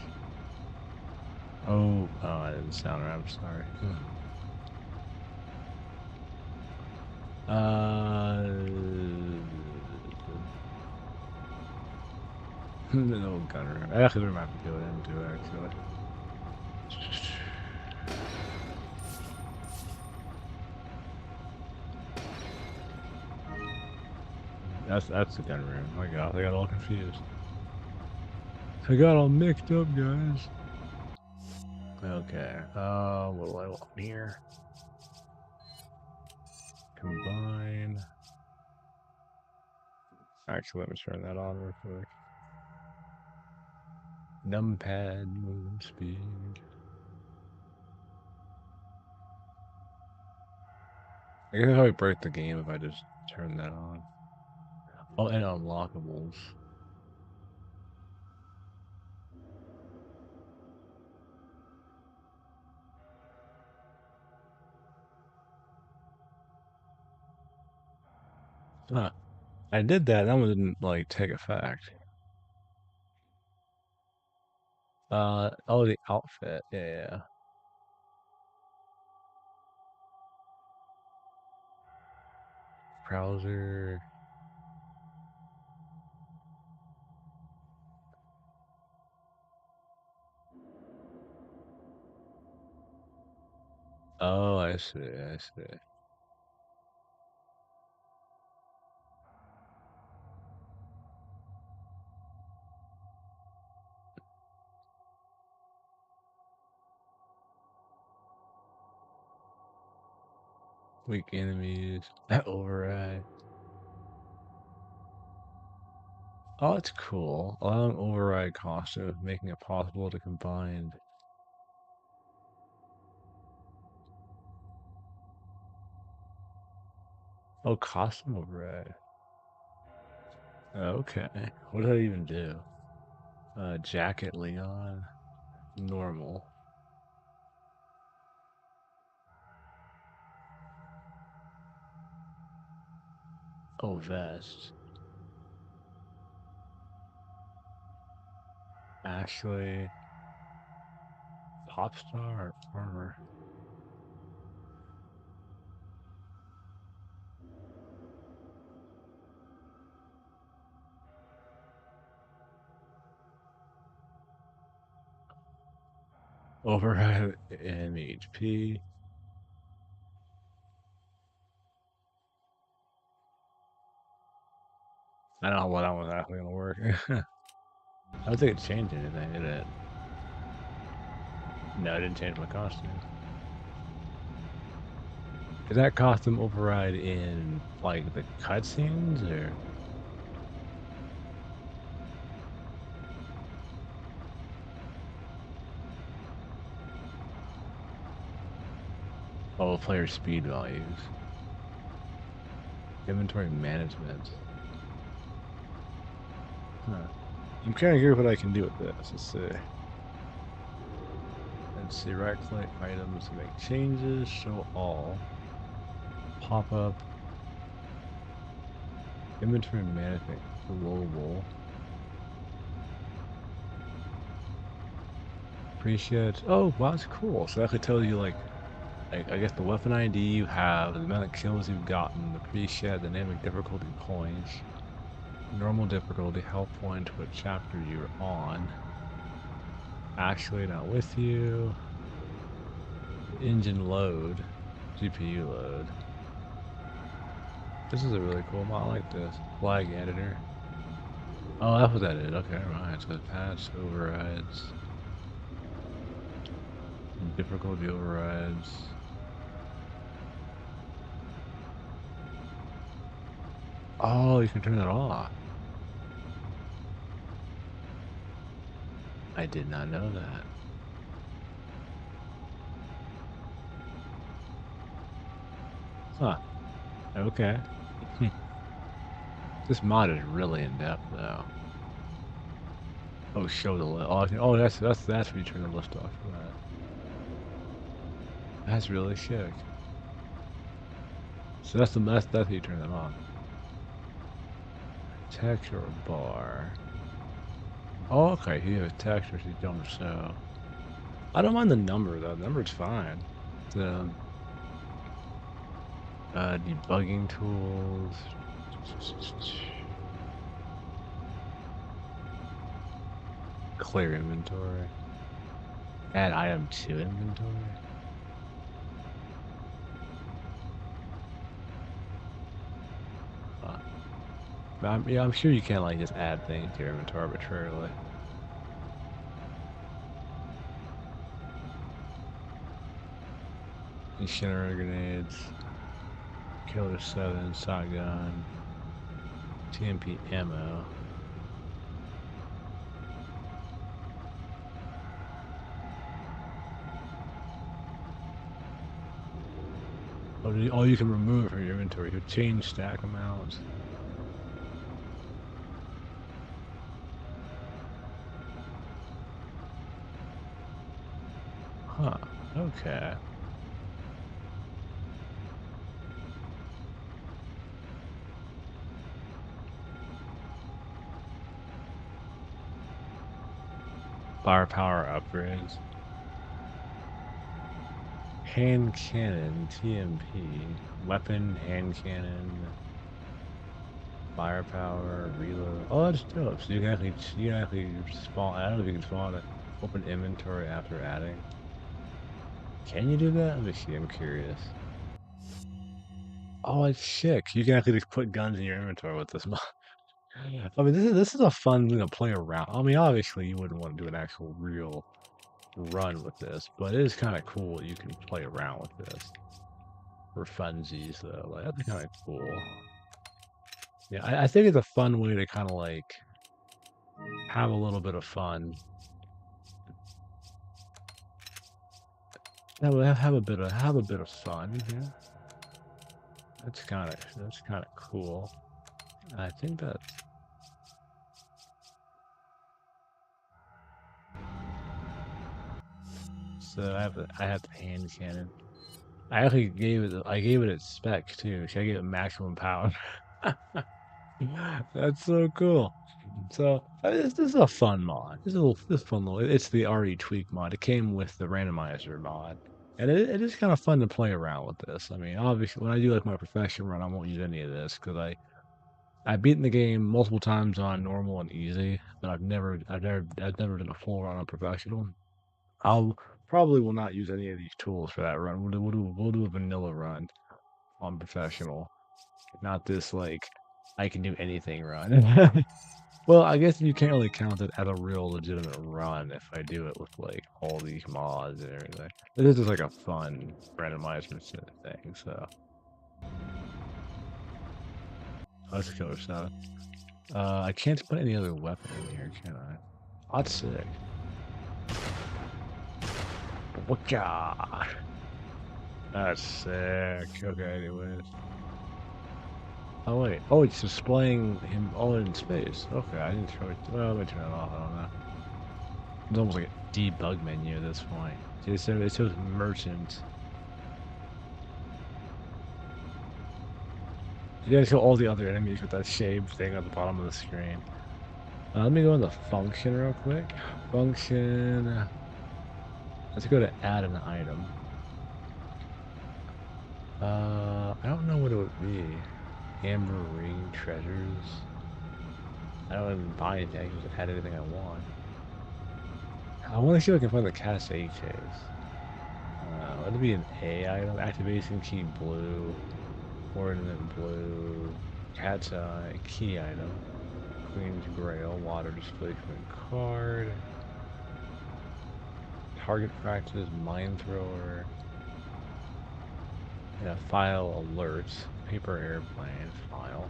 Oh, I didn't sound right. I'm sorry. No gunner. Actually, we might have to go into actually. That's the gun room. Oh my god, I got all confused. I got all mixed up, guys. Okay. What do I want here? Combine. Actually, let me turn that on real quick. Numpad movement speed. I guess I would break the game if I just turn that on. Oh, and unlockables. Huh. I did that. That one didn't like take effect. Oh, the outfit. Yeah. Browser. Oh, I see. I see. Weak enemies. Override. Oh, that's cool. Allowing override costume, making it possible to combine. Oh, costume override. Okay. What did I even do? Jacket Leon. Normal. Oh, vest. Ashley. Popstar armor. Override MHP. I don't know what that was actually gonna work. I don't think it changed anything, did it? No, it didn't change my costume. Is that costume override in like the cutscenes or? Oh, player speed values. Inventory management. Huh. I'm kind of curious what I can do with this. Let's see. Let's see. Right click items to make changes. Show all. Pop up. Inventory management. Global. Appreciate. Oh, wow, that's cool. So that could tell you like I guess the weapon ID you have, the amount of kills you've gotten, the pre-shed, dynamic difficulty points, normal difficulty, health point, what chapter you're on. Actually not with you. Engine load, GPU load. This is a really cool mod. I like this. Flag editor. Oh, that's what that is. Okay, right. So patch overrides. Difficulty overrides. Oh, you can turn that off. I did not know that. Huh. Okay. This mod is really in depth, though. Oh, show the list. Oh, that's what you turn the list off for that. That's really sick. So that's how you turn them on. Texture bar. Oh, okay. Here, have textures you don't show. I don't mind the number though. The number's fine. The debugging tools. Clear inventory. Add item to inventory. Yeah, I'm sure you can't like just add things to your inventory arbitrarily. Incendiary grenades. Killer 7, shotgun. TMP ammo. Oh, you can remove from your inventory. You change stack amounts. Huh. Okay. Firepower upgrades. Hand cannon, TMP, weapon, hand cannon, firepower, reload. Oh, that's dope. So you can actually spawn. I don't know if you can spawn it. Open inventory after adding. Can you do that? Let me see. I'm curious. Oh, it's sick. You can actually just put guns in your inventory with this mod. I mean, this is a fun thing to play around. I mean, obviously you wouldn't want to do an actual real run with this, but it is kind of cool that you can play around with this for funsies, though. Like, that's kind of cool. Yeah, I think it's a fun way to kind of like have a little bit of fun. Have a bit of fun. Yeah, that's kind of cool. I think that. So I have the hand cannon. I actually gave it its spec too. So I gave it maximum power. That's so cool. So this is a fun mod. This is fun little. It's the RE Tweak mod. It came with the randomizer mod, and it is kind of fun to play around with this. I mean, obviously, when I do like my profession run, I won't use any of this because I've beaten the game multiple times on normal and easy, but I've never done a full run on professional. I'll probably will not use any of these tools for that run. We'll do a vanilla run on professional, not this like I can do anything run. Well, I guess you can't really count it as a real legitimate run if I do it with like all these mods and everything. This is just like a fun randomized thing. So that's Killer 7. I can't put any other weapon in here, can I? That's sick. Whatcha? That's sick. Okay, anyways. Oh wait. Oh, it's displaying him all in space. Okay, I didn't show it. Well, let me turn it off. I don't know. It's almost like a debug menu at this point. See, it shows merchant. You guys show all the other enemies with that shaved thing at the bottom of the screen. Let me go into function real quick. Function. Let's go to add an item. I don't know what it would be. Amber ring treasures. I don't even buy anything. I can just add anything I want. I want to see if I can find the cache chase. It'll be an A item. Activation key blue. Ornament blue. Cat's eye. Key item. Queen's Grail. Water displacement card. Target practice. Mine thrower. Yeah, file alerts. Paper airplane file.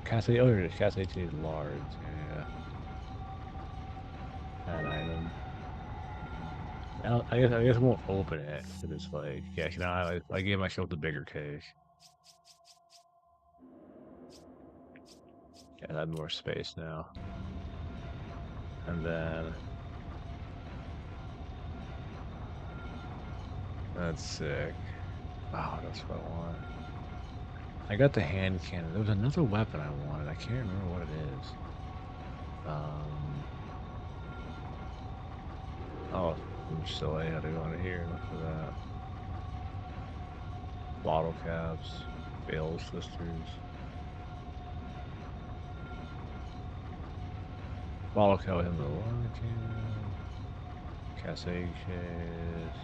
Cache, oh, here it is. Cache is large. Yeah. That item. I guess I won't open it. It's like, yeah, you know, I gave myself the bigger cache. Yeah, I have more space now. And then that's sick. Wow, that's what I want. I got the hand cannon. There was another weapon I wanted. I can't remember what it is. Oh, I'm silly. I had to go into here and look for that. Bottle caps. Bale sisters. Bottle cap in the water can. Cache chase.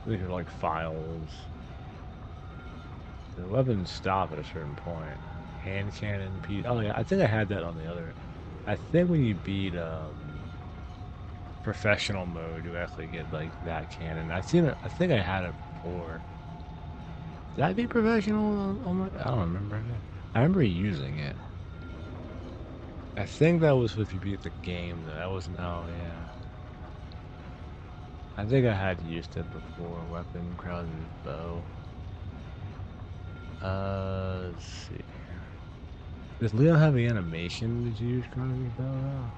These are like files. The weapons stop at a certain point. hand cannon piece. Oh yeah, I think I had that on the other. I think when you beat professional mode, you actually get like that cannon. I think I had it before. Did I beat professional on my? I don't remember. I remember using it. I think that was if you beat the game though. That wasn't. Oh yeah. I think I had used it before. Weapon, Krauser's bow. Let's see. Does Leon have the animation to use Krauser's bow?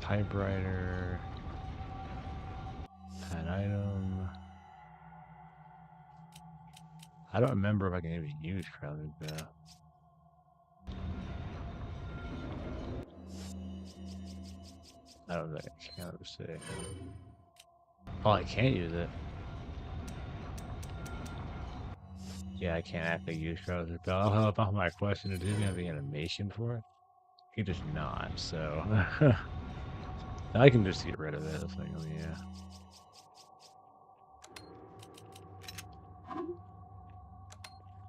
Typewriter. An item. I don't remember if I can even use Krauser's bow. I don't think I can say. Oh, I can't use it. Yeah, I can't actually use Krauser's bow. I'll help out my question. Does he have the animation for it? He does not, so I can just get rid of it. Yeah.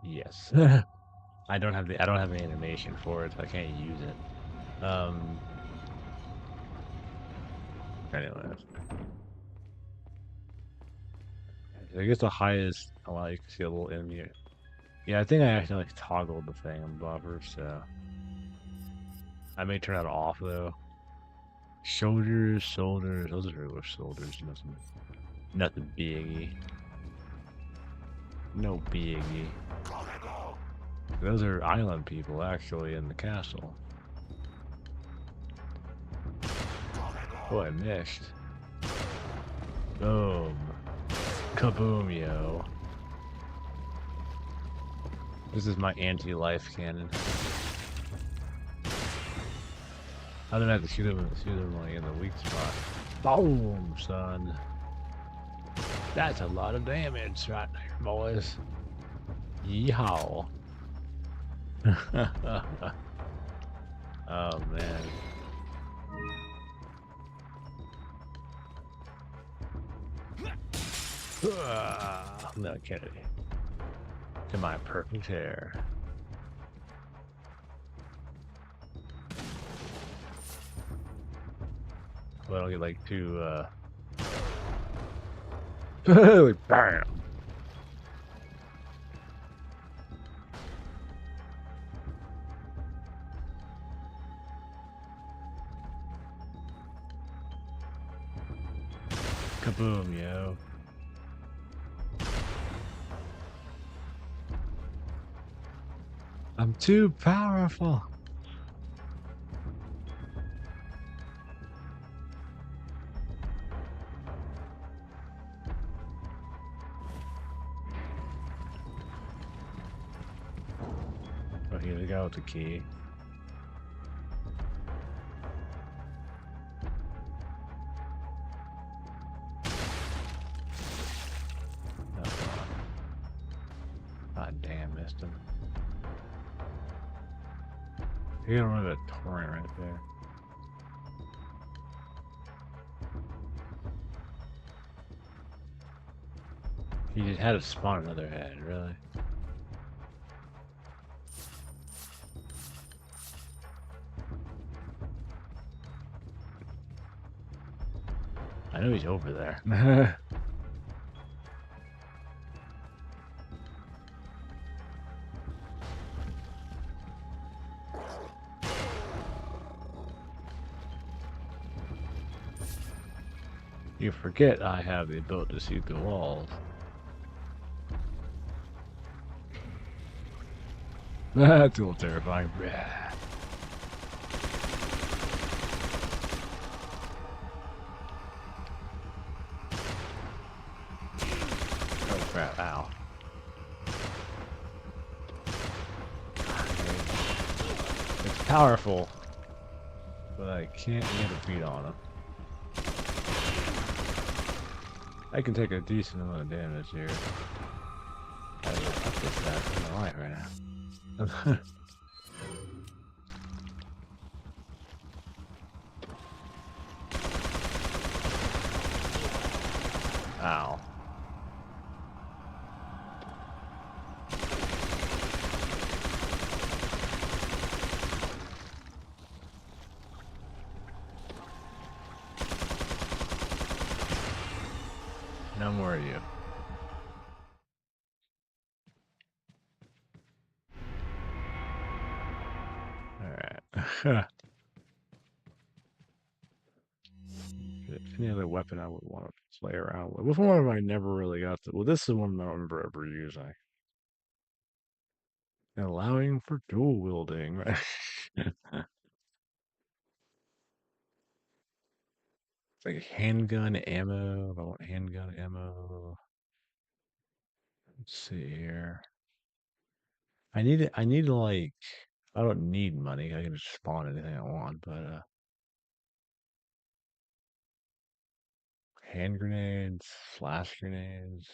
Yes. I don't have the animation for it, so I can't use it. Anyways. I guess the highest, well, you can see a little enemy. Yeah, I think I actually like toggled the thing on buffer, so I may turn that off though. Shoulders, those are regular shoulders, nothing biggie. No biggie. Those are island people actually in the castle. Oh, I missed. Boom. Kaboom, yo. This is my anti-life cannon. I don't have to shoot them like in the weak spot. Boom, son. That's a lot of damage right there, boys. Yeehaw. Oh, man. No, Kennedy. To my perfect hair. Well, I don't get like too, bam! Kaboom, yo. I'm too powerful. Oh, here we go with the key. God damn, missed him. You're gonna run that torrent right there. He just had to spawn another head, really. I know he's over there. You forget I have the ability to see through walls. That's a little terrifying. Oh crap, ow. It's powerful, but I can't get a beat on him. I can take a decent amount of damage here. I don't know that in my life right now. Ow. are you? Alright. Any other weapon I would want to play around with? Which one have I never really got to? Well, this is one I don't remember ever using. Allowing for dual wielding, right? It's like handgun ammo. If I want handgun ammo. Let's see here. I need like I don't need money. I can just spawn anything I want, but hand grenades, flash grenades.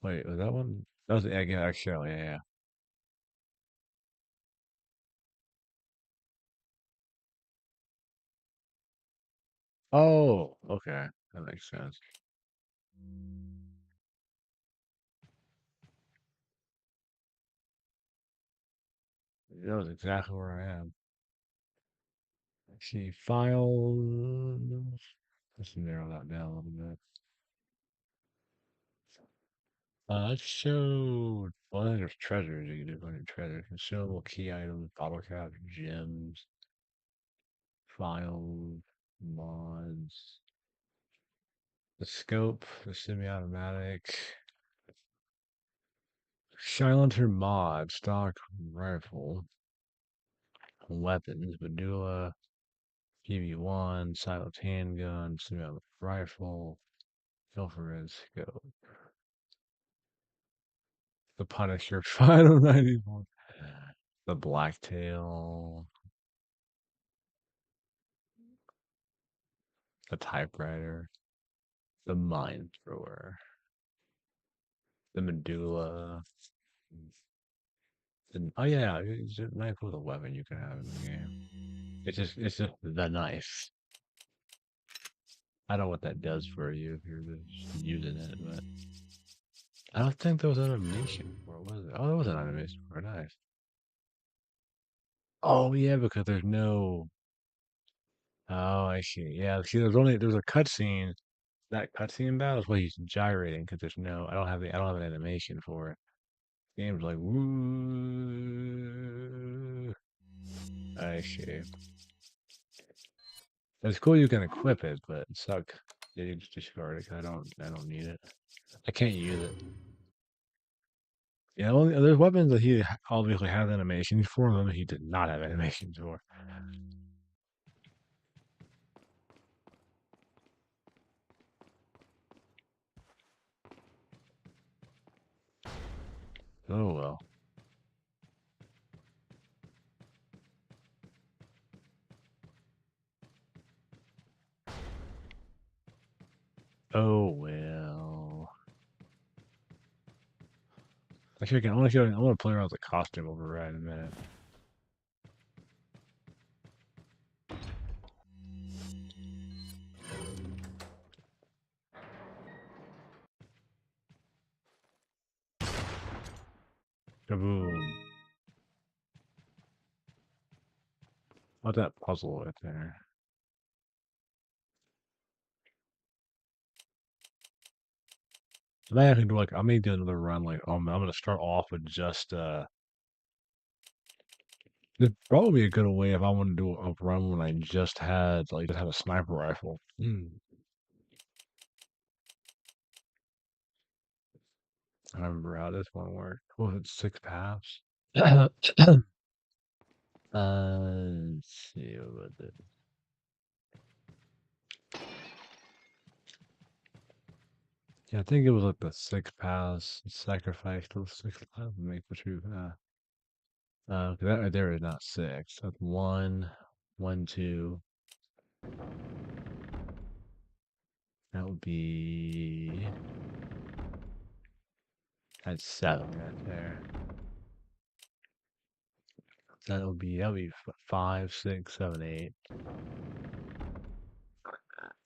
Wait, was that one? That was the egg actually, yeah. Oh, okay. That makes sense. That was exactly where I am. Let's see, files. Let's narrow that down a little bit. Let's show. Well, there's treasures. You can do a bunch of treasures. Consumable key items, bottle caps, gems, files, mods. The scope, the semi-automatic. Silencer mod, stock rifle. Weapons, Medulla, PV1, silent handgun, semi-automatic rifle, infrared scope. The Punisher, Final 91. The Blacktail. The typewriter. The mine thrower. The medulla. Oh yeah, it's a knife with a weapon you can have in the game. It's just the knife. I don't know what that does for you if you're just using it, but I don't think there was an animation for it, was it? Oh, there was an animation for it. Nice. Oh yeah, because there's no. Oh, I see. Yeah, see, there's a cutscene. That cutscene battle is where he's gyrating because there's no. I don't have an animation for it. The game's like woo. I see. It's cool you can equip it, but it sucks. Yeah, you just discard it. 'Cause I don't need it. I can't use it. Yeah, only there's weapons that he obviously has animations for them. He did not have animations for. Oh well. Oh well. Actually, I want to play around with the costume override in a minute. Kaboom. What's that puzzle right there? I may actually do I may do another run. Like, I'm gonna start off with just It'd probably be a good way if I want to do a run when I just had a sniper rifle. I remember how this one worked. What was it, 6 paths? Let's see what was it. Yeah, I think it was like the 6 paths. Sacrifice those 6 paths and make the true path. 'Cause that right there is not 6. That's 1, 1, 2. That would be. That's 7 right there. That would be 5, 6, 7, 8.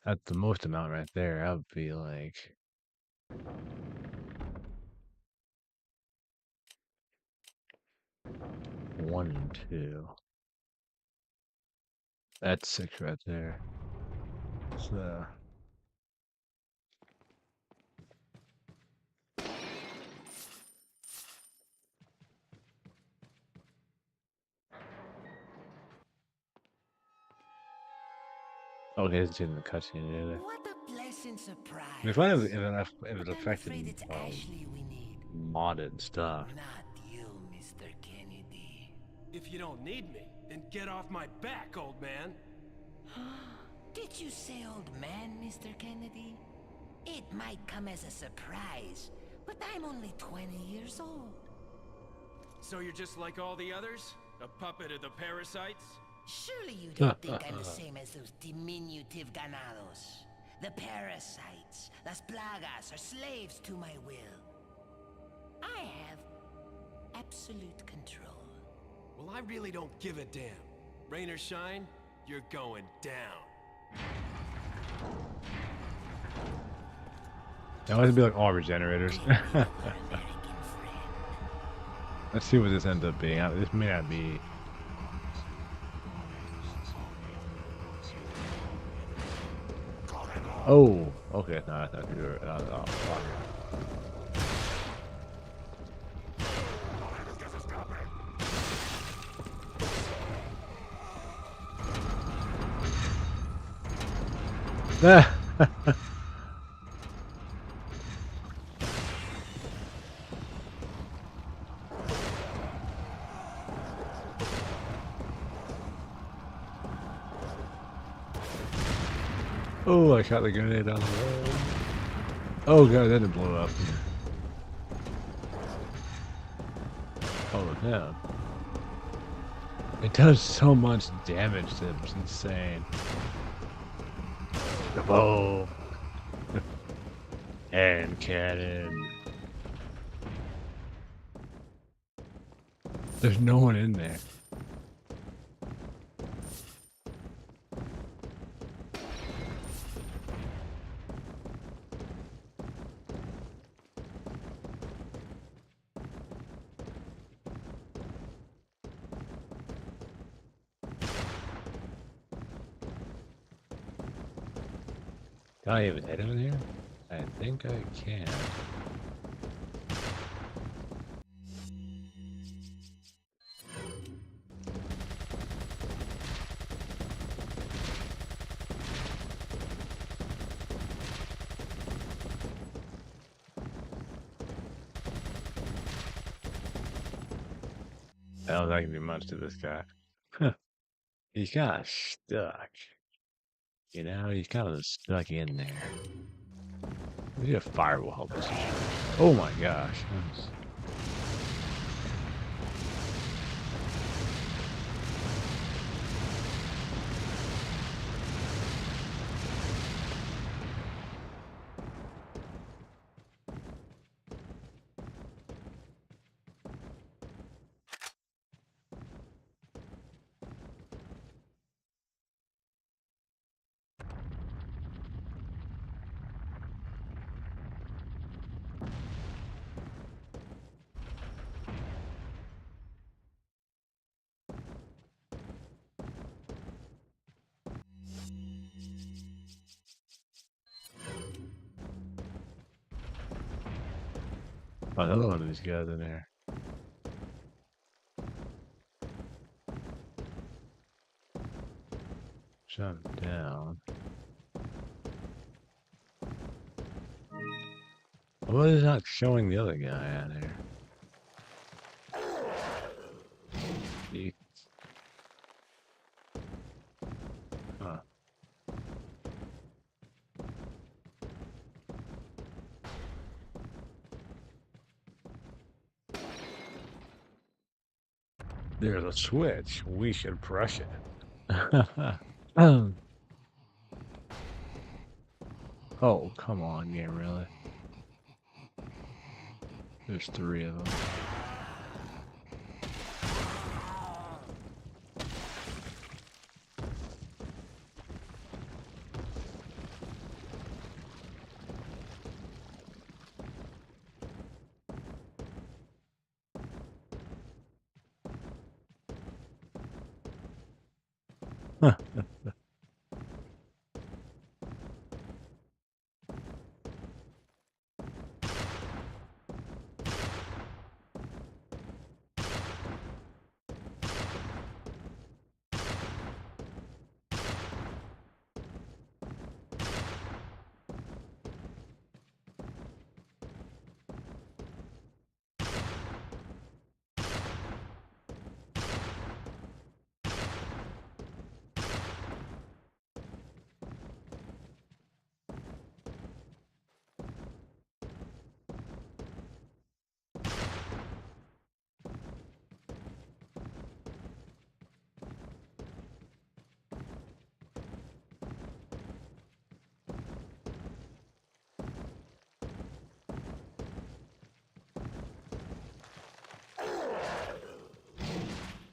That's the most amount right there. That would be like 1 and 2. That's 6 right there. So, okay, it's in the cutscene, yeah. What a pleasant surprise. I mean, fun if But it I'm affected afraid it's Ashley we need, modded stuff. not you, Mr. Kennedy. If you don't need me, then get off my back, old man. Did you say old man, Mr. Kennedy? It might come as a surprise, but I'm only 20 years old. So you're just like all the others? A puppet of the parasites? Surely you don't think I'm the same as those diminutive ganados. The parasites, las plagas, are slaves to my will. I have absolute control. Well, I really don't give a damn. Rain or shine, you're going down. That must be like all regenerators. American friend. Let's see what this ends up being. This may not be. Oh, okay. No, I thought you were. Oh, fuck. Ah. Oh, I shot the grenade on the road. Oh god, that didn't blow up. Oh no. It does so much damage to him, it's insane. The bow. Hand cannon. There's no one in there. Can I even hit him in here? I think I can. I don't think I can do much to this guy. Huh. He's kind of stuck. You know, he's kind of stuck in there. Maybe a fire will help us. Oh my gosh. Oh, another one of these guys in there. Jump down. What is not showing the other guy out here? He... Huh. There's a switch. We should press it. Oh, come on, game, really? There's 3 of them.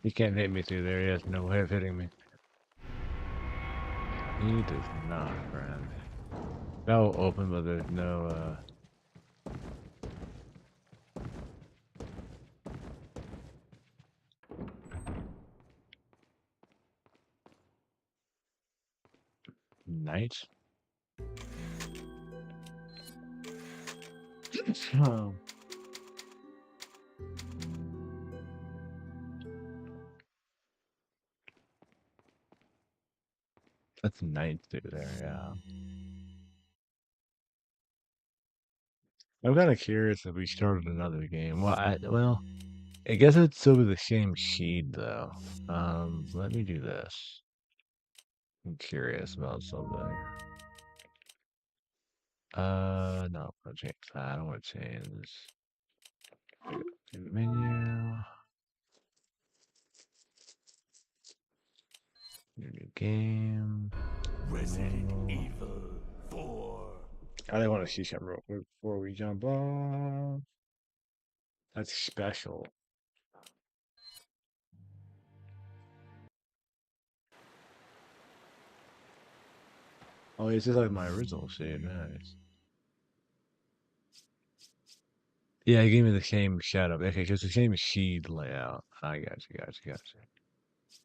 He can't hit me through there. He has no way of hitting me. He does not, friend. That will open, but there's no, Knight? Oh. That's Knight through there, yeah. I'm kind of curious if we started another game. Well, I guess it'd still be the same seed though. Let me do this. I'm curious about something. No, I'm gonna change that. I don't want to change. Menu. New game. Resident Evil 4. I didn't want to see something real quick before we jump off. That's special. Oh, it's just like my original save. Nice. Yeah, it gave me the same setup. Okay, because the same seed layout. I got you.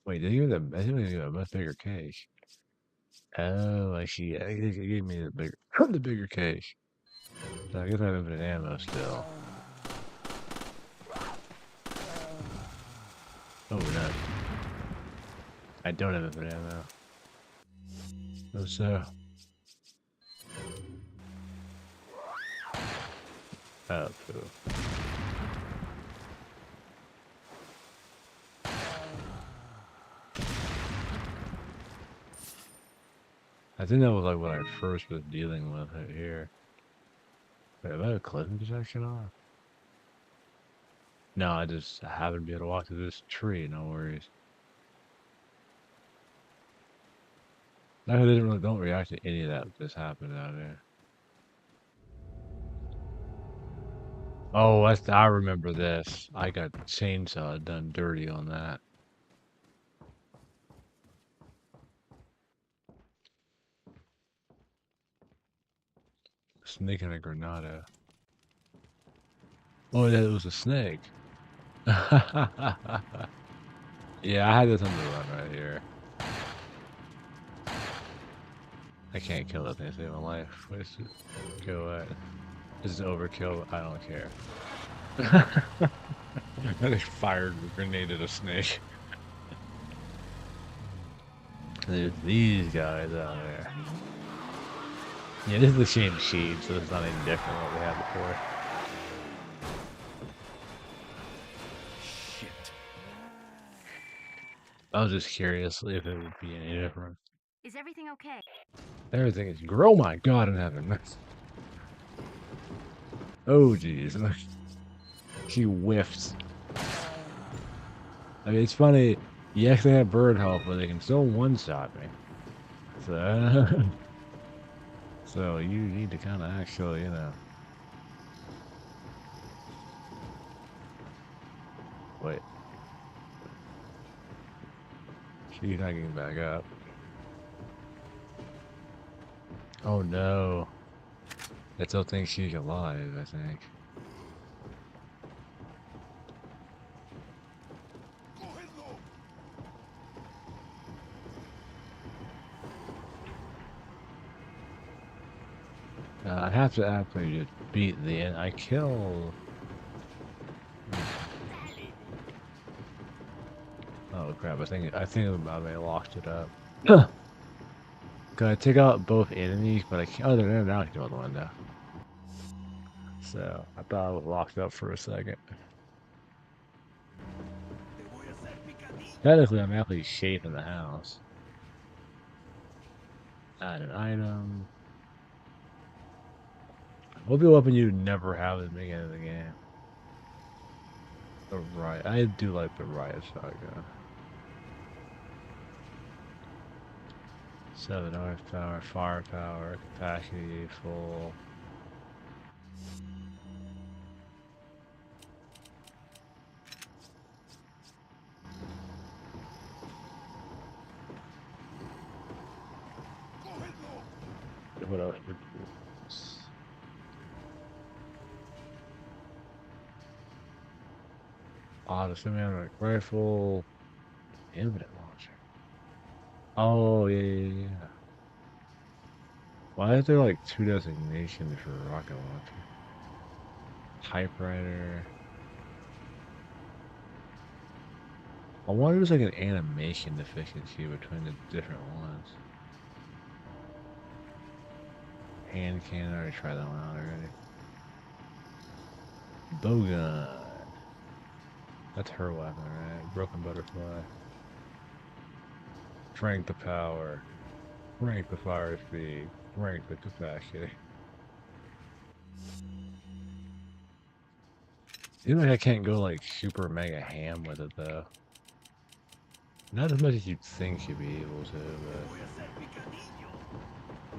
Wait, did it give me the? I think it gave me a much bigger case. Oh, I see. I think it gave me the bigger, the bigger case. So I guess I have infinite ammo still. Oh no, I don't have infinite ammo. Oh so. Oh, cool. I think that was like what I first was dealing with right here. Wait, have I a collision detection on? No, I just happen to be able to walk through this tree, no worries. I don't react to any of that just happened out there. Oh, I remember this. I got chainsaw done dirty on that. Snake and a granada. Oh, yeah, it was a snake. Yeah, I had this on the run right here. I can't kill that thing to save my life. Where's it go at? This is overkill. I don't care. I just fired a grenade at a snake. There's these guys out there. Yeah, this is the same seed, so it's not any different than what we had before. Shit. I was just curious if it would be any different. Is everything okay? Everything is oh my god in heaven. Oh jeez. She whiffs. I mean, it's funny. Yes, they have bird health, but they can still one-shot me. So, so you need to kind of actually, you know. Wait. She's not getting back up. Oh no. They still think she's alive, I think. I have to actually just beat the end. I kill. Oh crap! I think I may have locked it up. Can I take out both enemies? But I can't. Oh, they're now I can go out the window. So I thought I was locked up for a second. Technically, I'm actually safe in the house. Add an item. What be a weapon you never have in the beginning of the game? The riot. I do like the riot shotgun. 7 horsepower, firepower, capacity full. Auto semi-automatic rifle. Infinite launcher. Oh, yeah. Why is there like 2 designations for rocket launcher? Typewriter. I wonder if there's like an animation deficiency between the different ones. Hand cannon, I already tried that one out already. Bowgun. That's her weapon, right? Broken butterfly. Strength the power. Strength the fire speed. Strength the capacity. You know, I can't go like super mega ham with it though. Not as much as you'd think you'd be able to, but.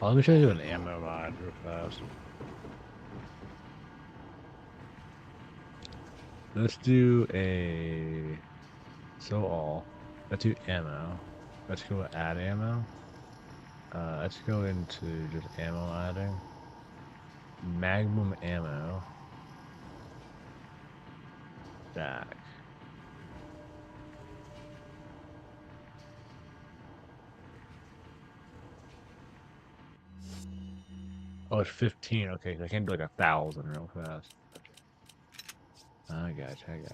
Oh, let me show you an ammo mod real fast. Let's do a. So all. Let's do ammo. Let's go add ammo. Let's go into just ammo adding. Magnum ammo. Back. Oh, it's 15. Okay, so I can do like 1,000 real fast. I got you.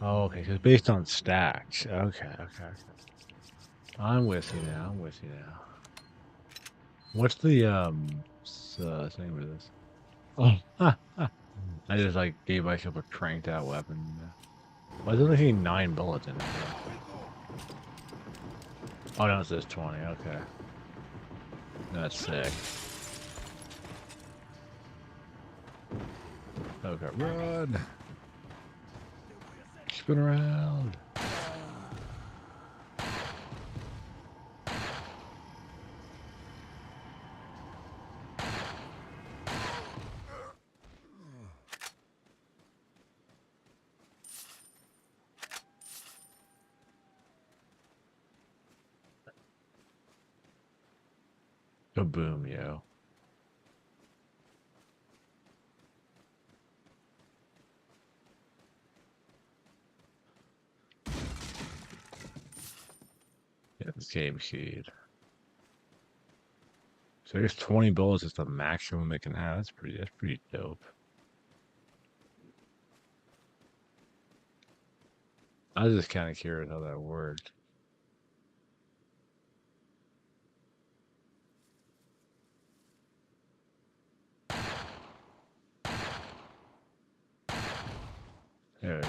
Oh, okay, so it's based on stacks. Okay. I'm with you now. What's the name of this? Oh, I just like gave myself a cranked out weapon. Why is there only 9 bullets in it? Oh no, it says 20. Okay, that's sick. Okay, run. Spin around. Kaboom, yo. Yeah, this game sheet. So there's 20 bullets is the maximum it can have. That's pretty dope. I was just kind of curious how that worked. There we go.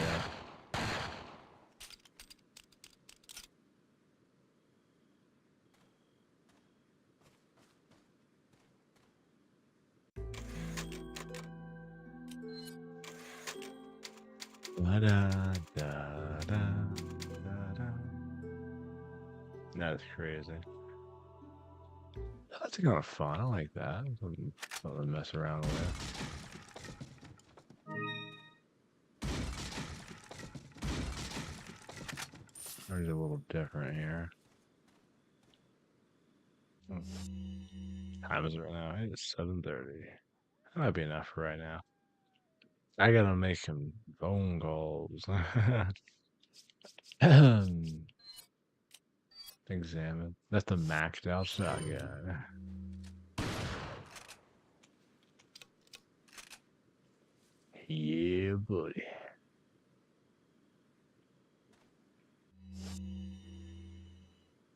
Da-da-da-da-da-da. That's crazy. That's kind of fun. I like that. Something to mess around with. Ours a little different here. Time is it right now? It's 7:30. That might be enough for right now. I gotta make some phone calls. Examine. That's the maxed out shotgun. Yeah, buddy.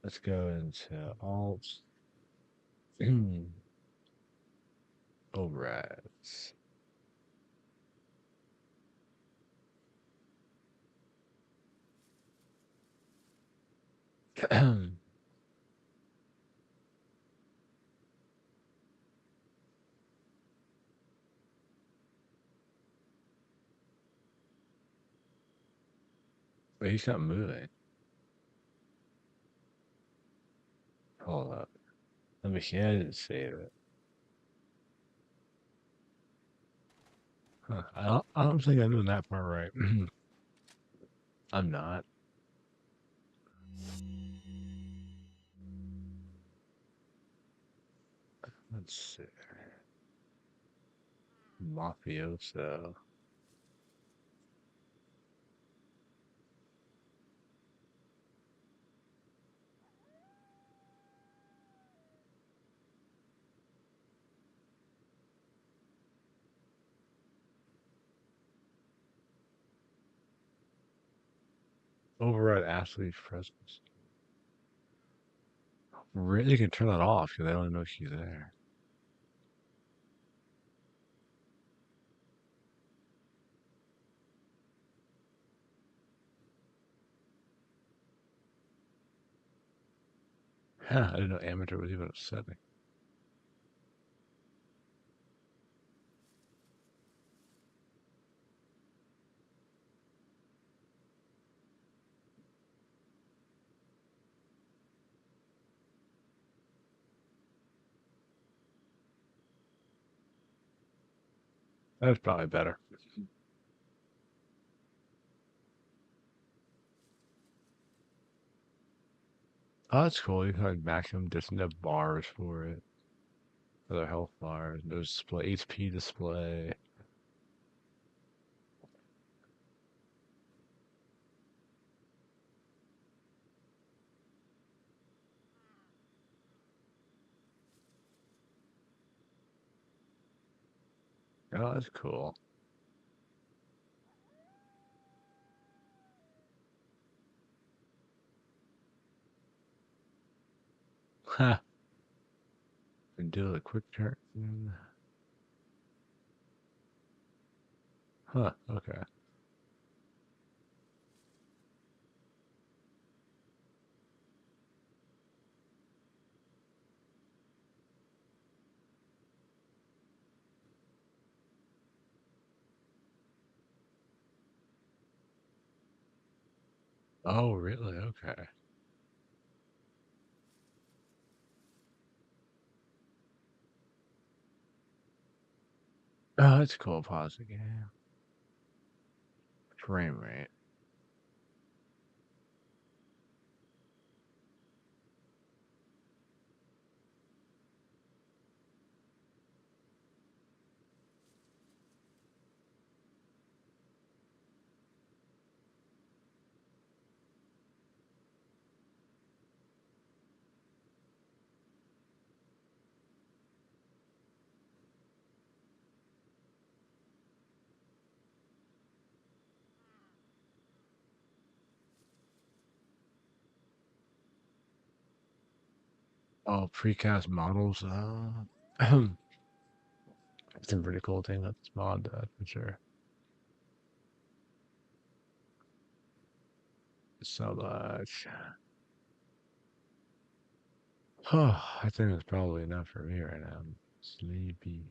Let's go into alt. Overrides. Wait, he's not moving. Hold up. Let me see. I didn't save it. Huh. I don't think I'm doing that part right. I'm not. Let's see. Mafioso. Override Ashley's presence. Really can turn that off because I don't know she's there. Huh, I didn't know amateur was even a setting. That's probably better. Oh, that's cool. You can like maximum distance have bars for it. Other health bars. No display HP display. Oh, that's cool. Ha. And do a quick turn. Huh, okay. Oh, really? Okay. Oh, that's cool. Pause the game. Frame rate. Oh, precast models. It's a pretty cool thing that this mod does for sure. So much. Oh, I think that's probably enough for me right now. I'm sleepy.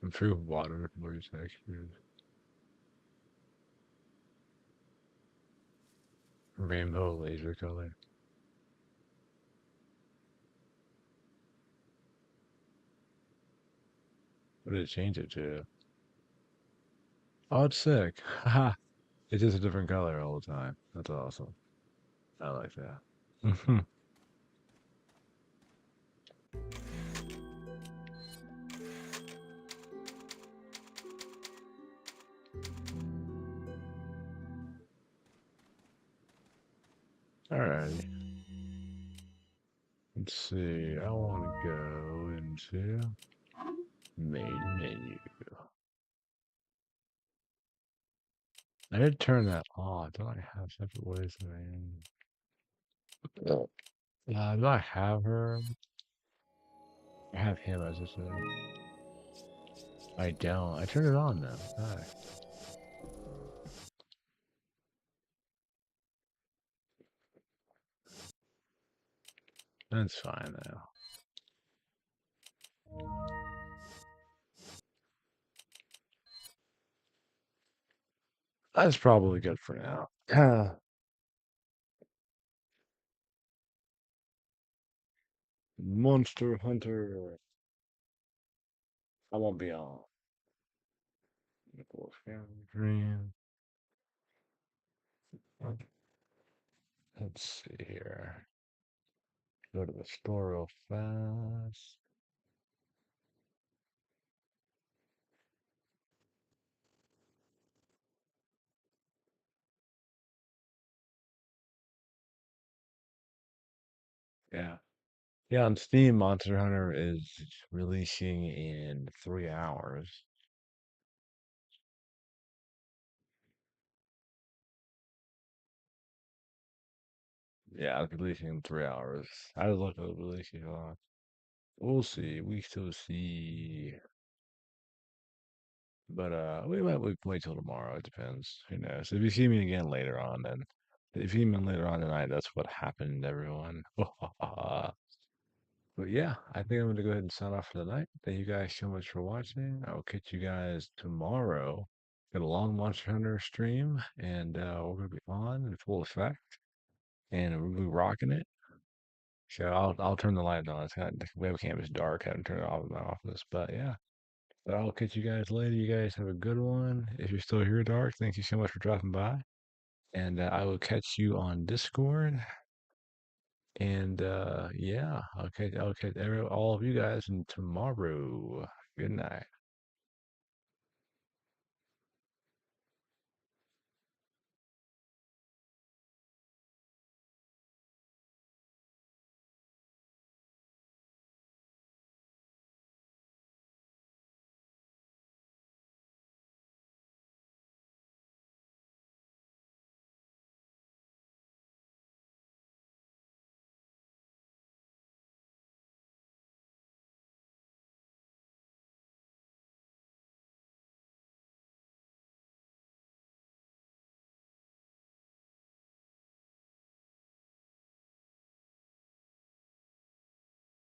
Improve water blur textures. Rainbow laser color. What did it change it to? Oh, it's sick. Haha. It's just a different color all the time. That's awesome. I like that. Alrighty. Let's see. I want to go into main menu. I did turn that on. Don't I have separate ways that I am? Do I have her? I have him as I said. I don't. I turned it on though. Hi. That's fine though. That's probably good for now. Monster Hunter. I won't be on. Dream. Let's see here. Go to the store real fast. Yeah. Yeah, on Steam, Monster Hunter is releasing in 3 hours. Yeah, it's releasing in 3 hours. I was looking at the releasing on. We'll see. We still see. But we might wait till tomorrow. It depends. Who knows? If you see me again later on, then if you see me later on tonight, that's what happened, everyone. But yeah, I think I'm gonna go ahead and sign off for the night. Thank you guys so much for watching. I will catch you guys tomorrow. Got a long Monster Hunter stream, and we're gonna be on in full effect, and we're gonna be rocking it. So I'll turn the light on. It's kind of, the webcam is dark. I haven't turned it off in my office, but yeah. But I'll catch you guys later. You guys have a good one. If you're still here, Dark, thank you so much for dropping by. And I will catch you on Discord. And yeah, I'll catch all of you guys in tomorrow. Good night.